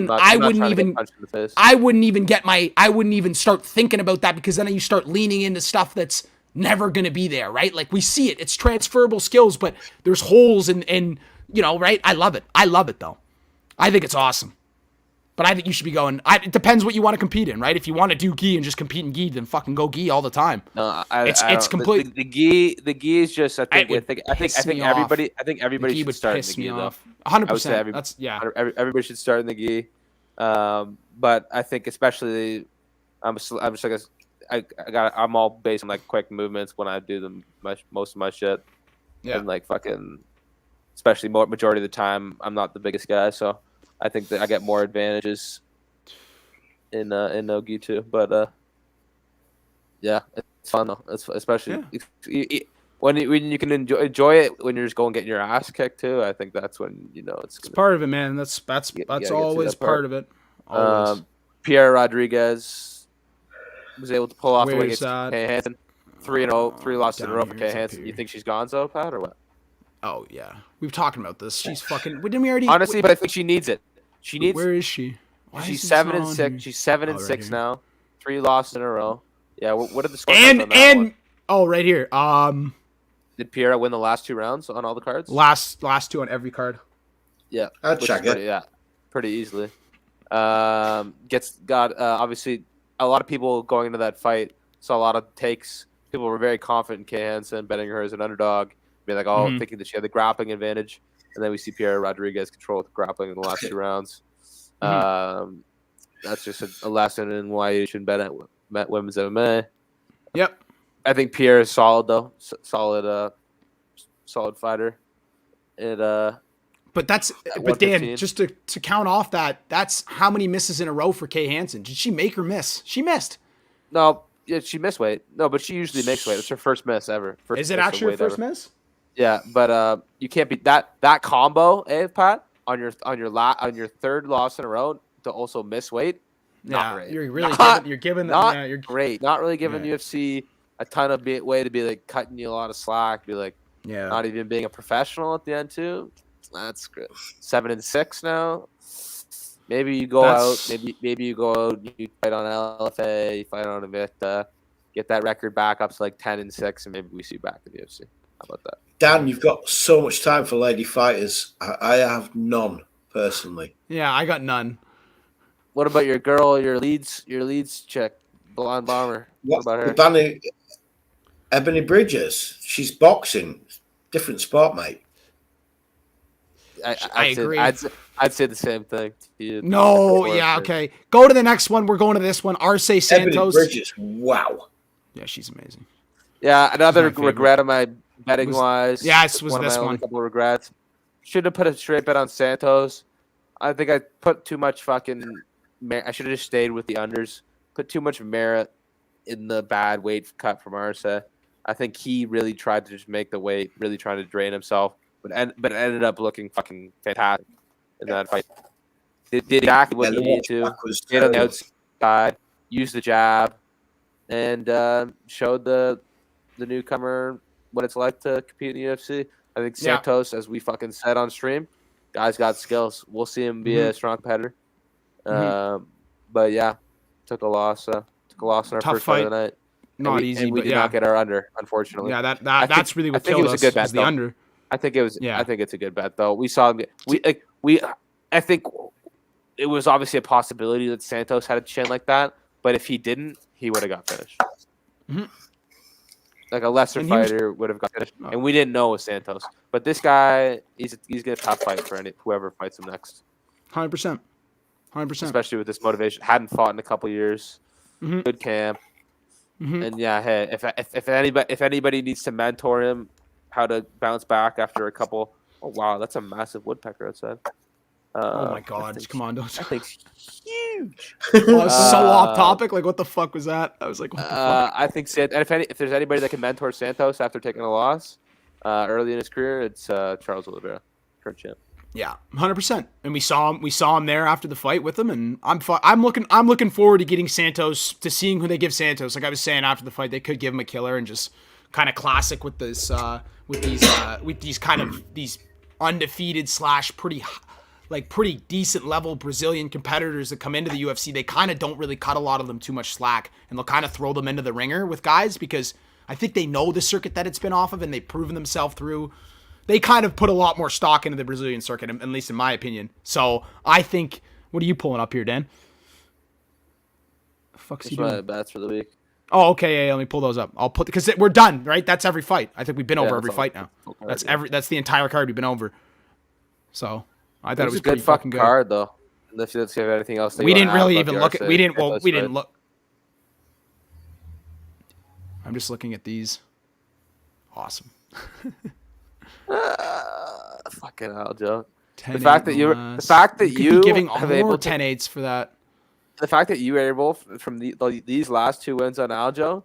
thinking about that, because then you start leaning into stuff that's never gonna be there, right? Like we see it. It's transferable skills, but there's holes in right? I love it though. I think it's awesome. But I think you should be going. It depends what you want to compete in, right? If you want to do gi and just compete in gi, then fucking go gi all the time. No, it's complete. The gi is just. I think everybody should start in the gi though. 100%. That's Everybody should start in the gi, but I think especially, I'm all based on like quick movements when I do most of my shit. Yeah. And like fucking, especially majority of the time, I'm not the biggest guy, so. I think that I get more advantages in no gi too, but yeah, it's fun though. It's especially when you can enjoy it when you're just going getting your ass kicked too. I think that's when it's part of it, man. That's always part of it. Always. Pierre Rodriguez was able to pull off the win against Kay Hansen. 3-0, 3 losses in a row for Kay Hansen. You think she's gone, so Pat, or what? Oh yeah, we've talked about this. She's fucking. Didn't we already? Honestly, but I think she needs it. She needs. Where is she? She's 7-6. She's 7-6 now. 3 losses in a row. Yeah. What did the score? Right here. Did Pierre win the last 2 rounds on all the cards? Last 2 on every card. Yeah. I'd check it. Yeah, pretty easily. Obviously a lot of people going into that fight saw a lot of takes. People were very confident in Kay Hansen, betting her as an underdog. Be like, thinking that she had the grappling advantage, and then we see Pierre Rodriguez control the grappling in the last 2 rounds. That's just a lesson in why you shouldn't bet women's MMA. Yep. I think Pierre is solid though, solid fighter. But Dan, just to count off that's how many misses in a row for Kay Hansen. Did she make or miss? She missed. No, yeah, she missed weight. No, but she usually makes weight. It's her first miss ever. Is it actually her first miss? Yeah, but you can't beat that combo, Pat, on your 3rd loss in a row to also miss weight. Not great. You're really giving them. Not great. Not really giving UFC a ton of way to be like cutting you a lot of slack. Be like, not even being a professional at the end too. That's good. 7-6 now. Maybe you go out. Maybe you go out. You fight on LFA. You fight on Invicta. Get that record back up to like 10-6, and maybe we see you back in the UFC. How about that? Dan, you've got so much time for lady fighters. I have none, personally. Yeah, I got none. What about your girl, your Leeds chick, Blonde Bomber? What about her? Ebony Bridges. She's boxing. Different sport, mate. I agree. I'd say the same thing to you. No, okay. Go to the next one. We're going to this one. Arce Santos. Ebony Bridges. Wow. Yeah, she's amazing. Yeah, another regret of my betting wise. Yeah, it was this one. A couple of regrets. Should have put a straight bet on Santos. I think I put too much fucking. I should have just stayed with the unders. Put too much merit in the bad weight cut from Arce. I think he really tried to just make the weight, really trying to drain himself, but ended up looking fucking fantastic in that fight. Did exactly what he needed to. Get on the outside, use the jab, and showed the newcomer what it's like to compete in the UFC. I think Santos, as we fucking said on stream, guy's got skills. We'll see him be a strong competitor. But yeah, took a loss. Took a loss in our first fight of the night. Not easy, and we did not get our under, unfortunately. Yeah, that's really what killed us. I think it was a good bet. The under. I think it was. Yeah. I think it's a good bet though. We saw I think it was obviously a possibility that Santos had a chin like that, but if he didn't, he would have got finished. Like a lesser fighter would have got finished, and we didn't know it was Santos. But this guy, he's gonna tough fight for whoever fights him next. 100%. 100%. Especially with this motivation. Hadn't fought in a couple years. Good camp. And yeah, hey, if anybody needs to mentor him how to bounce back after a couple. Oh wow, that's a massive woodpecker outside. Oh my God! Come on, don't. That thing's huge. Oh, so off topic. Like, what the fuck was that? I was like, what the fuck? I think if there's anybody that can mentor Santos after taking a loss early in his career, it's Charles Oliveira, current champ. Yeah, 100%. And we saw him there after the fight with him, and I'm looking forward to getting Santos, to seeing who they give Santos. Like I was saying after the fight, they could give him a killer and just kind of classic with this with these undefeated / pretty decent level Brazilian competitors that come into the UFC. They kind of don't really cut a lot of them too much slack, and they'll kind of throw them into the ringer with guys because I think they know the circuit that it's been off of, and they've proven themselves through. They kind of put a lot more stock into the Brazilian circuit, at least in my opinion. So I think, what are you pulling up here, Dan? The fuck's he doing? My bets for the week. Oh, okay, yeah, let me pull those up. I'll put, because we're done, right? That's every fight. I think we've been over every fight now. That's the entire card we've been over. So I thought it was a good fucking card, though. Let's see if anything else. We didn't really even look at. We didn't look. I'm just looking at these. Awesome. Fucking hell, Joe. The fact that you giving have more able 10-8s for that. The fact that you were able from these last 2 wins on Aljo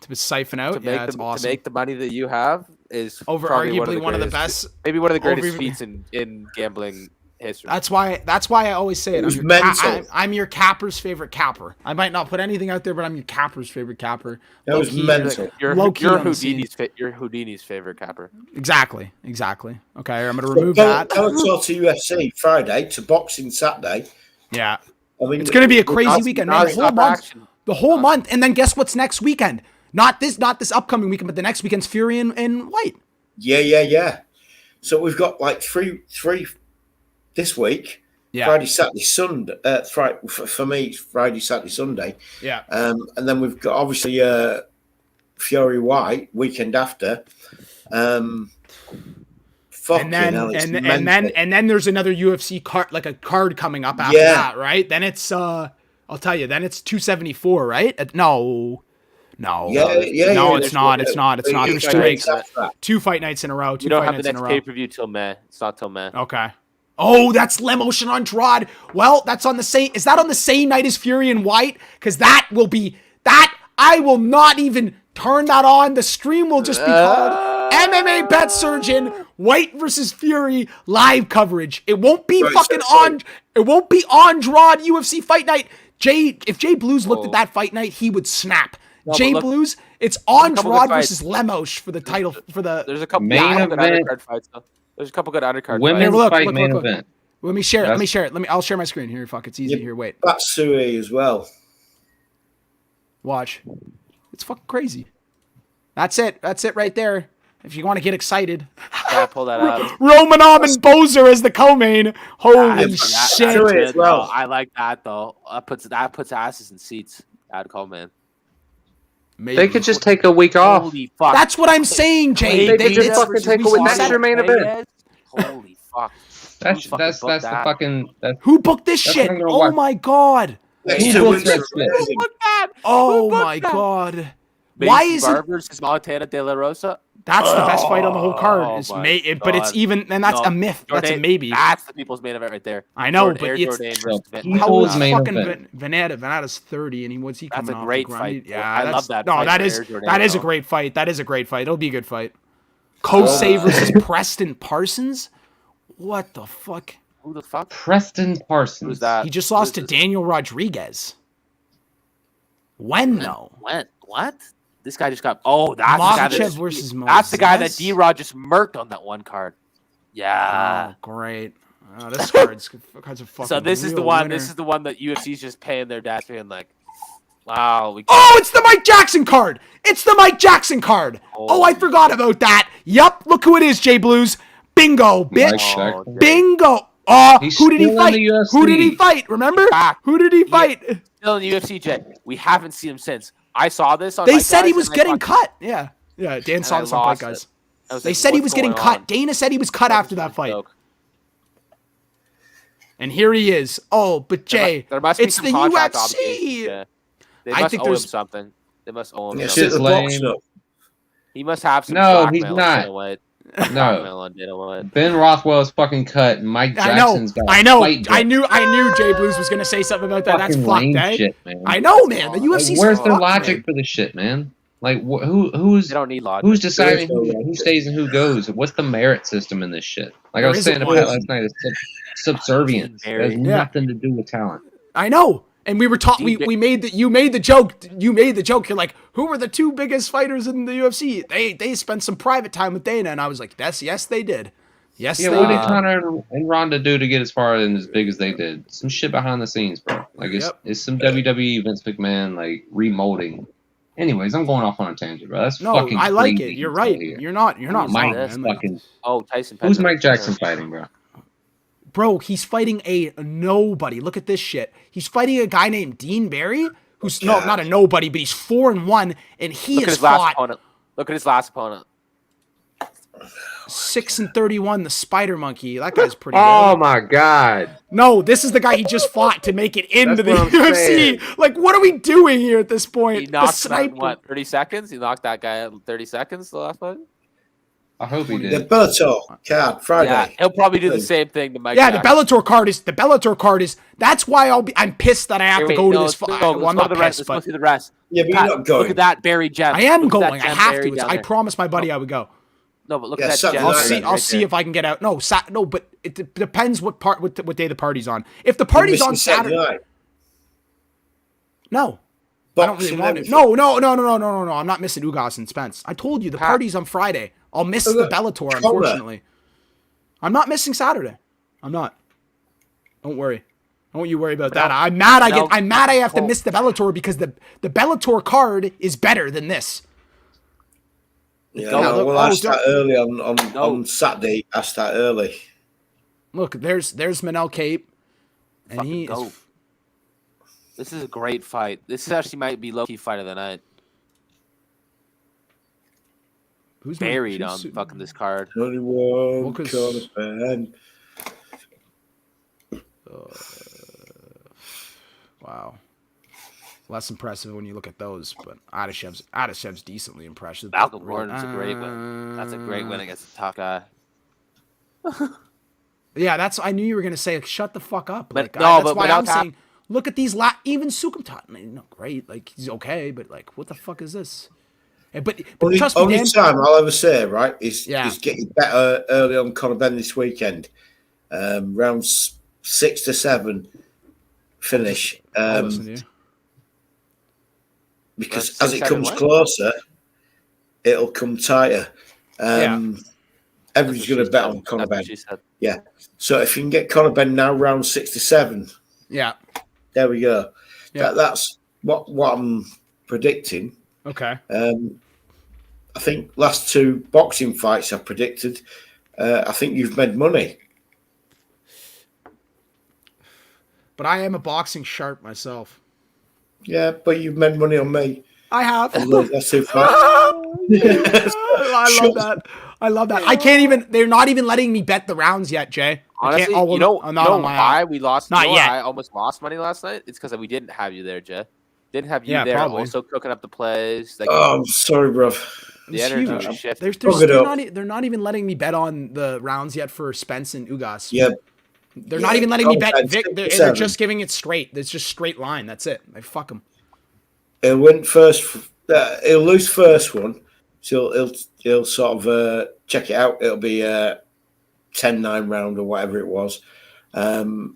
to siphon out, it's awesome. To make the money that you have is over arguably one of the best, maybe one of the greatest feats in gambling history. That's why I always say it. I'm your capper's favorite capper. I might not put anything out there, but I'm your capper's favorite capper. That was mental. You're Houdini's favorite capper. Exactly. Okay, I'm gonna remove that. Bellator to UFC Friday to boxing Saturday. Yeah. I mean, it's going to be a crazy weekend, man. The whole month. And then guess what's next weekend? Not this upcoming weekend, but the next weekend's Fury and White. Yeah. So we've got like three this week. Yeah. Friday, Saturday, Sunday. For me, it's Friday, Saturday, Sunday. Yeah. And then we've got obviously Fury White weekend after. And then there's another UFC card, like a card coming up after that, right? Then it's I'll tell you, then it's 274, right? No, it's not. It's 2 fight nights in a row. You don't have the next pay-per-view till May. It's not till May. Okay. Oh, that's Lemos and Andrade. Well, that's on the same. Is that on the same night as Fury and White? Because that will be that. I will not even turn that on. The stream will just be called MMA Bet Surgeon White versus Fury live coverage. It won't be It won't be Andrade UFC Fight Night. If Jay Blues looked at that fight night, he would snap. Blues, it's Andrade versus Lemos for the title for the. There's a couple good undercard fights though. There's a couple good undercard Women's fights. fight main event. Let me share it. I'll share my screen here. Fuck, it's easy here. Wait. Batsui as well. Watch. It's fucking crazy. That's it right there. If you want to get excited. Yeah, pull that out. Romanov and Bozer as the co-main. Holy shit. Well, I like that though. That puts asses in seats. I'd call, man. Maybe. They could just take a week off. Holy fuck. That's what I'm saying, Jay. They just fucking take a week. That's your main event. Holy fuck. That's the fucking. Who booked this shit? Oh my god. Who booked that? Oh my god. Why is it versus Montana De La Rosa? That's the best fight on the whole card. But it's even, and that's a myth. That's a maybe. That's the people's main event right there. I know, but it's how old is fucking Veneta? Veneta's 30, and what's he coming off? That's a great fight. Yeah, I love that. No, that is a great fight. That is a great fight. It'll be a good fight. Kosei versus Preston Parsons. What the fuck? Who the fuck? Preston Parsons. Who's that? He just lost to Daniel Rodriguez. When though? When? What? This guy just got. Oh, that's Makhachev versus Moses. That's the guy that D-Rod just murked on that one card. Yeah. Oh, great. This card's a fucking. So this is the one. Winner. This is the one that UFC's just paying their dash being like, wow. It's the Mike Jackson card. It's the Mike Jackson card. Oh, I forgot about that. Yup. Look who it is, Jay Blues. Bingo, bitch. Bingo. Who did he fight? Who did he fight? Remember? Who did he fight? Still in the UFC, Jay. We haven't seen him since. I saw this on. They said he was getting cut. Yeah. Dan saw this on Fight Guys. They said he was getting cut. Dana said he was cut after that fight. And here he is. Oh, but Jay, there must be it's some the contract UFC. obligations, yeah. They must owe him something. They must owe him Shit's something. lame. He must have some No, he's blackmail on not. Dana White. No. On Dana White. Ben Rothwell's fucking cut, and Mike Jackson's got a fight I knew Jay Blues was gonna say something about that. That's fucking fucked, eh? shit, man. I know, man. The UFC's Like, where's the fucked, logic man. for this shit, man? Like, who's They don't need logic. who's deciding who stays and who goes? What's the merit system in this shit? Like I was saying to Pat last night, it's subservience. It has nothing to do with talent. I know. And we were taught we made that you made the joke. You're like, who were the two biggest fighters in the UFC? They spent some private time with Dana, and I was like, yes, they did. Yes, yeah. What did Conor and Ronda do to get as far and as big as they did? Some shit behind the scenes, bro. Like it's some WWE Vince McMahon like remolding. Anyways, I'm going off on a tangent, bro. That's fucking. I like it. You're right. You're not Mike wrong, fucking. Tyson. Who's Mike Jackson fighting, bro? Bro, he's fighting a nobody. Look at this shit. He's fighting a guy named Dean Barry, who's not a nobody, but he's 4-1, and he has fought. Look at his last opponent. 6-31, the Spider Monkey. That guy's pretty good. Oh my god. No, this is the guy he just fought to make it into the UFC. Like, what are we doing here at this point? He knocked him out in what, 30 seconds? He knocked that guy out in 30 seconds the last one? I hope he did. The Bellator card Friday. Yeah, he'll probably do the same thing to Mike. Yeah, Jackson. the Bellator card is. That's why I'm pissed that I have to go to this. Well, I'm not pissed, but let's go see the rest. Yeah, but you're not going. Look at that Barry Gem. I am going. I have to. I promised my buddy I would go. No, but look at that. I'll see if I can get out. No, but it depends what day the party's on. If the party's on Saturday, no. I don't really want it. No. I'm not missing Ugas and Spence. I told you the party's on Friday. I'll miss the Bellator, unfortunately. I'm not missing Saturday. I'm not. Don't worry. Don't you worry about that. I'm mad. I'm mad. I have to miss the Bellator because the Bellator card is better than this. Yeah, I start early on Saturday. I start early. Look, there's Manel Cape, and he is. This is a great fight. This actually might be low-key fight of the night. Who's buried on fucking this card? Wow. Less impressive when you look at those, but Adeshev's decently impressive. Malcolm Gordon's a great win. That's a great win against a tough guy. Yeah, I knew you were gonna say, like, shut the fuck up. But like, that's why I'm saying, look at these. Even Sukumtat, great, like he's okay, but like, what the fuck is this? But trust me, only time I'll ever say, right, is getting better early on Conor Benn this weekend. Rounds 6 to 7 finish. Because as it comes closer, it'll come tighter. Everybody's going to bet on Conor Benn. Yeah. So if you can get Conor Benn now, round 6 to 7. Yeah. There we go. Yeah. That's what I'm predicting. Okay. I think last 2 boxing fights I've predicted. I think you've made money. But I am a boxing sharp myself. Yeah, but you've made money on me. I have. That's too far. I love that. I can't even. They're not even letting me bet the rounds yet, Jay. Honestly, I'm not on my why we lost? Not yet. I almost lost money last night. It's because we didn't have you there, Jay. Didn't have you there. Probably. Also cooking up the plays. Like, I'm sorry, bro. The energy was shifting. They're not even letting me bet on the rounds yet for Spence and Ugas. Yeah. They're not even letting me bet Vic. They're just giving it straight. It's just straight line. That's it. Like, fuck them. He'll win first. He'll lose first one. So he'll sort of check it out. It'll be 10-9 round or whatever it was. He'll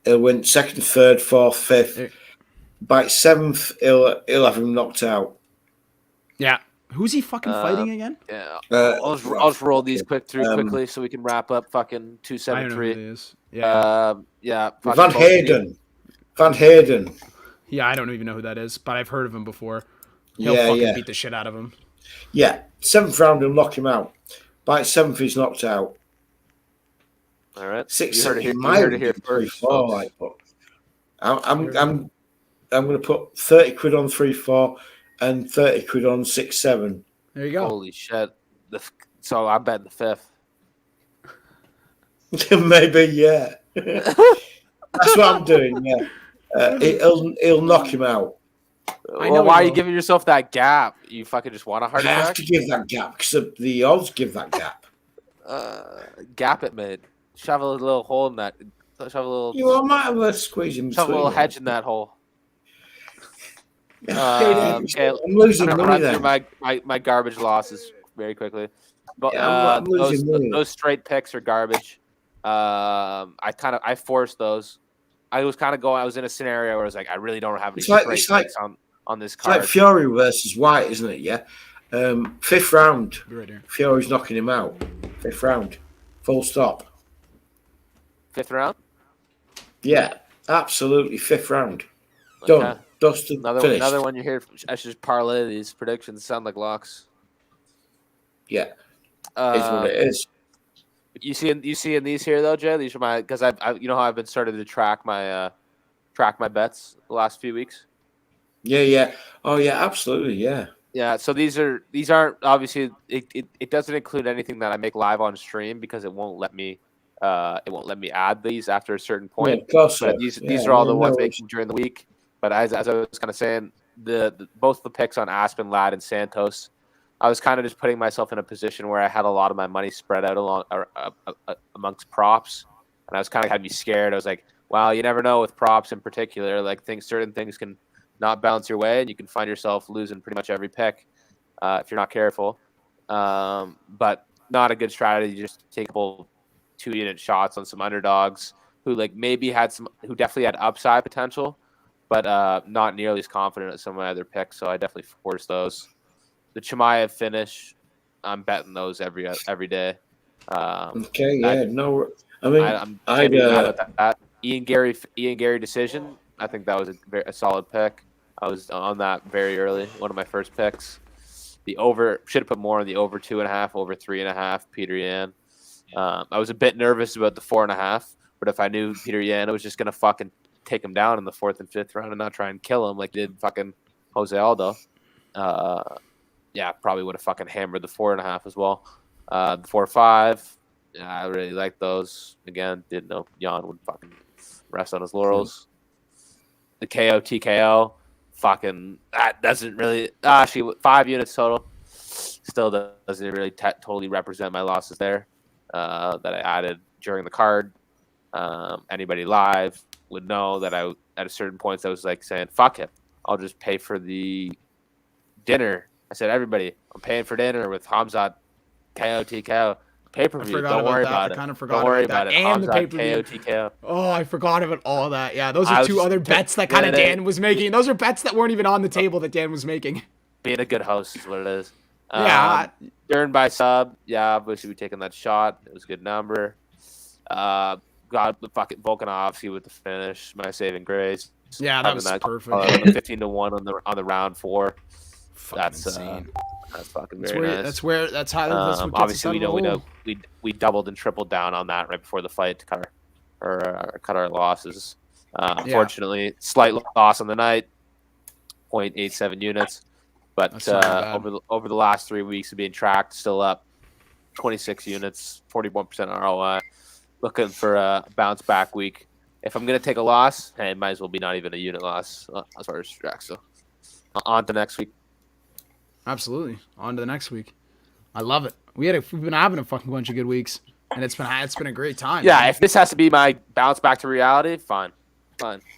win second, third, fourth, fifth. By 7th, he'll have him knocked out. Yeah. Who's he fucking fighting again? Yeah. I'll just roll these quickly so we can wrap up fucking 273. Yeah. Van Hayden. Yeah, I don't even know who that is, but I've heard of him before. He'll fucking beat the shit out of him. Yeah. 7th round, he'll knock him out. By 7th, he's knocked out. All right. 6th, you heard it here first. I'm going to put 30 quid on 3-4 and 30 quid on 6-7. There you go. Holy shit. So I bet the 5th. Maybe, yeah. That's what I'm doing. Yeah, he'll knock him out. Well, why are you giving yourself that gap? You fucking just want a heart attack? I have to give that gap because the odds give that gap. Gap it, mate. Shove a little hole in that. Shove a little. I might have a squeeze in between. Shove a little hedge in that hole. Okay, I'm losing money then. My garbage losses very quickly. But I'm losing money. Those straight picks are garbage. I forced those. I was in a scenario where I was like, I really don't have any straight picks on this card. It's like Fury versus White, isn't it? Yeah. 5th round. Right here. Fury's knocking him out. 5th round. Full stop. 5th round? Yeah, absolutely. 5th round. Done. Okay. Dusted. Another one you hear. I should just parlay these predictions. Sound like locks. Yeah. It's what it is. You see in these here though, Jay. These are my because I've you know how I've been started to track my bets the last few weeks. Yeah. Oh yeah, absolutely. Yeah. Yeah. So these aren't obviously it doesn't include anything that I make live on stream because it won't let me add these after a certain point. Yeah, of course. But these are all the ones making during the week. But as I was kind of saying, both the picks on Aspen, Ladd, and Santos, I was kind of just putting myself in a position where I had a lot of my money spread out amongst props, and I was kind of had me scared. I was like, "Wow, you never know with props in particular. Like certain things can not bounce your way, and you can find yourself losing pretty much every pick if you're not careful." But not a good strategy. Just take a couple 2-unit shots on some underdogs who who definitely had upside potential, but not nearly as confident as some of my other picks. So I definitely forced those. The Chimaev finish, I'm betting those every day. Okay, yeah, that. Ian Gary decision. I think that was a solid pick. I was on that very early. One of my first picks. The over should have put more on the over 2.5, over 3.5. Peter Yan. I was a bit nervous about the 4.5, but if I knew Peter Yan was just gonna fucking take him down in the 4th and 5th round and not try and kill him like did fucking Jose Aldo. Probably would have fucking hammered the 4.5 as well. The 4-5, I really like those. Again, didn't know Jan would fucking rest on his laurels. The KO TKO, fucking that doesn't really. 5 units total. Still doesn't really totally represent my losses there. That I added during the card. Anybody live would know that I at a certain point I was like saying, "Fuck it, I'll just pay for the dinner." I said, "Everybody, I'm paying for dinner with Hamzat KO TKO pay-per-view. Don't worry about it. I kind of forgot about it. And the pay-per-view. KO TKO." Oh, I forgot about all that. Yeah, those are two other bets that kind of Dan was making. Those are bets that weren't even on the table that Dan was making. Being a good host is what it is. Yeah. Dern by sub. Yeah, obviously we taking that shot. It was a good number. Got the fucking Volkanovski with the finish. My saving grace. Yeah, that was perfect. 15-1 on the round 4. That's insane. That's fucking very nice. That's how. Obviously, we doubled and tripled down on that right before the fight to cut our losses. Unfortunately, slight loss on the night, 0.87 units. But over the last 3 weeks of being tracked, still up 26 units, 41% ROI. Looking for a bounce back week. If I'm gonna take a loss, hey, it might as well be not even a unit loss as far as track. So on to next week. Absolutely, on to the next week. I love it. We've been having a fucking bunch of good weeks, and it's been a great time. Yeah, man. If this has to be my bounce back to reality, fine.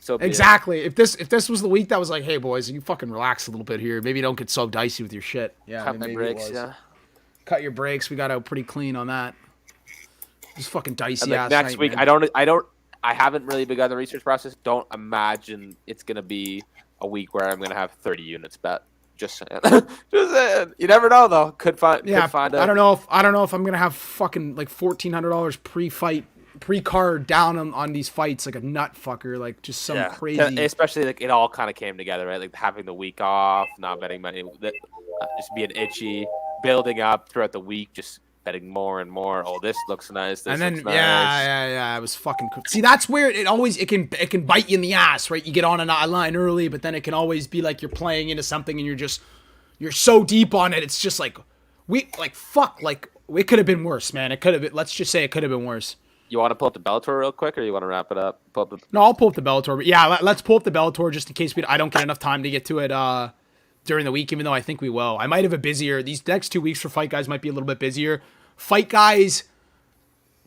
So exactly. If this was the week that was like, hey boys, you fucking relax a little bit here. Maybe don't get so dicey with your shit. Yeah, cut my brakes. Yeah, cut your brakes. We got out pretty clean on that. Just fucking dicey ass. Next week, man. I haven't really begun the research process. Don't imagine it's gonna be a week where I'm gonna have 30 units bet. Just saying. Just saying. You never know though. Could find. I don't know if I'm gonna have fucking like $1,400 pre-fight, pre-card down on these fights like a nut fucker, like just some crazy. Especially like it all kind of came together, right? Like having the week off, not betting money, just being itchy, building up throughout the week, just betting more and more. Oh, this looks nice. This looks nice. Yeah. It was fucking cool. See, that's where it can bite you in the ass, right? You get on a line early, but then it can always be like you're playing into something and you're so deep on it. It's just like it could have been worse, man. Let's just say it could have been worse. You want to pull up the Bellator real quick, or you want to wrap it up? No, I'll pull up the Bellator. But yeah, let's pull up the Bellator just in case I don't get enough time to get to it during the week, even though I think we will. I might have a busier. These next 2 weeks for Fight Guys might be a little bit busier. Fight Guys,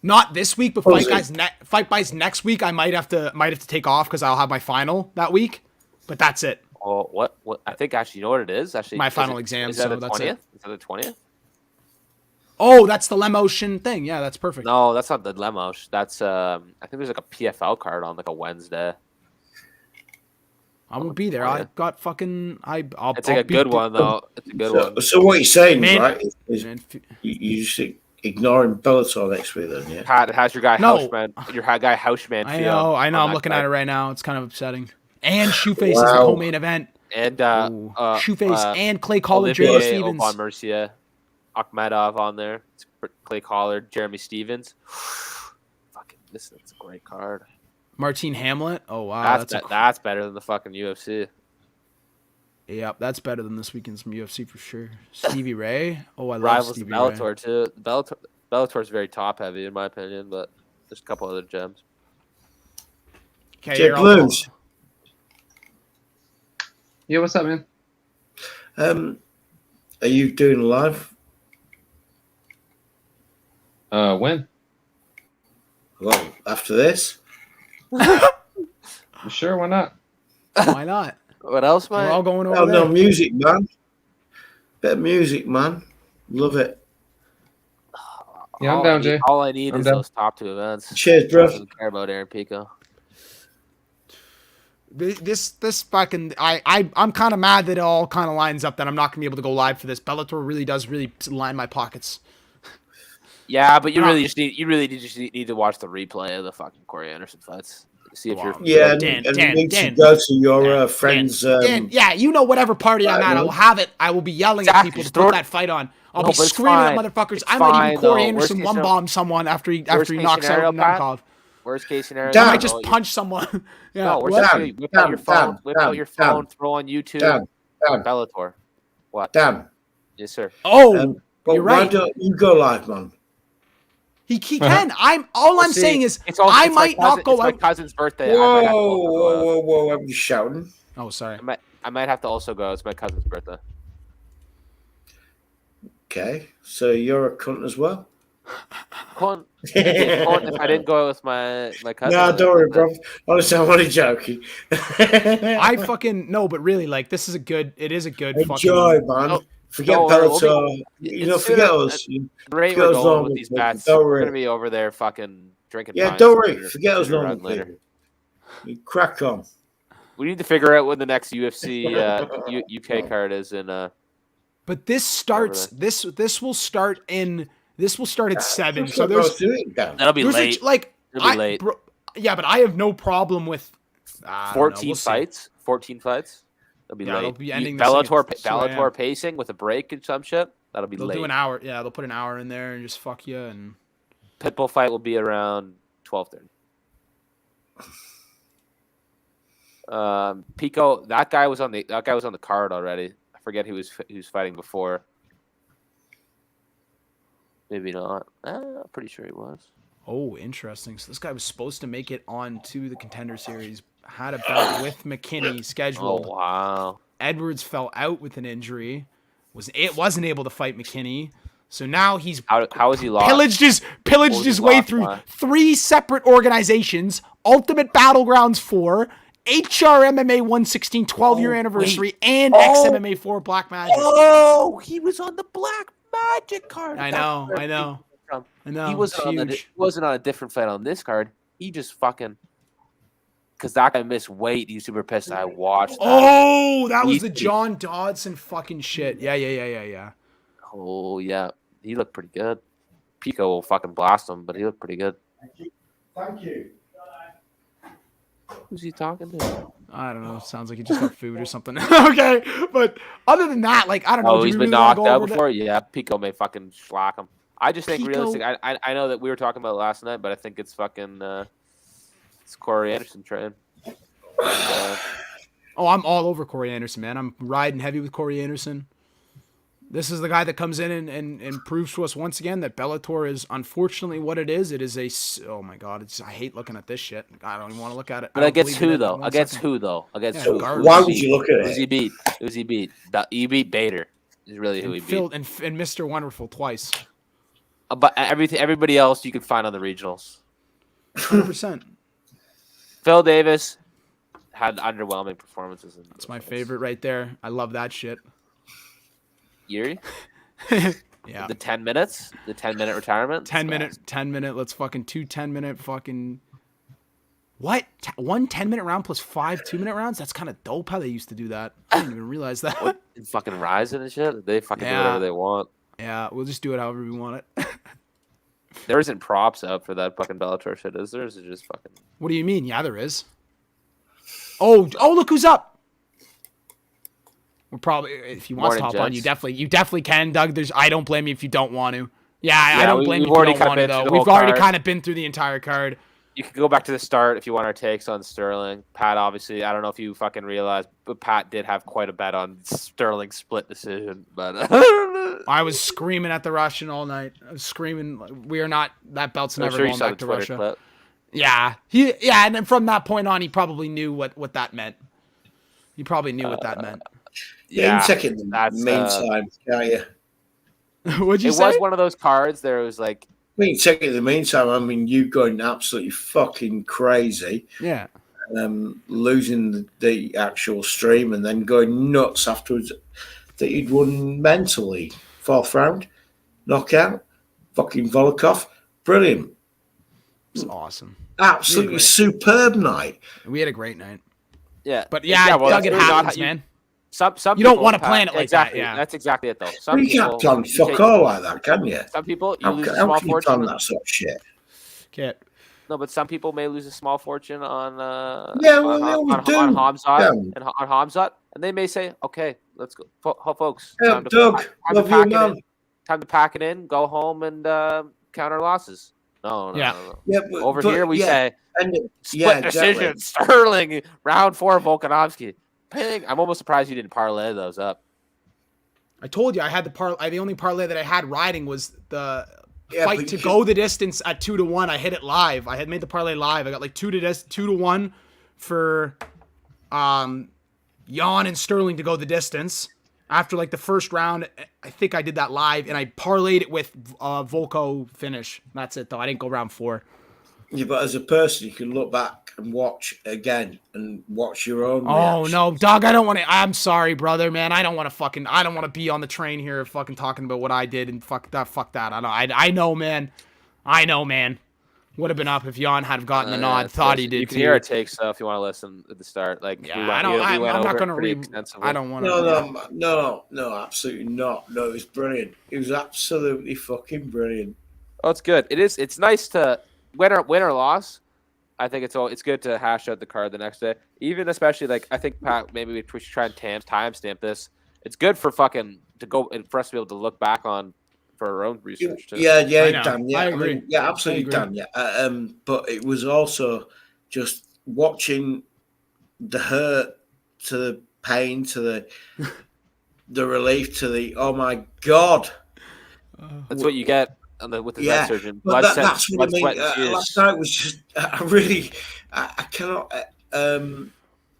not this week, but Fight Guys next week. I might have to take off because I'll have my final that week. But that's it. Oh, what? I think actually, you know what it is? Actually, my final exam. Is that so the that's 20th? it. Is that the 20th? Oh, that's the Lemotion thing. Yeah, that's perfect. No, that's not the Lemos. That's I think there's like a PFL card on like a Wednesday. I won't be there. I got fucking. It's like a good one though. It's a good one. So what you're saying, right? Is you just ignoring Bellator next week, then? Yeah. Pat, it has your guy Houseman. Your guy Houseman. I know. I'm looking at it right now. It's kind of upsetting. And Shoeface is the co-main event. And Shoeface and Clay Collard, Jeremy Stevens. Oban Mercia, Akhmedov on there. It's Clay Collard, Jeremy Stevens. Fucking, that's a great card. Martine Hamlet. Oh wow, that's better than the fucking UFC. Yep, that's better than this weekend's UFC for sure. Stevie Ray. Oh, I love Rivals Stevie Bellator Ray. too. Bellator is very top heavy in my opinion, but there's a couple other gems. Okay, Jake Blues. Yeah, what's up, man? Are you doing live? When? Well, after this. Sure, why not? Why not? What else, man? We're all going over Oh there. no, music, man. Bit of music, man. Love it. Yeah, I'm down, Jay. All I need is those top 2 events. Cheers, bro. I don't care about Aaron Pico. This fucking I'm kind of mad that it all kind of lines up that I'm not gonna be able to go live for this. Bellator really does line my pockets. Yeah, but you really just need to watch the replay of the fucking Corey Anderson fights. See if you're Dan, you need to go to your friends. Dan, yeah, you know whatever party I'm at, I will have it. I will be yelling at people to put that fight on. I'll be screaming at motherfuckers. I might even Corey Anderson one bomb someone after he knocks out Nemkov. Worst case scenario, I might just punch someone. Yeah. No, whip out your phone, throw on YouTube. Bellator. What? Dan. Yes, sir. Oh, you're right. Why don't you go live, man? He can. I'm saying is I might not go out. It's my cousin's birthday. Whoa! I'm just shouting. Oh, sorry. I might have to also go. It's my cousin's birthday. Okay, so you're a cunt as well. Cunt. If I didn't go out with my cousin. No, don't worry, bro. Honestly, I'm only joking. I fucking no, but really, like, this is a good. It is a good. Enjoy, fucking, man. Forget Bellator. Forget us. Right, we're going with these bets. We're gonna be over there, fucking drinking. Yeah, don't worry. Forget us later. You crack on. We need to figure out when the next UFC UK card is in. But this starts. This will start in. This will start at 7. So that'll be late. It'll be late. Yeah, but I have no problem with 14 fights. 14 fights. That'll be late. It'll be ending Bellator pacing with a break and some shit. That'll be late. They'll do an hour. Yeah, they'll put an hour in there and just fuck you. And Pitbull fight will be around 12:30. Pico, that guy was on the card already. I forget who was fighting before. Maybe not. I'm pretty sure he was. Oh, interesting. So this guy was supposed to make it on to the Contender Series. Had a bout with McKinney scheduled. Oh, wow. Edwards fell out with an injury. Wasn't able to fight McKinney. So now he's how is he lost? Pillaged his way through 3 separate organizations: Ultimate Battlegrounds 4, HR MMA 116 12-year anniversary, and XMMA 4 Black Magic. Oh, he was on the Black Magic card. I know. He wasn't on a different fight on this card. He just fucking, because that guy missed weight. He's super pissed. I watched. That was the John Dodson fucking shit. Yeah. Oh yeah, he looked pretty good. Pico will fucking blast him, but he looked pretty good. Thank you. Who's he talking to? I don't know. Sounds like he just got food or something. Okay, but other than that, like, I don't know. He's been knocked out before. Yeah, Pico may fucking schlock him. I just think realistic. I know that we were talking about it last night, but I think it's fucking it's Corey Anderson train. I'm all over Corey Anderson, man. I'm riding heavy with Corey Anderson. This is the guy that comes in and proves to us once again that Bellator is unfortunately what it is. It is oh my God, I hate looking at this shit. I don't even want to look at it. But against who though? Against who though? Against who? Why would you look at it? Who's he beat? He beat Bader. Is really who he beat. And Mr. Wonderful twice. But everybody else you can find on the regionals. 100%. Phil Davis had underwhelming performances. That's my favorite right there. I love that shit. Yuri? Yeah. The 10 minutes? The 10-minute retirement? 10 minute. Let's fucking 2 10-minute fucking. What? 1 10-minute round plus 5 2-minute rounds? That's kind of dope how they used to do that. I didn't even realize that. What? Fucking Ryzen and shit? They fucking do whatever they want. Yeah, we'll just do it however we want it. There isn't props up for that fucking Bellator shit, is there? Is it just fucking... What do you mean? Yeah, there is. Oh, look who's up. We're probably, if you want to hop on, you definitely can, Doug. I don't blame you if you don't want to. Yeah, I don't blame you if you don't want to, though. We've already kind of been through the entire card. You could go back to the start if you want our takes on Sterling. Pat, obviously, I don't know if you fucking realized, but Pat did have quite a bet on Sterling split decision. But I was screaming at the Russian all night. I was screaming, we are not, that belt's never going back to Russia. Clip. Yeah. And then from that point on, he probably knew what that meant. He probably knew what that meant. Yeah, you check it in the meantime, can't you? What'd you say? It was one of those cards. There was like, I mean, check it in the meantime. I mean, you going absolutely fucking crazy. Yeah. Losing the actual stream and then going nuts afterwards that you'd won mentally. 4th round, knockout, fucking Volkov. Brilliant. It's awesome. Absolutely superb night. We had a great night. Yeah. But Doug, it happens, man. Some you don't want to plan it like that. Yeah, that's exactly it, though. You can't plan fuck all like that, can you? Some people, you lose a small fortune. How can you plan that sort of shit? Can't. No, but some people may lose a small fortune on on Hamzat, and they may say, "Okay, let's go, folks. Yeah, Doug, love you, man. Time to pack it in, go home, and count our losses." No. Yeah, but here we say split decision, Sterling, round 4, Volkanovski. I'm almost surprised you didn't parlay those up. I told you I had the only parlay that I had riding was the fight to go the distance at 2-1. I hit it live. I had made the parlay live. I got like 2-1 for Jan and Sterling to go the distance. After like the first round, I think I did that live, and I parlayed it with Volko finish. That's it though. I didn't go round 4. Yeah, but as a person, you can look back and watch again and watch your own. Oh no, Doug! I don't want to. I'm sorry, brother, man. I don't want to be on the train here, fucking talking about what I did and fuck that. I know, man. Would have been up if Jan had gotten the nod. Thought he did. You can hear our takes if you want to listen at the start. Like, yeah, I'm not going to read. I don't want to. No, absolutely not. No, it was brilliant. It was absolutely fucking brilliant. Oh, it's good. It is. It's nice to win or loss. I think it's good to hash out the card the next day. Even especially like I think Pat, maybe we should try and timestamp this. It's good for fucking to go and for us to be able to look back on for our own research too. Yeah, Dan. Yeah, I agree. Absolutely, Dan. Yeah, but it was also just watching the hurt to the pain to the relief to the oh my god. That's what you get. With the vet surgeon, that's what I mean. Last night was just I cannot. I'm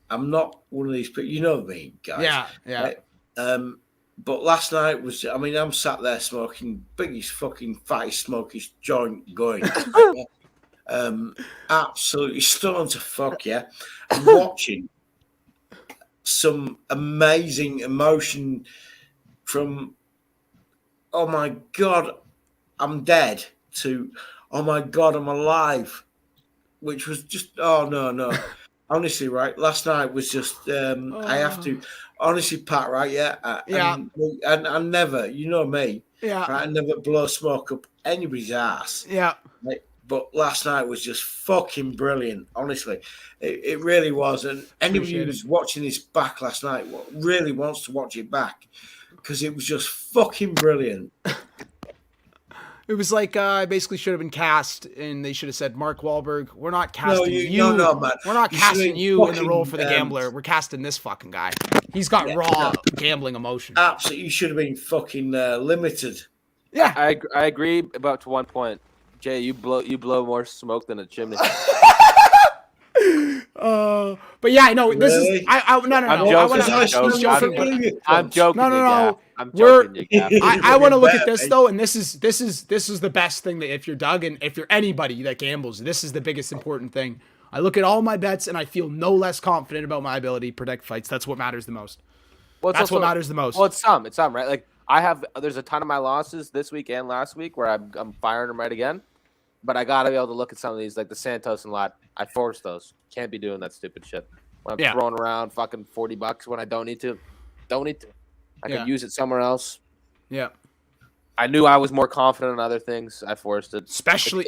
not one of these people. You know me, guys. Yeah. Right? But last night was. I mean, I'm sat there smoking biggest fucking fattest smokiest joint going. Absolutely stoned to fuck. Yeah, and watching some amazing emotion from. Oh my god. I'm dead to, oh my God, I'm alive, which was just, oh no. Honestly, right, last night was just, I have to, honestly, Pat, right, yeah? And I never, you know me, right, I never blow smoke up anybody's ass. Yeah. Right? But last night was just fucking brilliant, honestly. It really was. And anybody who's watching this back last night really wants to watch it back because it was just fucking brilliant. It was like I basically should have been cast, and they should have said, Mark Wahlberg, we're not casting you. No, man. We're not casting you in the role for the gambler. We're casting this fucking guy. He's got raw gambling emotion. Absolutely, you should have been fucking limited. Yeah, I agree about to one point. Jay, you blow more smoke than a chimney. But yeah, I know this is. No. I'm joking. No. I'm joking. I want to look at this though, and this is the best thing that if you're Doug and if you're anybody that gambles, this is the biggest important thing. I look at all my bets and I feel no less confident about my ability to predict fights. That's what matters the most. What matters the most. Well, it's some, right? Like there's a ton of my losses this week and last week where I'm firing them right again. But I gotta be able to look at some of these, like the Santos and lot. I force those. Can't be doing that stupid shit. When I'm throwing around fucking $40 when I don't need to. I could use it somewhere else. Yeah. I knew I was more confident in other things. I forced it. Especially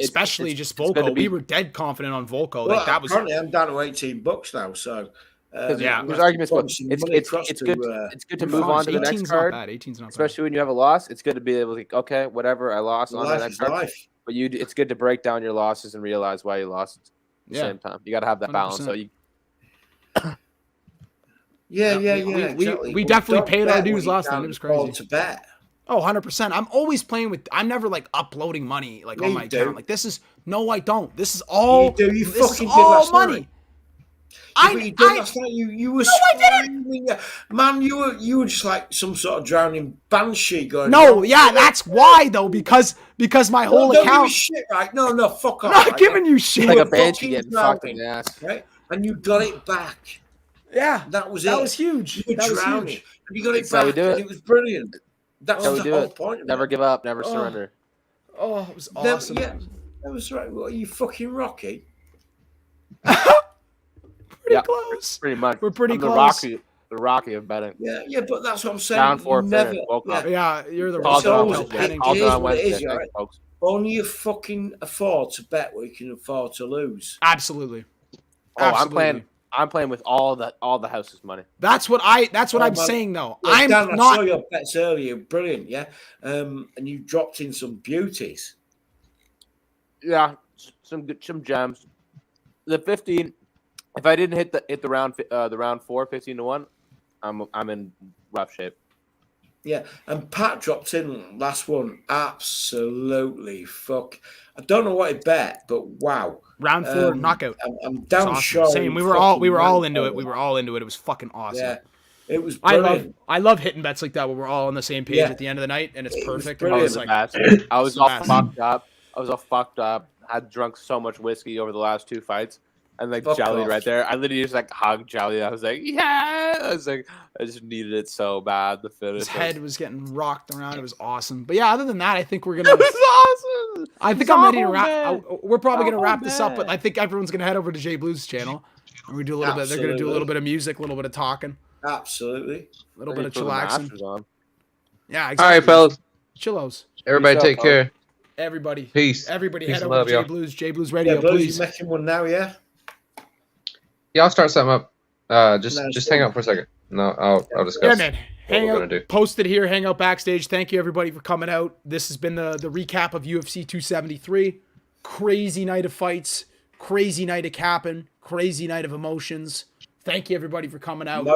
just Volko. We were dead confident on Volko. Well, like that was. Apparently, I'm down to $18 now. So there's arguments. But it's good to move on to the next card. Not bad. 18's not especially when you have a loss. It's good to be able to okay, whatever. I lost on the next card. But it's good to break down your losses and realize why you lost at the same time. You got to have that 100%. Balance. So you. We definitely paid our dues last time. It was crazy. To bet. Oh, 100%. I'm always playing with. I'm never like uploading money like on my account. Like this is no, I don't. This is all. You do. You this fucking is all did money. Night. You were screaming, man. You were just like some sort of drowning banshee going. No, that's why though, because my whole account. Don't give a shit, right? No, fuck off. I'm not giving you shit. Like a banshee getting fucked in the ass, right? And you got it back. Yeah, that was huge. You were drowning, and you got it back. And it was brilliant. That's the whole point. Never give up, never surrender. Oh, it was awesome. That was right. What are you, fucking Rocky? Pretty close. Pretty much. We're pretty close. The Rocky of betting. Yeah, but that's what I'm saying. Down 4 you're the Rocky. Only you fucking afford to bet what you can afford to lose. Absolutely. I'm playing with all the house's money. That's what I'm saying though. I saw your bets earlier, brilliant, yeah. And you dropped in some beauties. Yeah, some gems. The 15. If I didn't hit the round 4, 15-1, I'm in rough shape. Yeah, and Pat dropped in last one. Absolutely fuck. I don't know what he bet, but wow. Round 4 knockout. I'm down short. Same. We were all into it. We were all into it. It was fucking awesome. Yeah, it was brilliant. I love hitting bets like that where we're all on the same page at the end of the night, and it's perfect. I was all fucked up. Had drunk so much whiskey over the last 2 fights. And like Jelly right there. I literally just like hugged Jelly. I was like, yeah. I just needed it so bad. The finish. His head was getting rocked around. It was awesome. But yeah, other than that, I think we're gonna. It was awesome. I think I'm ready to wrap. We're probably gonna wrap this up, but I think everyone's gonna head over to Jay Blue's channel, and we do a little bit. They're gonna do a little bit of music, a little bit of talking. Absolutely. A little bit of chillaxing. Yeah. Exactly. All right, fellas. Chillos. Everybody, take care. Everybody. Peace. Everybody, Peace head over to Jay Blues Radio, please. You're making one now, yeah. Yeah, I'll start something up. Just hang out for a second. No, I'll discuss. Yeah, man. Hang out. Post it here. Hang out backstage. Thank you everybody for coming out. This has been the recap of UFC 273. Crazy night of fights. Crazy night of capping. Crazy night of emotions. Thank you everybody for coming out.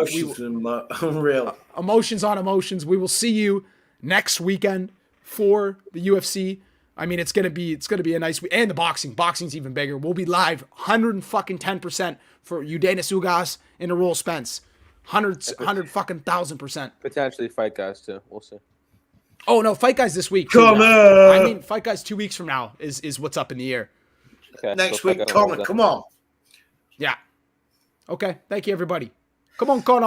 Unreal. Emotions on emotions. We will see you next weekend for the UFC. I mean, it's gonna be a nice week, and the boxing's even bigger. We'll be live 110% for Udenis Ugas and Errol Spence, 100,000%. Potentially Fight Guys too. We'll see. Oh no, Fight Guys this week. Come on. I mean, Fight Guys 2 weeks from now is what's up in the air. Okay, next week, Connor. Come on. Yeah. Okay. Thank you, everybody. Come on, Connor.